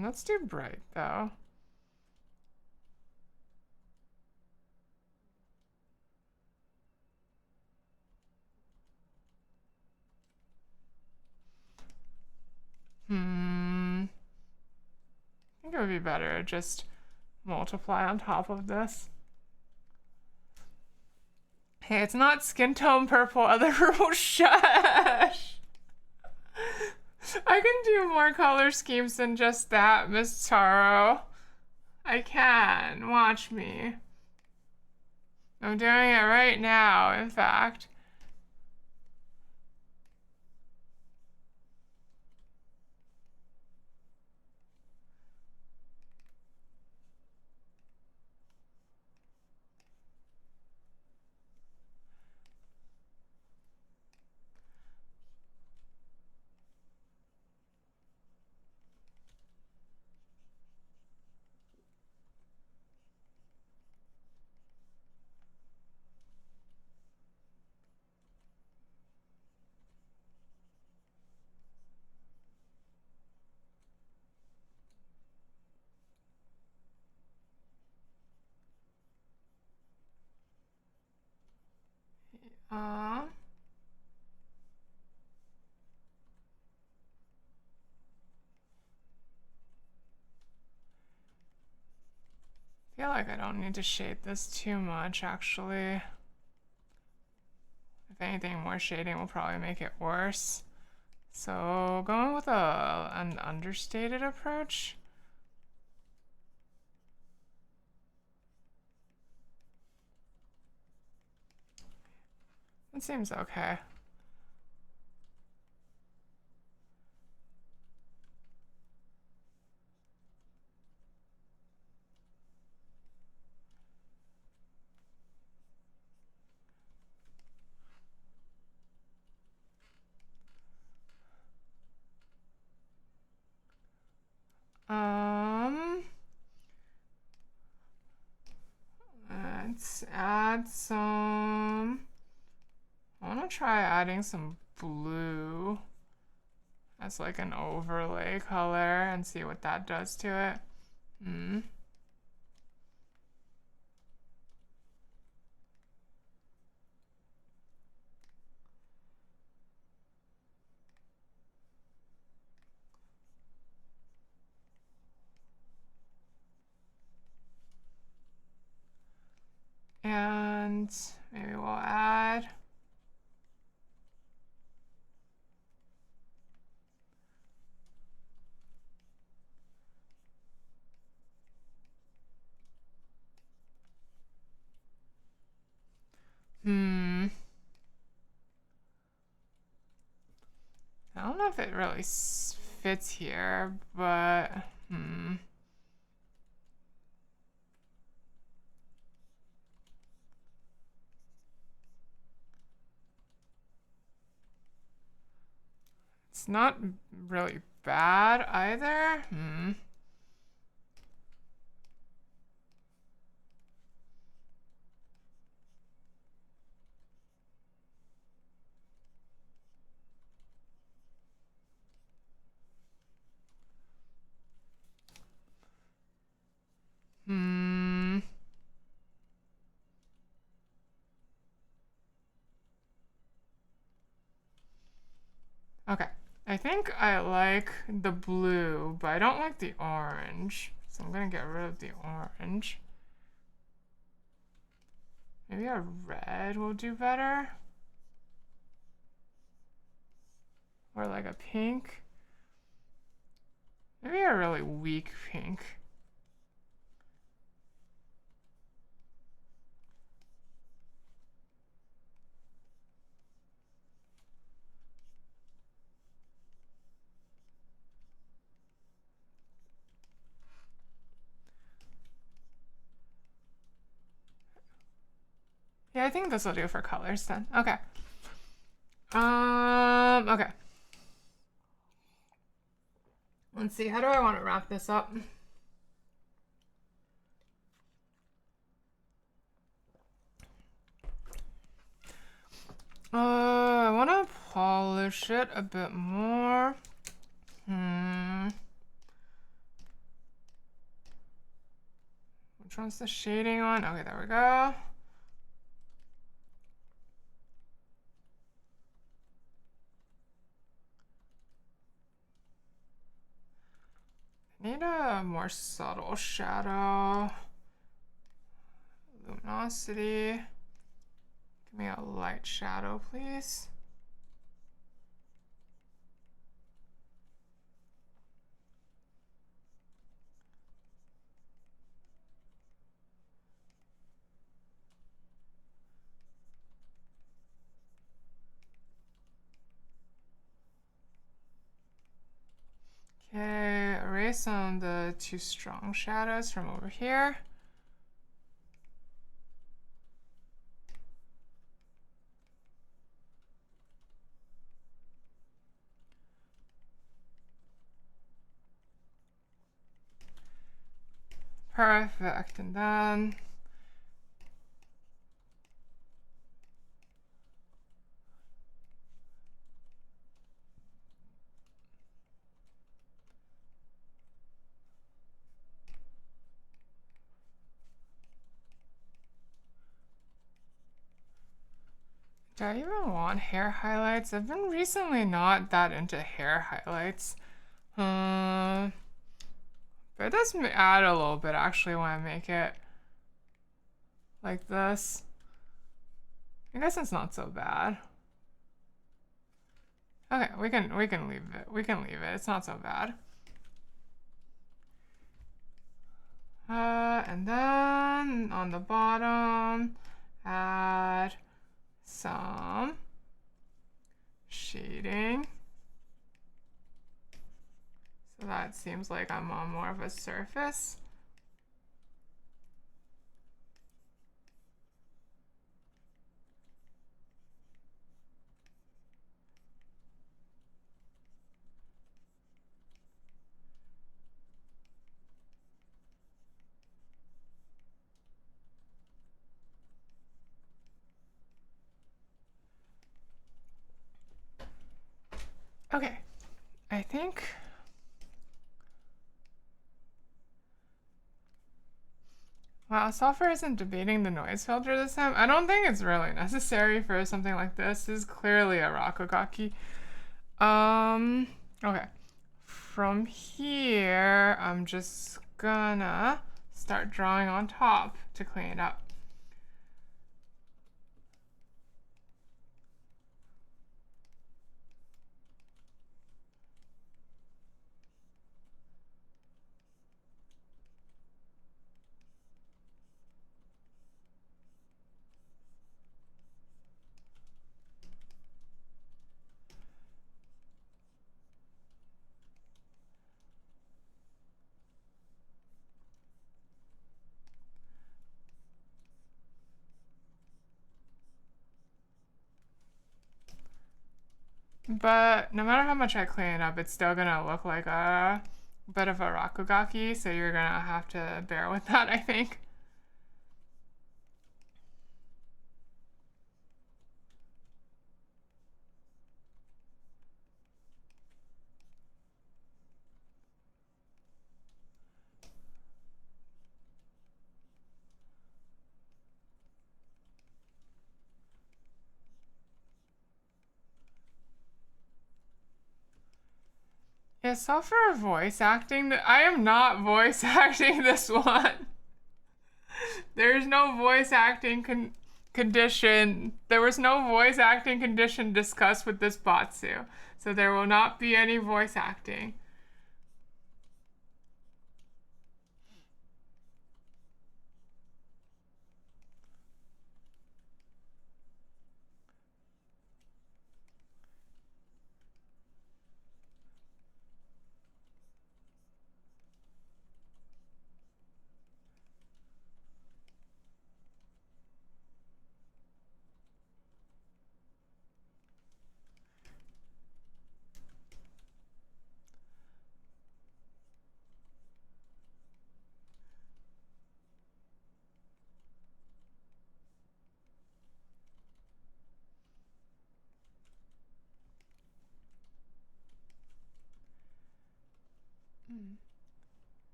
Let's do bright though. I think it would be better to just multiply on top of this. Hey, it's not skin tone purple, other purple. Shush! I can do more color schemes than just that, Miss Taro. I can. Watch me. I'm doing it right now, in fact. Uh, I feel like I don't need to shade this too much, actually. If anything, more shading will probably make it worse. So going with an understated approach. It seems okay. Let's add some. I want to try adding some blue as like an overlay color and see what that does to it. And maybe we'll add I don't know if it really fits here, but It's not really bad either. Okay. I think I like the blue, but I don't like the orange. So I'm gonna get rid of the orange. Maybe a red will do better. Or like a pink. Maybe a really weak pink. Yeah, I think this will do for colors then. Okay. Okay. Let's see, how do I want to wrap this up? I want to polish it a bit more. Which one's the shading on? Okay, there we go. Need a more subtle shadow. Luminosity. Give me a light shadow, please. Okay, erase some of the too strong shadows from over here. Perfect, and then do I even want hair highlights? I've been recently not that into hair highlights. But it does add a little bit actually when I make it like this. I guess it's not so bad. Okay, we can leave it. We can leave it. It's not so bad. And then on the bottom, add some shading. So that seems like I'm on more of a surface. Okay, I think wow, software isn't debating the noise filter this time. I don't think it's really necessary for something like this. This is clearly a Rakugaki. Okay. From here, I'm just gonna start drawing on top to clean it up. But no matter how much I clean it up, it's still gonna look like a bit of a rakugaki, so you're gonna have to bear with that, I think. Is software voice acting? I am not voice acting this one. There's no voice acting condition. There was no voice acting condition discussed with this Batsu. So there will not be any voice acting.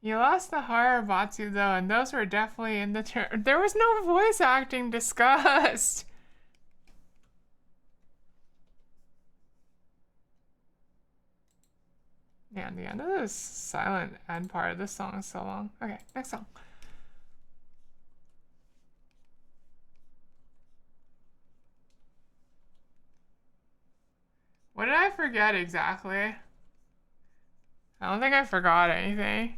You lost the horror Batsu though, and those were definitely in the there was no voice acting discussed. Man, the end of this silent end part of this song is so long. Okay, next song. What did I forget exactly? I don't think I forgot anything.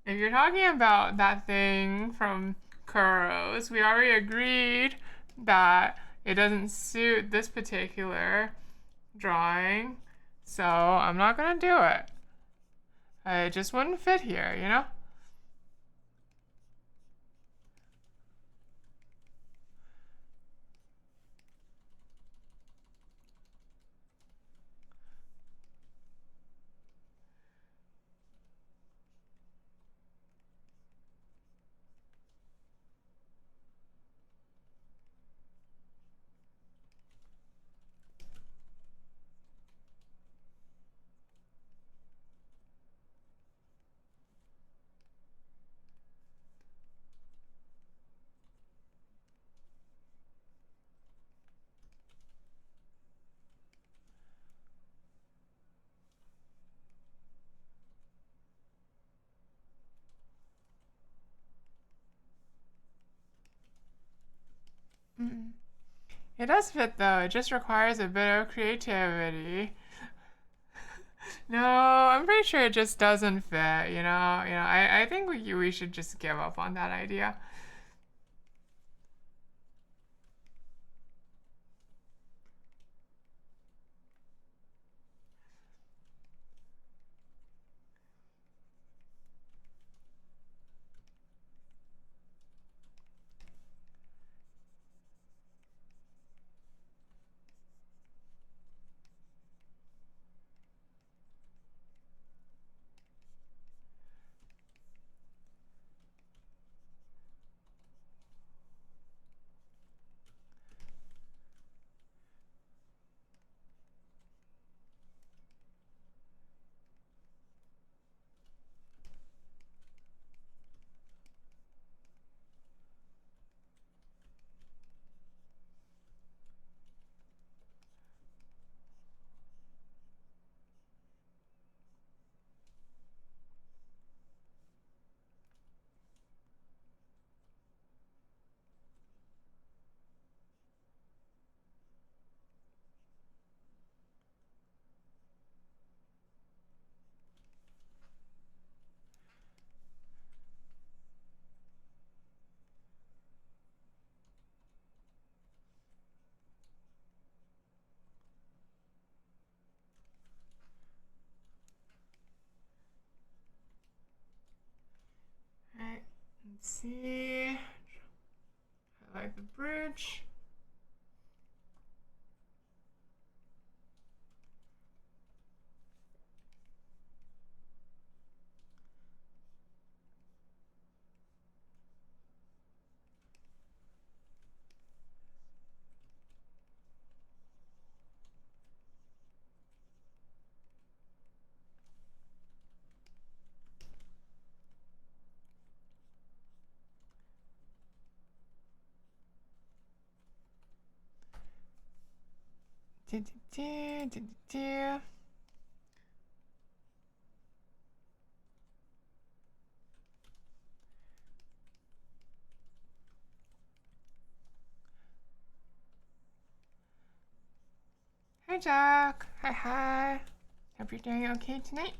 If you're talking about that thing from Kuro's, we already agreed that it doesn't suit this particular drawing, so I'm not gonna do it. It just wouldn't fit here, you know? It does fit though, it just requires a bit of creativity. No, I'm pretty sure it just doesn't fit, you know? I think we should just give up on that idea. see. I like the bridge. Hi, Jack. Hi, hi. Hope you're doing okay tonight.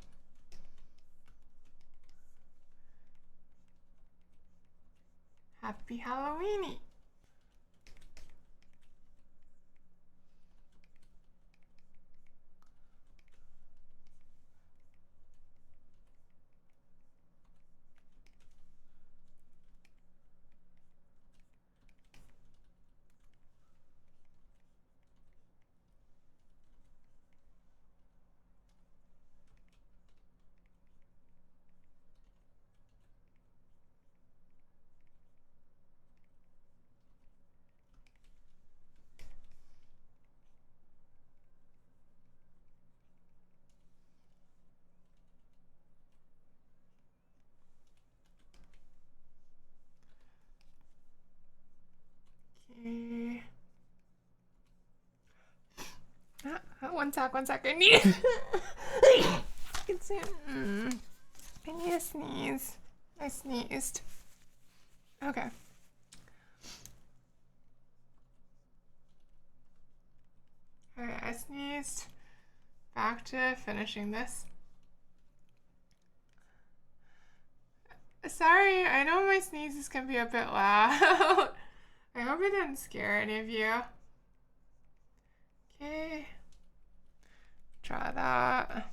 Happy Halloweeny. Okay. One sec. I need it's I need a sneeze. I sneezed. Okay. Alright, I sneezed. Back to finishing this. Sorry, I know my sneezes can be a bit loud. I hope it didn't scare any of you. Okay. Try that.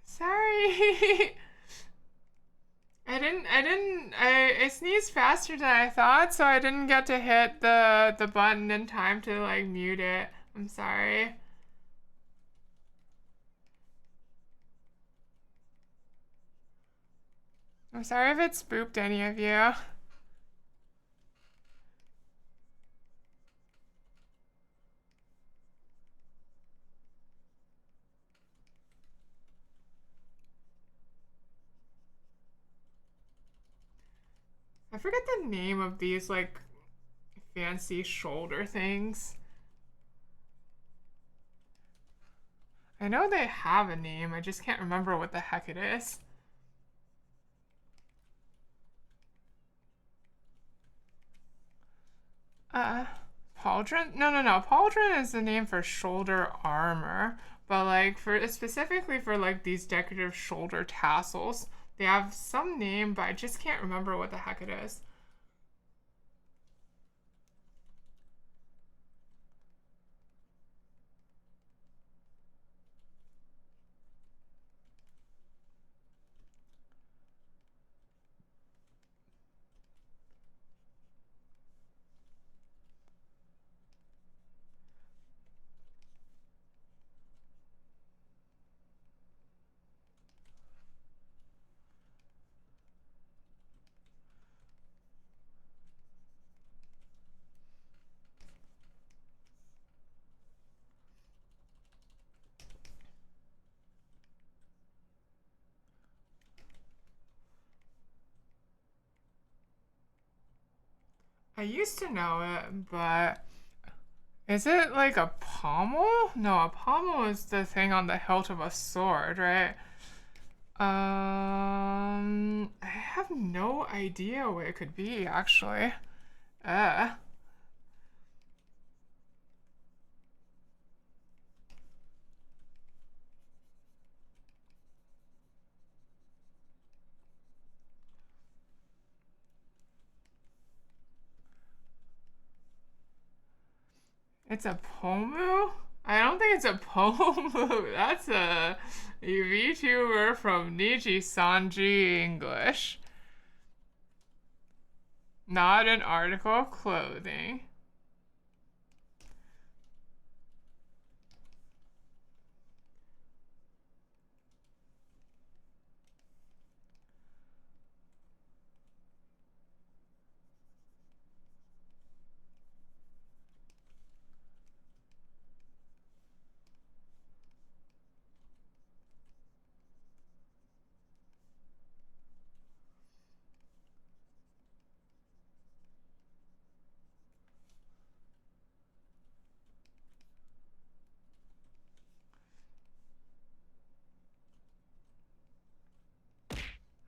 Sorry. I sneezed faster than I thought, so I didn't get to hit the button in time to like mute it. I'm sorry. I'm sorry if it spooked any of you. I forget the name of these like fancy shoulder things. I know they have a name, I just can't remember what the heck it is. Pauldron? No. Pauldron is the name for shoulder armor, but like for specifically for like these decorative shoulder tassels, they have some name, but I just can't remember what the heck it is. I used to know it, but is it like a pommel? No, a pommel is the thing on the hilt of a sword, right? I have no idea what it could be, actually. Uh. It's a Pomu? I don't think it's a Pomu. That's a VTuber from Niji Sanji English. Not an article of clothing.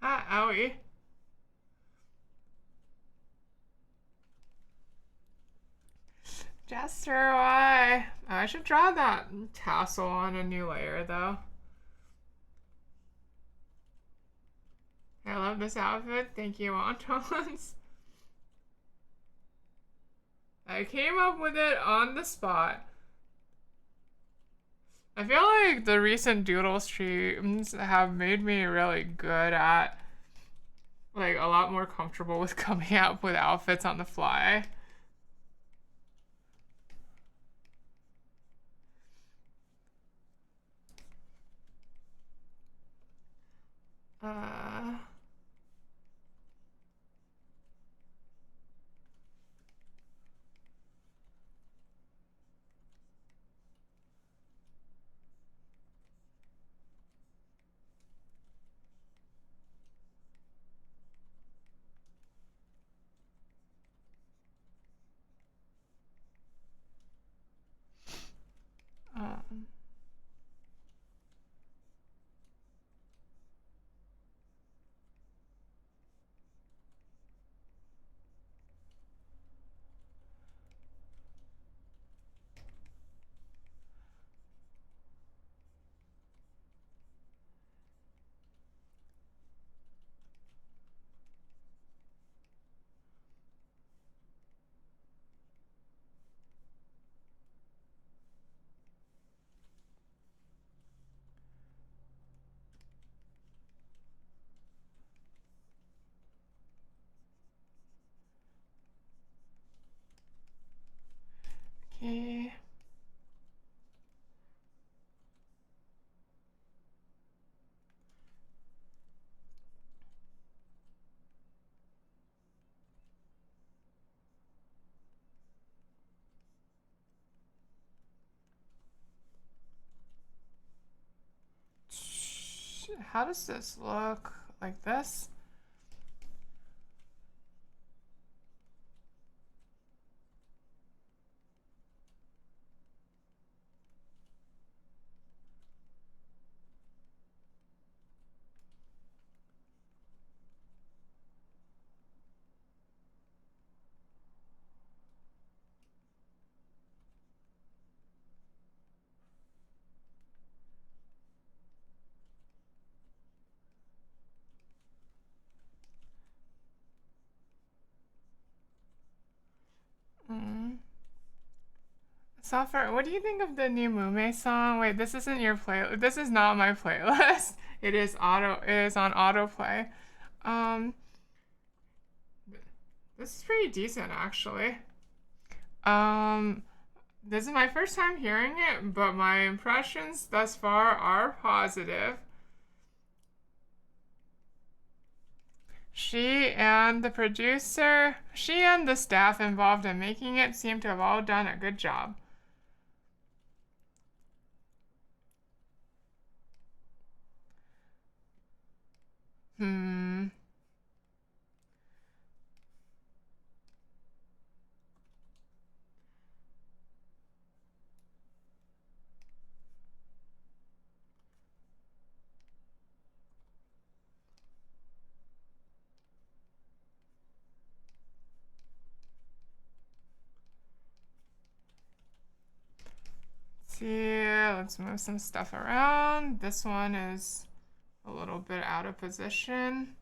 Ah, owie. Jester, why? I should draw that tassel on a new layer, though. I love this outfit. Thank you, Antons. I came up with it on the spot. I feel like the recent doodle streams have made me really good at, like, a lot more comfortable with coming up with outfits on the fly. Uh... Um, okay. How does this look? Like this? Mm. Software, what do you think of the new Mume song? Wait, this isn't your play. This is not my playlist. It is auto. It is on autoplay. Um, this is pretty decent actually. Um, this is my first time hearing it, but my impressions thus far are positive. She and the producer, she and the staff involved in making it seem to have all done a good job. Hmm. See, let's move some stuff around. This one is a little bit out of position.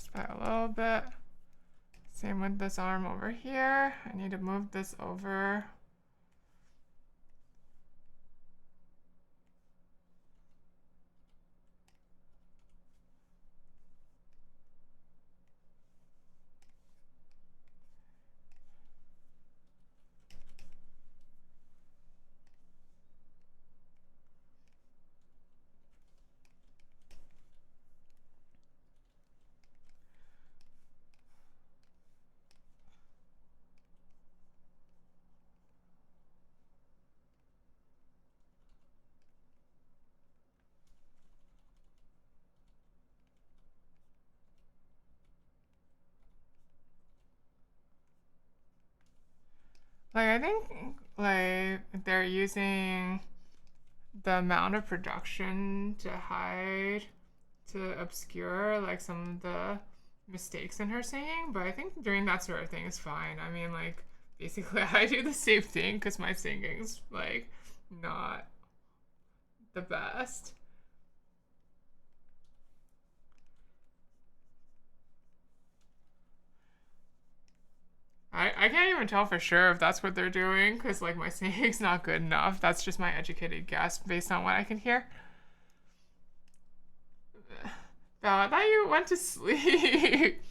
just by a little bit. Same with this arm over here. I need to move this over. Like, I think, like, they're using the amount of production to hide, to obscure, like, some of the mistakes in her singing, but I think doing that sort of thing is fine. I mean, like, basically, I do the same thing because my singing's, like, not the best. I can't even tell for sure if that's what they're doing because, like, my singing's not good enough. That's just my educated guess based on what I can hear. Belle, I thought you went to sleep.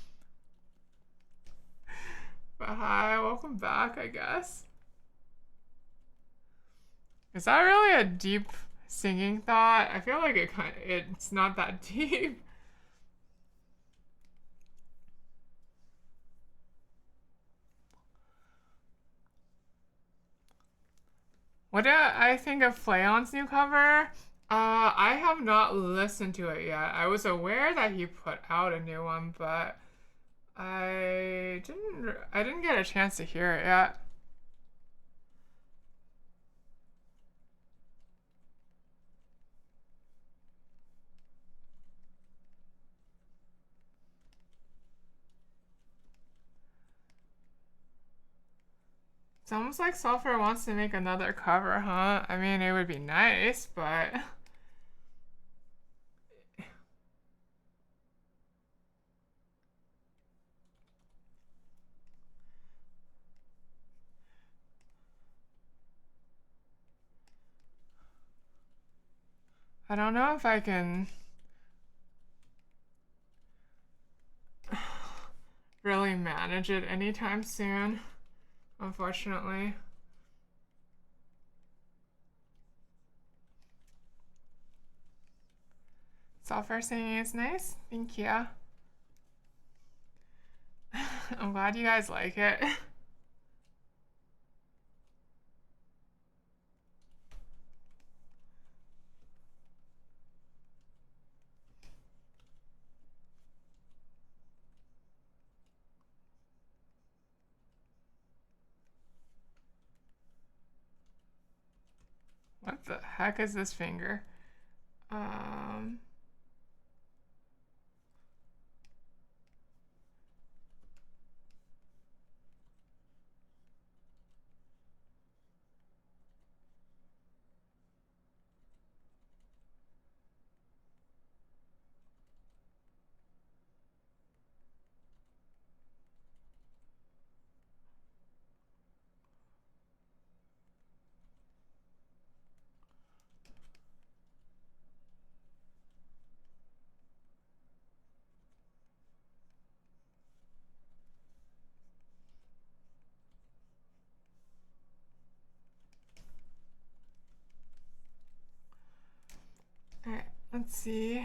But hi, welcome back, I guess. Is that really a deep singing thought? I feel like it's not that deep. What do I think of Flayon's new cover? I have not listened to it yet. I was aware that he put out a new one, but I didn't get a chance to hear it yet. It's almost like Sulfur wants to make another cover, huh? I mean, it would be nice, but I don't know if I can really manage it anytime soon, unfortunately. Sulfur singing is nice. Thank you. I'm glad you guys like it. What the heck is this finger? Um, Alright, let's see.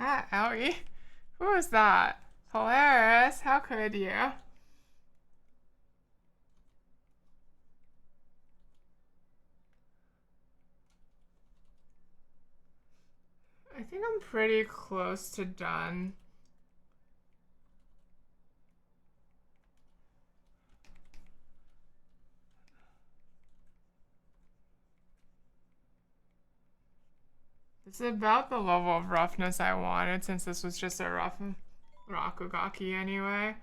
Ah, owie. Who was that? Polaris, how could you? I think I'm pretty close to done. This is about the level of roughness I wanted since this was just a rough Rakugaki anyway.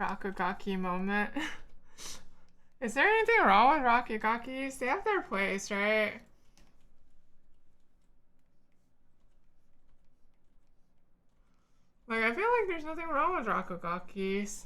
Rakugaki moment. Is there anything wrong with Rakugakis? They have their place, right? Like, I feel like there's nothing wrong with Rakugakis.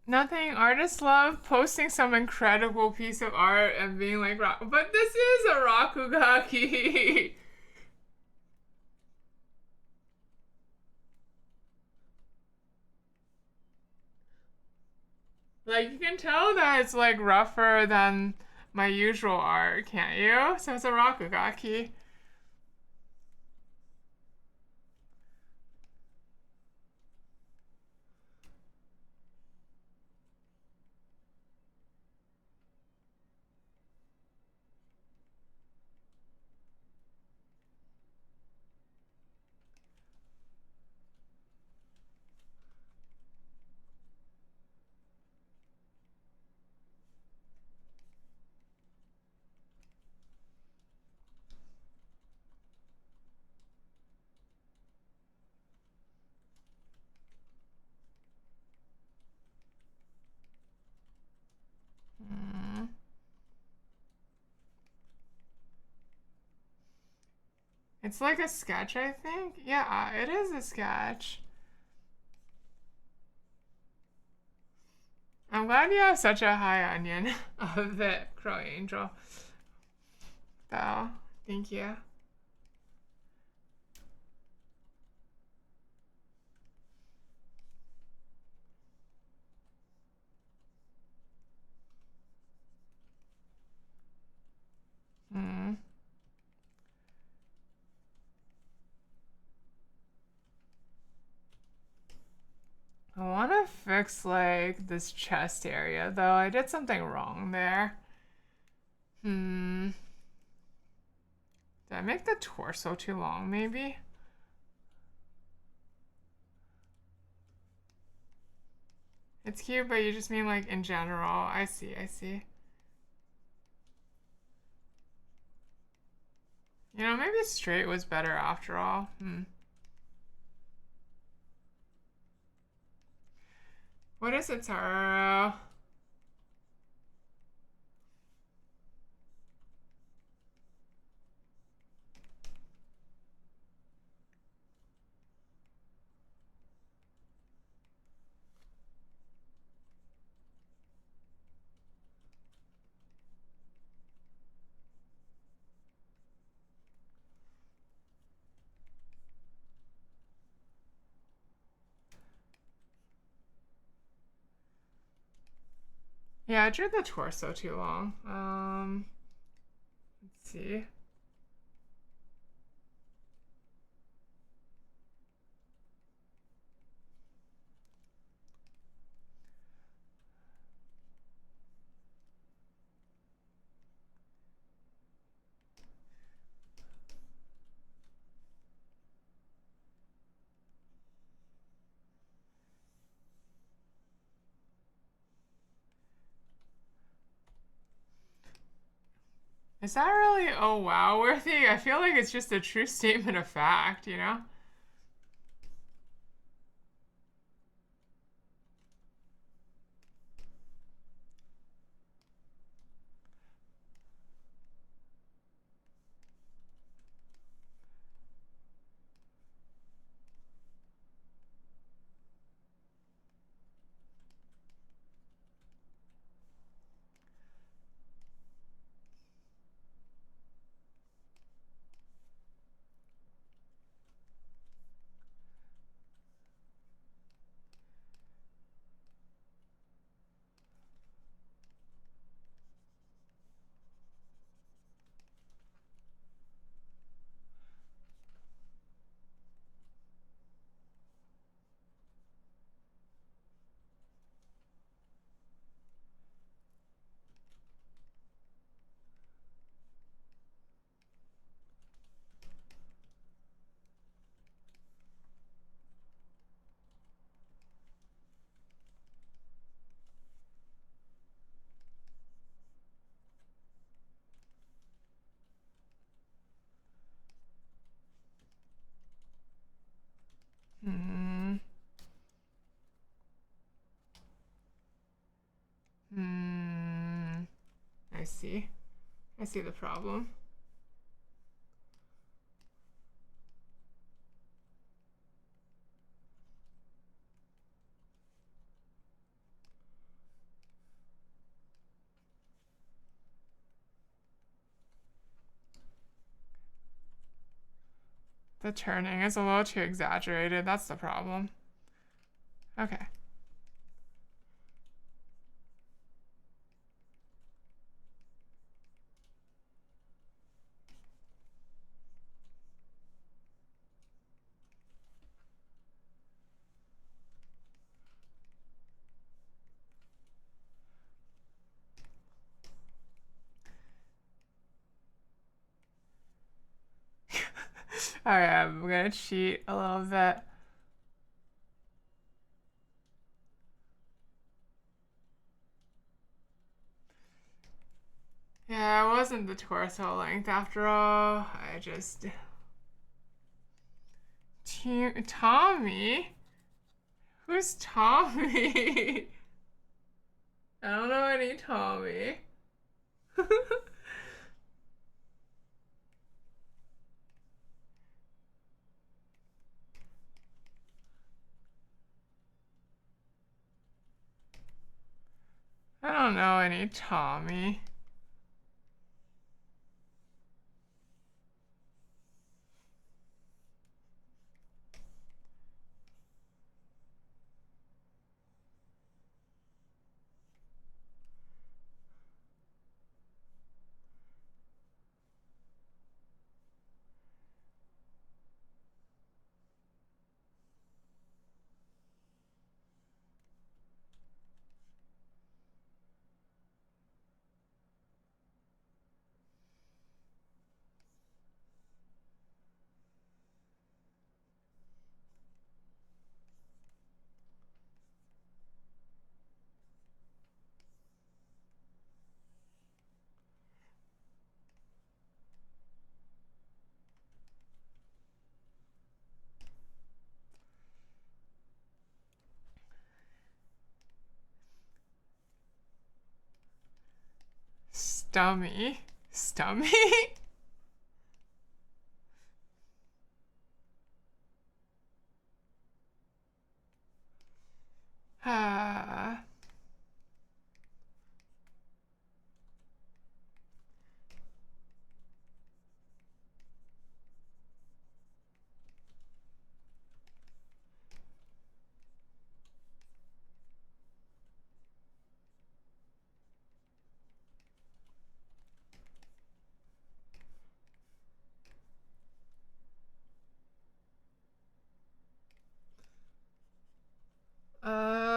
Nothing. Artists love posting some incredible piece of art and being like, but this is a Rakugaki. Like, you can tell that it's like rougher than my usual art, can't you? So it's a Rakugaki. It's like a sketch, I think. Yeah, it is a sketch. I'm glad you have such a high onion of the Crow Angel. Though, thank you. Hmm. I want to fix like this chest area though. I did something wrong there. Did I make the torso too long maybe? It's cute, but you just mean like in general. I see, I see. You know, maybe straight was better after all. What is it, Taro? Yeah, I drew the torso too long. Let's see. Is that really oh wow worthy? I feel like it's just a true statement of fact, you know? Hmm. Hmm. I see. I see the problem. The turning is a little too exaggerated. That's the problem. Okay. All right, I'm gonna cheat a little bit. Yeah, it wasn't the torso length after all. I just. Tommy? Who's Tommy? I don't know any Tommy. I don't know any Tommy. Stummy. Stummy? Ah.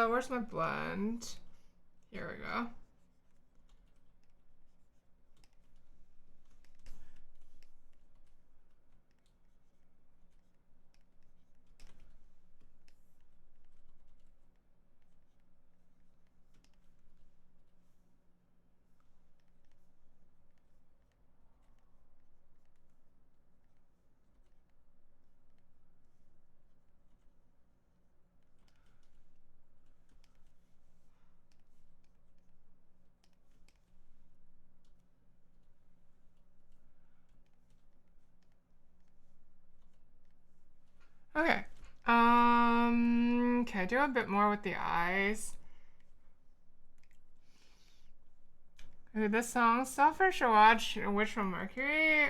Where's my blend? Here we go. Okay. Okay, do a bit more with the eyes. Okay, this song, Selfish to watch, Wish from Mercury.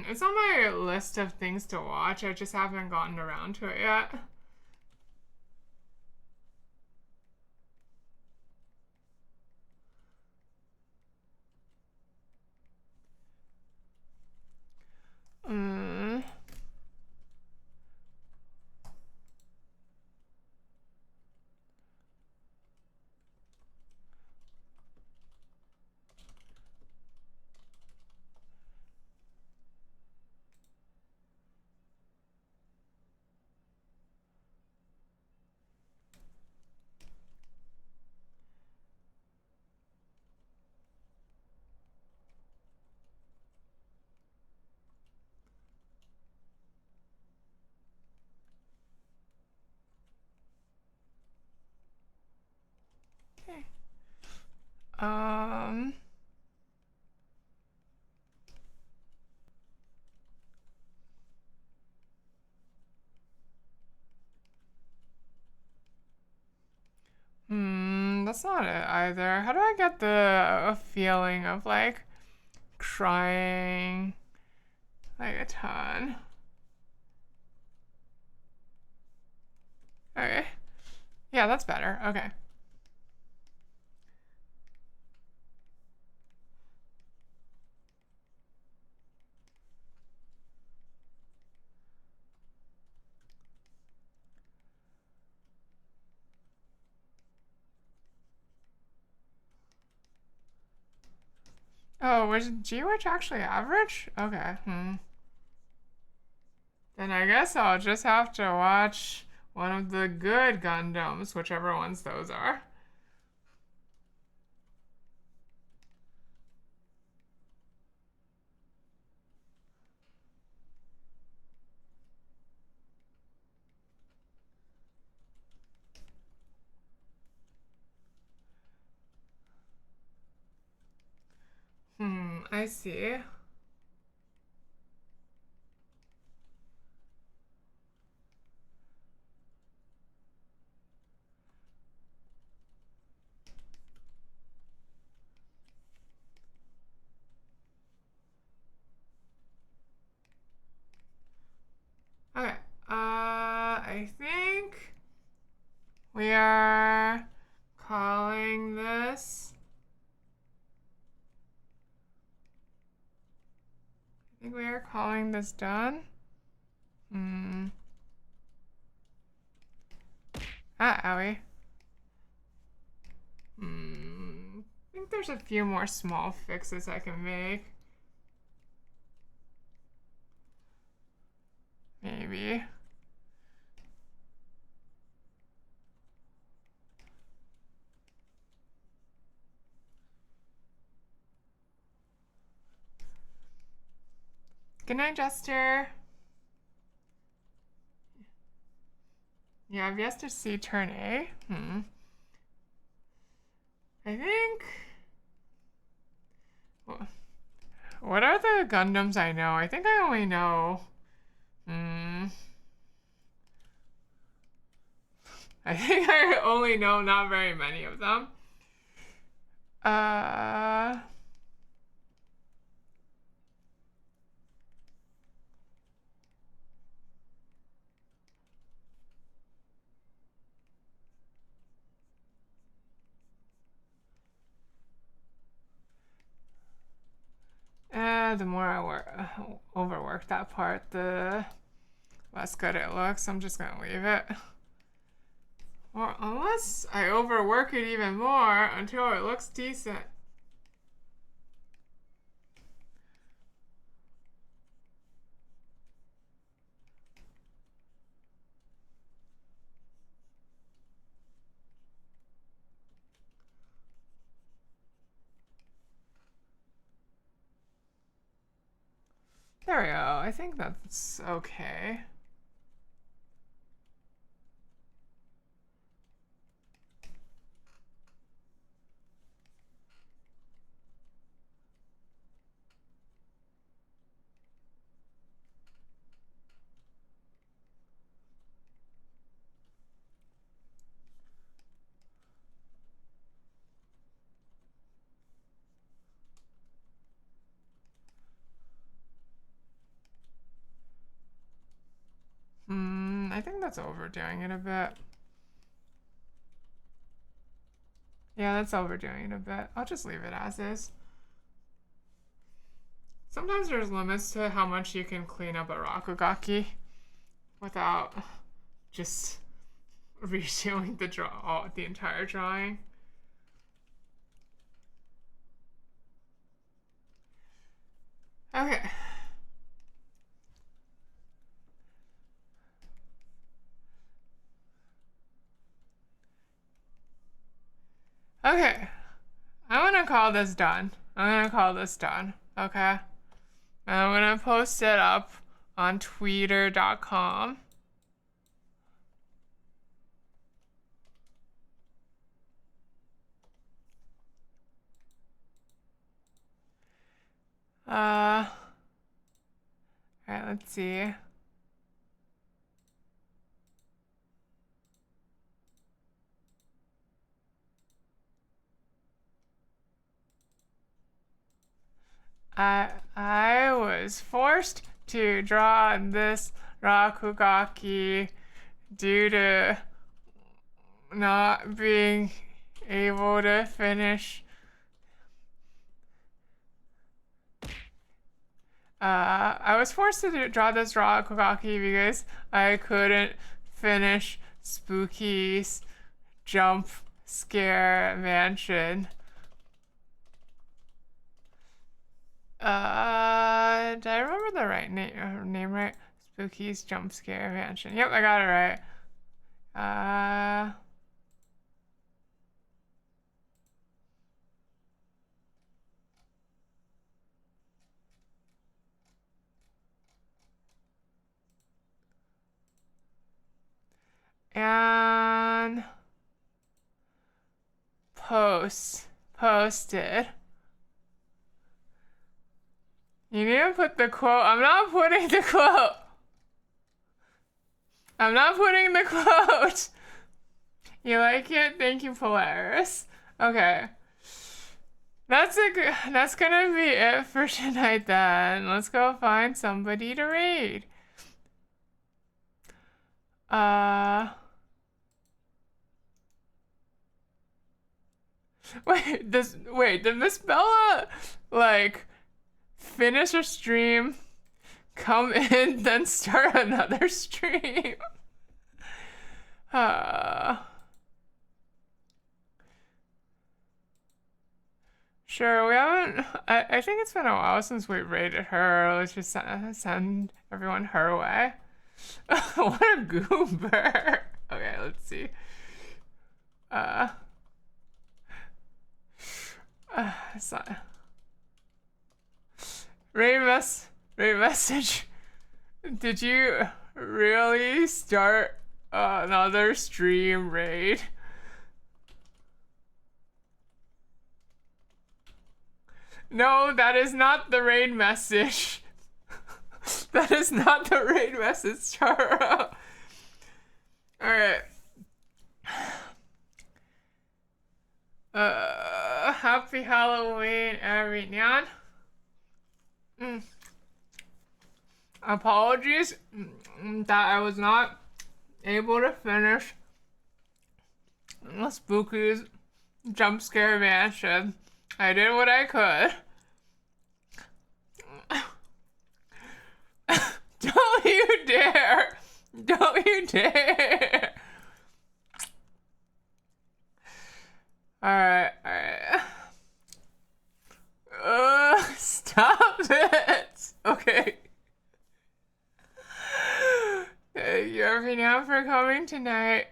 It's on my list of things to watch. I just haven't gotten around to it yet. Mm. Okay. Um. That's not it either. How do I get the feeling of like crying like a ton? Okay. Yeah, that's better. Okay. Oh, was G-Witch actually average? Okay. Then I guess I'll just have to watch one of the good Gundams, whichever ones those are. I see. Okay. I think we are calling this. I think we are calling this done. Owie. I think there's a few more small fixes I can make. Maybe. Good night, Jester. Yeah, I've yet to see turn A. I think. What are the Gundams I know? I think I only know. I think I only know not very many of them. The more I overwork that part, the less good it looks. I'm just gonna leave it. Or unless I overwork it even more until it looks decent. There we go. I think that's okay. I think that's overdoing it a bit. Yeah, that's overdoing it a bit. I'll just leave it as is. Sometimes there's limits to how much you can clean up a Rakugaki without just redoing the entire drawing. Okay. Okay. I'm gonna call this done. Okay? And I'm gonna post it up on twitter.com. Alright, let's see. I was forced to draw this Rakugaki due to not being able to finish. I was forced to draw this Rakugaki because I couldn't finish Spooky's jump scare mansion. Did I remember the right name right? Spooky's jump scare mansion. Yep, I got it right. And posted. You need to put the quote. I'm not putting the quote. You like it? Thank you, Polaris. Okay. That's gonna be it for tonight then. Let's go find somebody to raid. Wait, did Miss Bella like finish a stream, come in, then start another stream? Sure, we haven't. I think it's been a while since we raided her. Let's just send everyone her way. What a goober. Okay, let's see. Raid message. Did you really start another stream raid? No, that is not the raid message. That is not the raid message, Chara. Alright. Happy Halloween, everyone. Apologies that I was not able to finish Spooky's jump scare mansion. I did what I could. Don't you dare! Don't you dare! Alright. Stop it! Okay. Thank you everyone for coming tonight.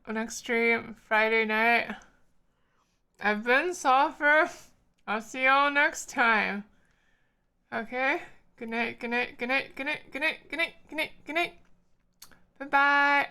Next stream, Friday night. I've been Sulfur. I'll see y'all next time. Okay? Good night. Bye-bye.